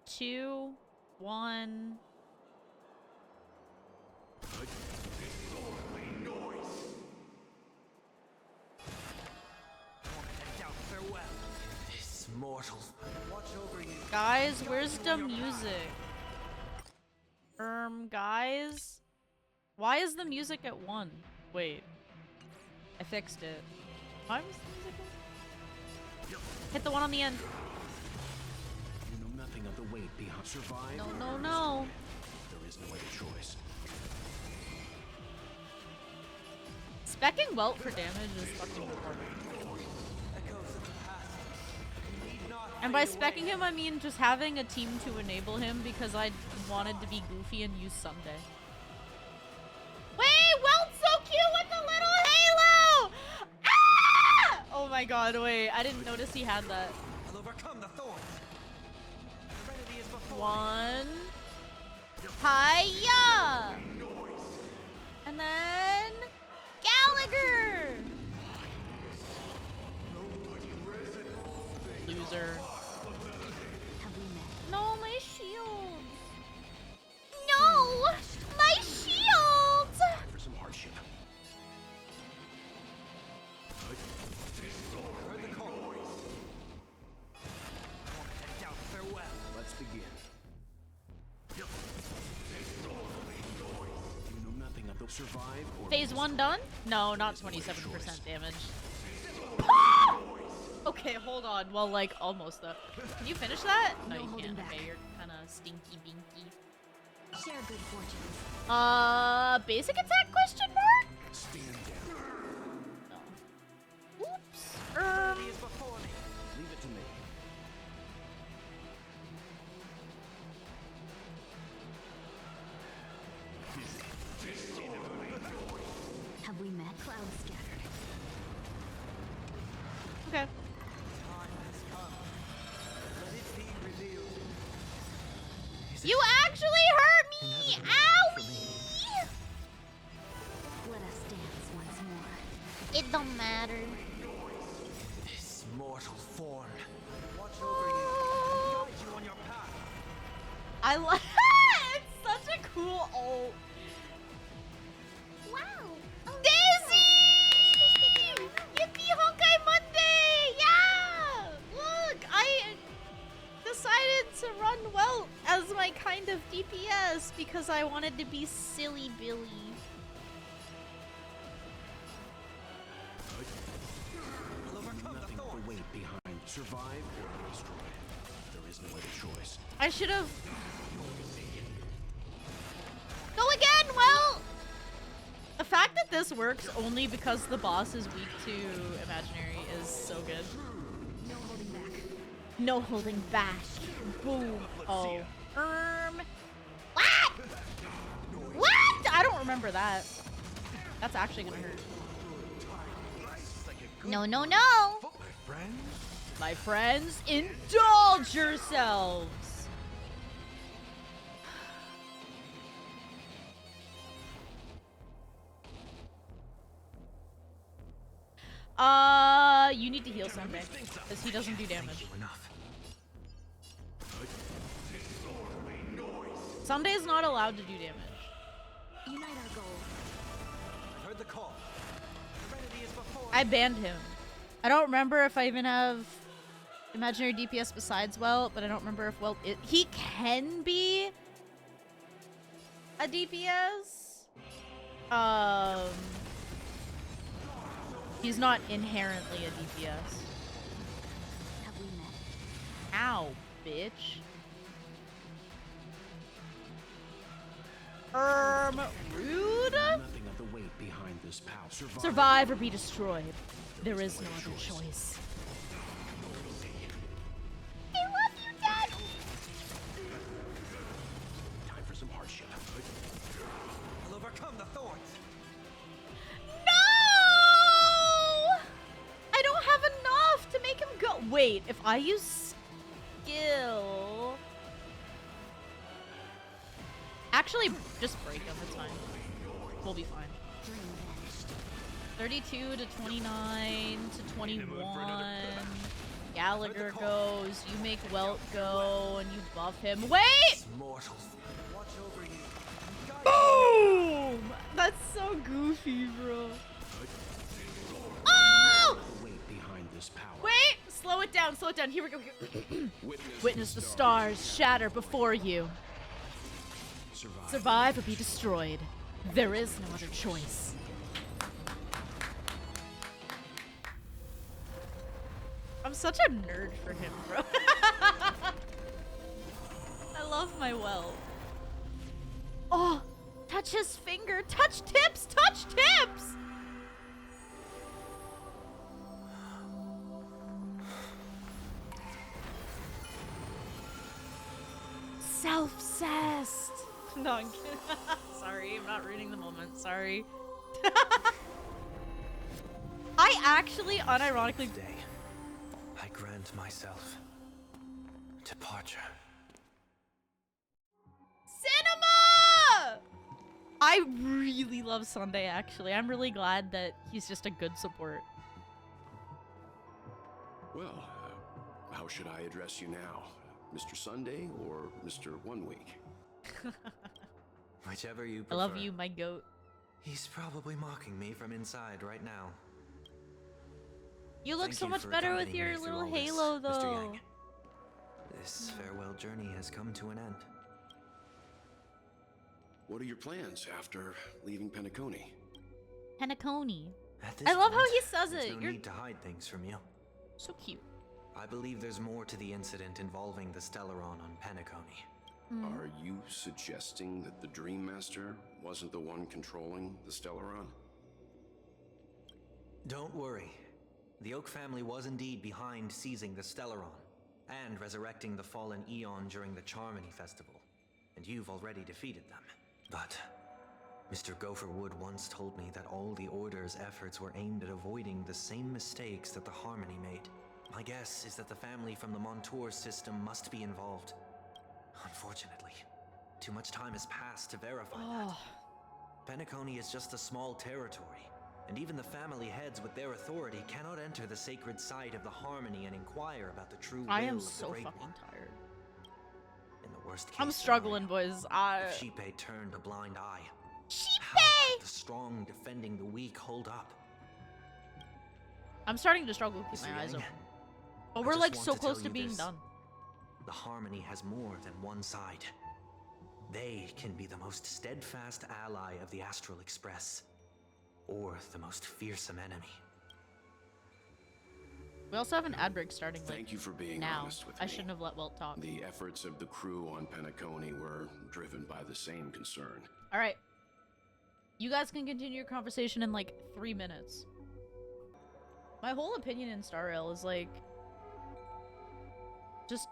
Two, one. This mortal, watch over you. Guys, where's the music? Guys? Why is the music at 1? Wait. I fixed it. Why was the music at... Hit the one on the end. You know nothing Nothing of the weight behind. Survive. No, no, no. There is no other choice. Specking Welt for damage is fucking important. And by specking him, I mean just having a team to enable him because I wanted to be goofy and use Sunday. Wait, Welt's so cute with the little halo! Ah! Oh my god, wait, I didn't notice he had that. I'll overcome the thorns. Serenity is before me. One. Hiya! And then Gallagher! Loser. No, my shield! No! My shield! For some hardship. Heard the call. Farewell. Let's begin. You know nothing of the survive or Phase 1 done? No, not 27% damage. Okay, hold on. Well, like, almost though. Can you finish that? No, you can't. Okay, you're kind of stinky binky. Share good fortunes. Basic attack question mark? stand down. No. Oops. Serenity is before me. Leave it to me. Have we met? Cloud scattered. Okay. Time has come. Let it be revealed. You actually hurt me! Owie! Let us dance once more. It don't matter. This mortal thorn. Watch over you. Guide you on your path. I like it's such a cool ult. Wow! Oh, Dizzy! Yippee Honkai Monday! Yeah! Look, I decided to run Welt as my kind of DPS because I wanted to be silly Billy. I'll overcome the Nothing of thorns. the weight behind. Survive or destroy. There is no other choice. I should have. Go again, Welt! The fact that this works only because the boss is weak to imaginary is so good. No holding back. No holding back. Boom. Oh. What? What? I don't remember that. That's actually gonna hurt. No, no, no. My friend. My friends, indulge yourselves. You need to heal Sunday, because he doesn't do damage. Enough. Sunday's not allowed to do damage. Unite our goals. I heard the call. Serenity is before I banned him. I don't remember if I even have imaginary DPS besides Welt, but I don't remember if Welt is. He can be a DPS. He's not inherently a DPS. Have we met? Ow, bitch. Rude? Nothing of the weight behind this power. Survive or be destroyed. There is no other choice. I love you, Dad! Time for some hardship. I'll overcome the thorns. No! I don't have enough to make him go. Wait, if I use skill. Actually, just break him. It's fine. We'll be fine. 32 to 29 to 21. Gallagher goes. You make Welt go, and you buff him. Wait! Mortals. Watch over you. Boom! That's so goofy, bro. Oh! Weight behind this power. Wait! Slow it down, slow it down. Here we go. Witness the stars shatter before you. Survive or be destroyed. There is no other choice. I'm such a nerd for him, bro. love my well. Oh, touch his finger. Touch tips. Touch tips. Self-cessed. No, I'm kidding. Sorry, I'm not reading the moment. Sorry. I actually, unironically... Today, I grant myself departure. Cinema! I really love Sunday, actually. I'm really glad that he's just a good support. Well, how should I address you now? Mr. Sunday or Mr. 1 Week? Whichever you I prefer. love you, my goat. He's probably mocking me from inside right now. You look Thank so you much for better with accompanying your me through little all this, halo, Mr. though. Yang. This farewell journey has come to an end. What are your plans after leaving Penacony? Penacony. At this I love how point, he says there's it. No You're need to hide things from you. so cute. I believe there's more to the incident involving the Stellaron on Penacony. Are you suggesting that the Dream Master wasn't the one controlling the Stellaron? Don't worry. The Oak family was indeed behind seizing the Stellaron and resurrecting the fallen Eon during the Charmony Festival, and you've already defeated them. But Mr. Gopherwood once told me that all the Order's efforts were aimed at avoiding the same mistakes that the Harmony made. My guess is that the family from the Montour system must be involved. Unfortunately, too much time has passed to verify that. Penacony is just a small territory, and even the family heads with their authority cannot enter the sacred site of the Harmony and inquire about the true will I am of the so Great fucking One. tired. In the worst case I'm struggling, boys. if Shipe turned a blind eye, how could the strong defending the weak hold up? I'm starting to struggle to keep Mr. my eyes Yang, open. But I we're just like want so to close tell to you being this. done. The Harmony has more than one side. They can be the most steadfast ally of the Astral Express, or the most fearsome enemy. We also have an ad break starting like Thank you for being now. honest with I me. shouldn't have let Welt talk. The efforts of the crew on Penacony were driven by the same concern. All right. You guys can continue your conversation in like 3 minutes. My whole opinion in Star Rail is like, just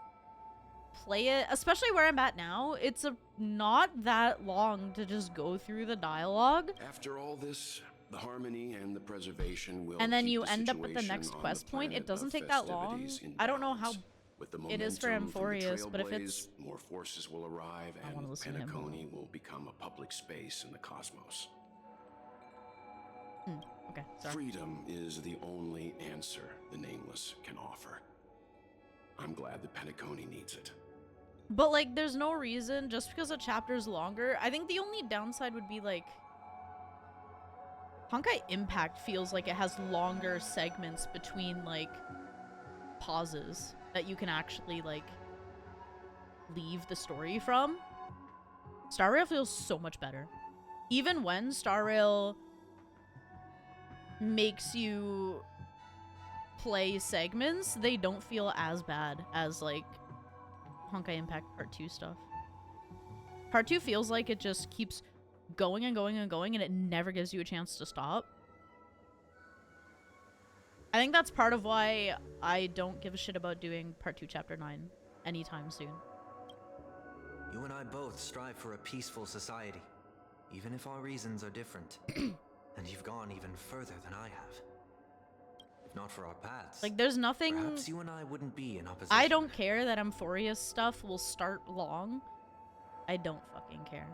play it, especially where I'm at now. It's not that long to just go through the dialogue. After all this, the Harmony and the Preservation will And then keep you the end up at the situation next on quest point. It planet doesn't of take that long. festivities in I don't know how balance. With the it is for momentum from the Amphorius, but if it's... Trailblaze, more forces will arrive I wanna and listen to him. Penacony will become a public space in the cosmos. Okay, sorry. Freedom is the only answer the Nameless can offer. I'm glad that Penacony needs it. But like, there's no reason, just because a chapter's longer. I think the only downside would be like, Honkai Impact feels like it has longer segments between like pauses that you can actually like leave the story from. Star Rail feels so much better. Even when Star Rail makes you play segments, they don't feel as bad as like Honkai Impact Part 2 stuff. Part 2 feels like it just keeps going and going and going, and it never gives you a chance to stop. I think that's part of why I don't give a shit about doing Part 2 Chapter 9 anytime soon. You and I both strive for a peaceful society, even if our reasons are different. And you've gone even further than I have. If not for our paths, Like, there's nothing... perhaps you and I wouldn't be in opposition. I don't care that Amphorius stuff will start long. I don't fucking care.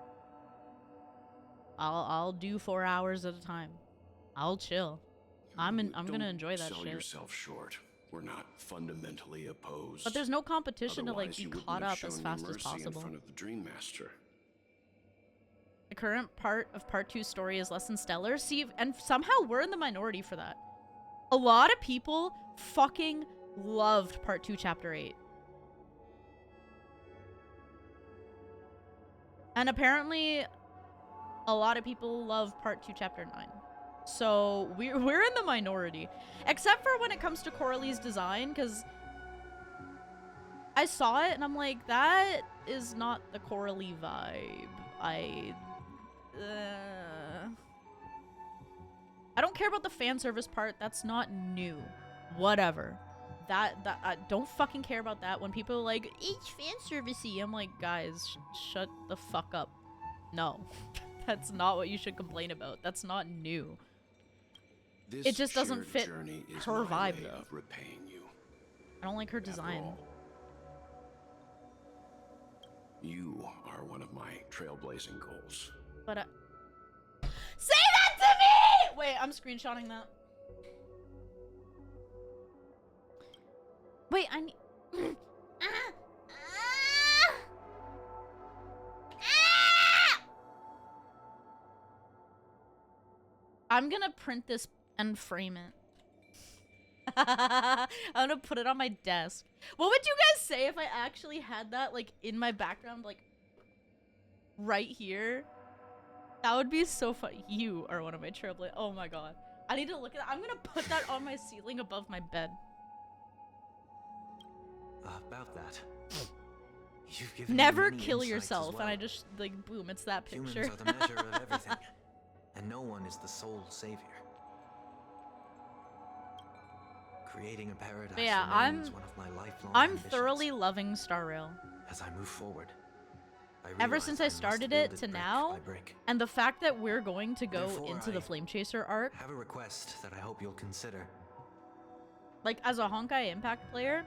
I'll do 4 hours at a time. I'll chill. I'm gonna enjoy that Sell shit. yourself short. We're not fundamentally opposed. But there's no competition to like Otherwise, be you wouldn't caught have up as shown fast me as mercy possible. in front of the Dream Master. The current part of Part 2 story is less than stellar. See, and somehow we're in the minority for that. A lot of people fucking loved Part 2 Chapter 8. And apparently, a lot of people love Part 2 Chapter 9. So, we're in the minority. Except for when it comes to Coralie's design, because I saw it and I'm like, that is not the Coralie vibe. I don't care about the fan service part. That's not new. Whatever. I don't fucking care about that. When people are like, it's fan servicey, I'm like, guys, shut the fuck up. No. That's not what you should complain about. That's not new. This It just doesn't shared fit journey is her my vibe, way though. of repaying you. I don't like her After design. all, you are one of my trailblazing goals. But say that to me! Wait, I'm screenshotting that. Wait, I need... I'm gonna print this and frame it. I'm gonna put it on my desk. What would you guys say if I actually had that, like, in my background, like, right here? That would be so fun. You are one of my trailblazers. Oh my god. I need to look at that. I'm gonna put that on my ceiling above my bed. About that. You've given me Never many kill insights as yourself. well. And I just, like, boom, it's that picture. Humans are the measure of everything, and no one is the sole savior. Creating a paradise Yeah, remains one of my lifelong I'm ambitions. thoroughly loving Star Rail. As I move forward, Ever since I started it to now, and the fact that we're going to go Therefore, into the I Flame Chaser arc, have a request that I hope you'll consider. like, as a Honkai Impact player,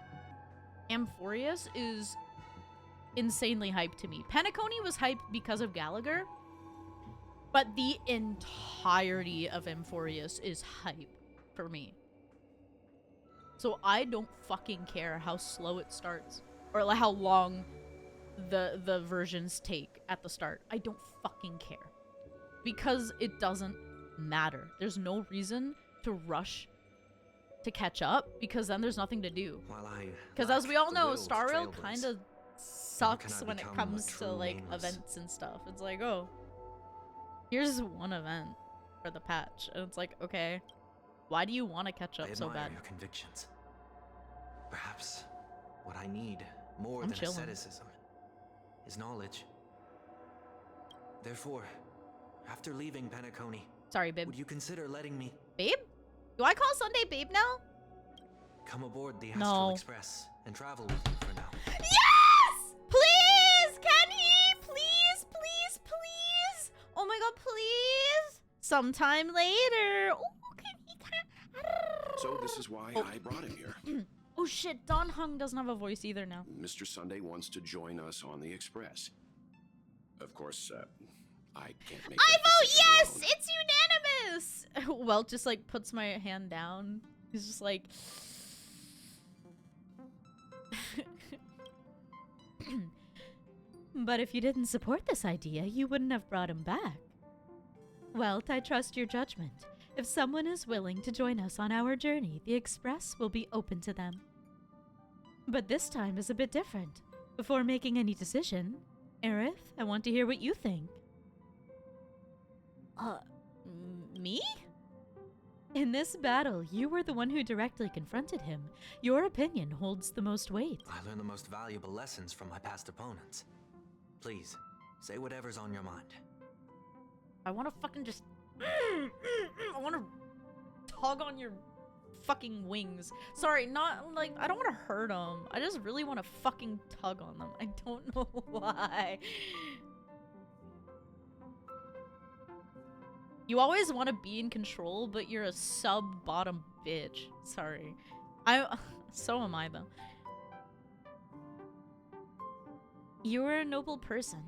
Amphorius is insanely hyped to me. Penacony was hyped because of Gallagher, but the entirety of Amphorius is hype for me. So I don't fucking care how slow it starts, or like how long the versions take at the start. I don't fucking care. Because it doesn't matter. There's no reason to rush to catch up, because then there's nothing to do. Because as we all know, Star Rail kind of sucks when it comes to, like, events and stuff. It's like, oh, here's one event for the patch. And it's like, okay, why do you want to catch up so bad? Your convictions. Perhaps what I need more I'm than chilling. asceticism is knowledge. Therefore, after leaving Penacony, sorry, babe. would you consider letting me Babe? Do I call Sunday babe now? come aboard the No. Astral Express and travel with you for now? Yes! Please! Can he? Please, please, please! Oh my god, please! Sometime later. Oh, can he? So this is why I brought him here. Oh shit, Don Hung doesn't have a voice either now. Mr. Sunday wants to join us on the Express. Of course, I can't make I that vote decision yes! alone. It's unanimous! Welt just, like, puts my hand down. He's just like... But if you didn't support this idea, you wouldn't have brought him back. Welt, I trust your judgment. If someone is willing to join us on our journey, the Express will be open to them. But this time is a bit different. Before making any decision, Aerith, I want to hear what you think. Me? In this battle, you were the one who directly confronted him. Your opinion holds the most weight. I learned the most valuable lessons from my past opponents. Please, say whatever's on your mind. I want to fucking just... I want to tug on your fucking wings. Sorry, not like... I don't want to hurt them. I just really want to fucking tug on them. I don't know why. You always want to be in control, but you're a sub-bottom bitch. Sorry. So am I, though. You are a noble person.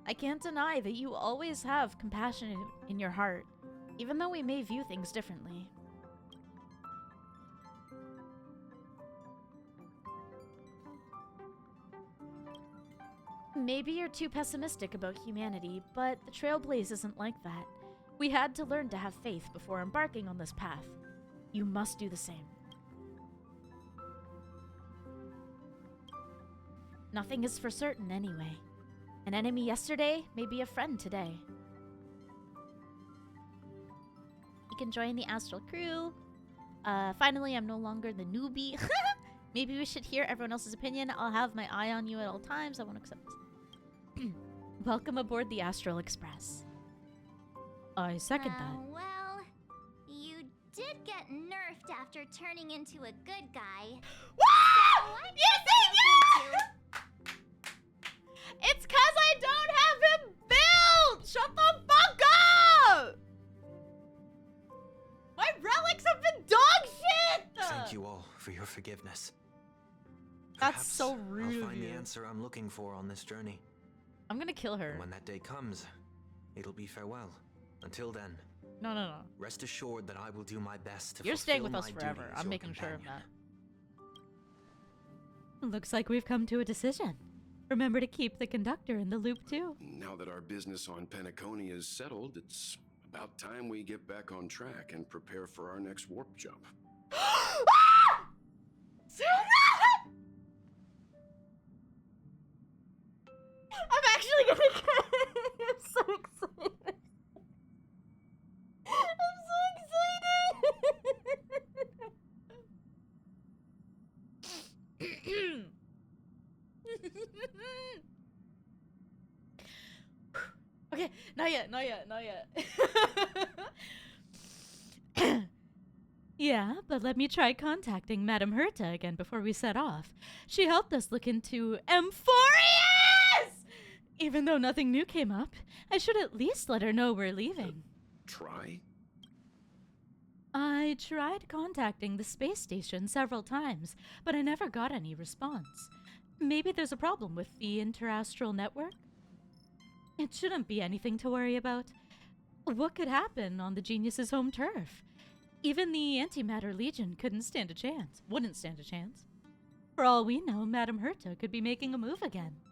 I can't deny that you always have compassion in your heart, even though we may view things differently. Maybe you're too pessimistic about humanity, but the Trailblaze isn't like that. We had to learn to have faith before embarking on this path. You must do the same. Nothing is for certain anyway. An enemy yesterday may be a friend today. You can join the Astral crew. Finally, I'm no longer the newbie. Maybe we should hear everyone else's opinion. I'll have my eye on you at all times. I won't accept this. Welcome aboard the Astral Express. I second that. Well, you did get nerfed after turning into a good guy. Woo! So You think yeah! It's 'cause I don't have him built! Shut the fuck up! My relics have been dog shit! Thank you all for your forgiveness. That's Perhaps so rude. I'll find the answer I'm looking for on this journey. I'm gonna kill her. And when that day comes, it'll be farewell. Until then, No. rest assured that I will do my best to You're staying fulfill with us my forever. duty as I'm your making sure of companion. that. Looks like we've come to a decision. Remember to keep the conductor in the loop too. Now that our business on Penacony is settled, it's about time we get back on track and prepare for our next warp jump. I'm actually gonna I'm so excited. I'm so excited. Okay, not yet. Yeah, but let me try contacting Madame Herta again before we set off. She helped us look into Amphorius! Even though nothing new came up, I should at least let her know we're leaving. Try? I tried contacting the space station several times, but I never got any response. Maybe there's a problem with the interastral network? It shouldn't be anything to worry about. What could happen on the Genius's home turf? Even the Antimatter Legion wouldn't stand a chance. For all we know, Madame Herta could be making a move again.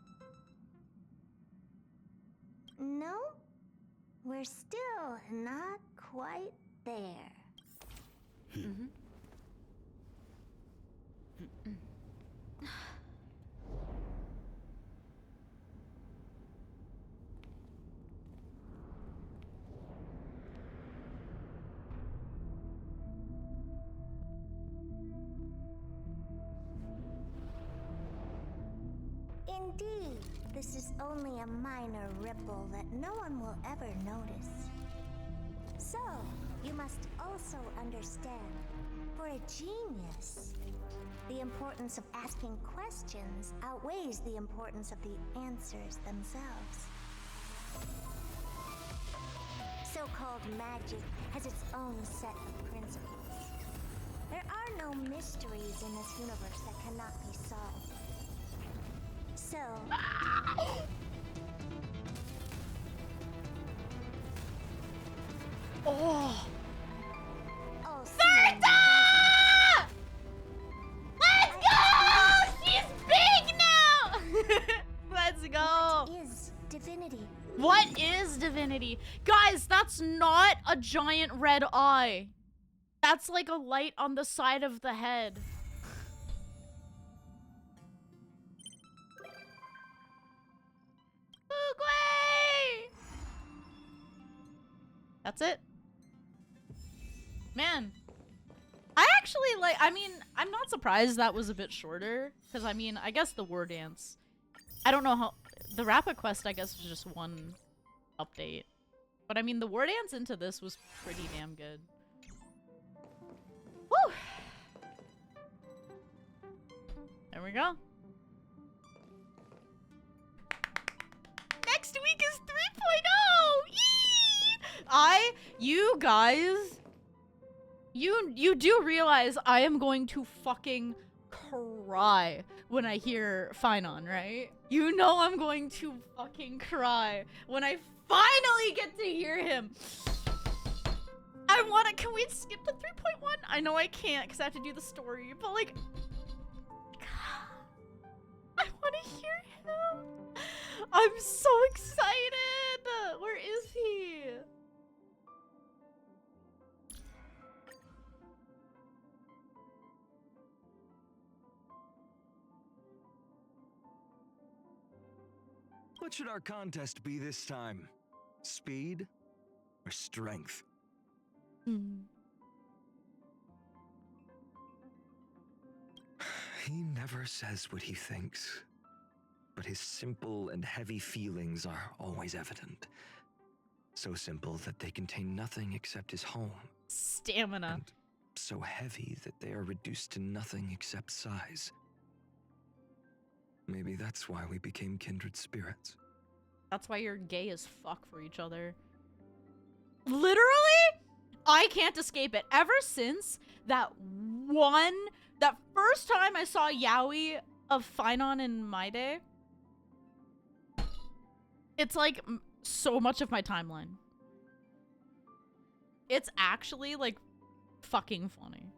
No, we're still not quite there. Indeed, this is only a minor ripple that no one will ever notice. So, you must also understand, for a genius, the importance of asking questions outweighs the importance of the answers themselves. So-called magic has its own set of principles. There are no mysteries in this universe that cannot be solved. So... Oh! Bertha! Let's go! She's big now! Let's go! What is divinity? What is divinity? Guys, that's not a giant red eye. That's like a light on the side of the head. Oogway! That's it. Man. I actually like, I'm not surprised that was a bit shorter. Because, I guess the war dance. I don't know how... The Rapid Quest, I guess, was just one update. But, the war dance into this was pretty damn good. Woo! There we go. Next week is 3.0! You guys, you do realize I am going to fucking cry when I hear Finon, right? You know I'm going to fucking cry when I finally get to hear him. Can we skip to 3.1? I know I can't because I have to do the story, but like, I want to hear him. I'm so excited. Where is he? What should our contest be this time? Speed or strength? He never says what he thinks, but his simple and heavy feelings are always evident. So simple that they contain nothing except his home. Stamina. And so heavy that they are reduced to nothing except size. Maybe that's why we became kindred spirits. That's why you're gay as fuck for each other. Literally? I can't escape it. Ever since that first time I saw Yaoi of Finon in my day, it's like so much of my timeline. It's actually like fucking funny.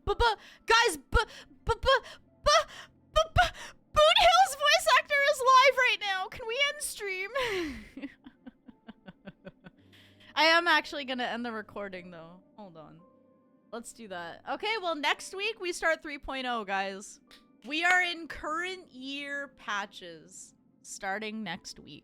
Guys, Boot Hill's voice actor is live right now. Can we end stream? I am actually gonna end the recording though. Hold on. Let's do that. Okay, well next week we start 3.0, guys. We are in current year patches starting next week.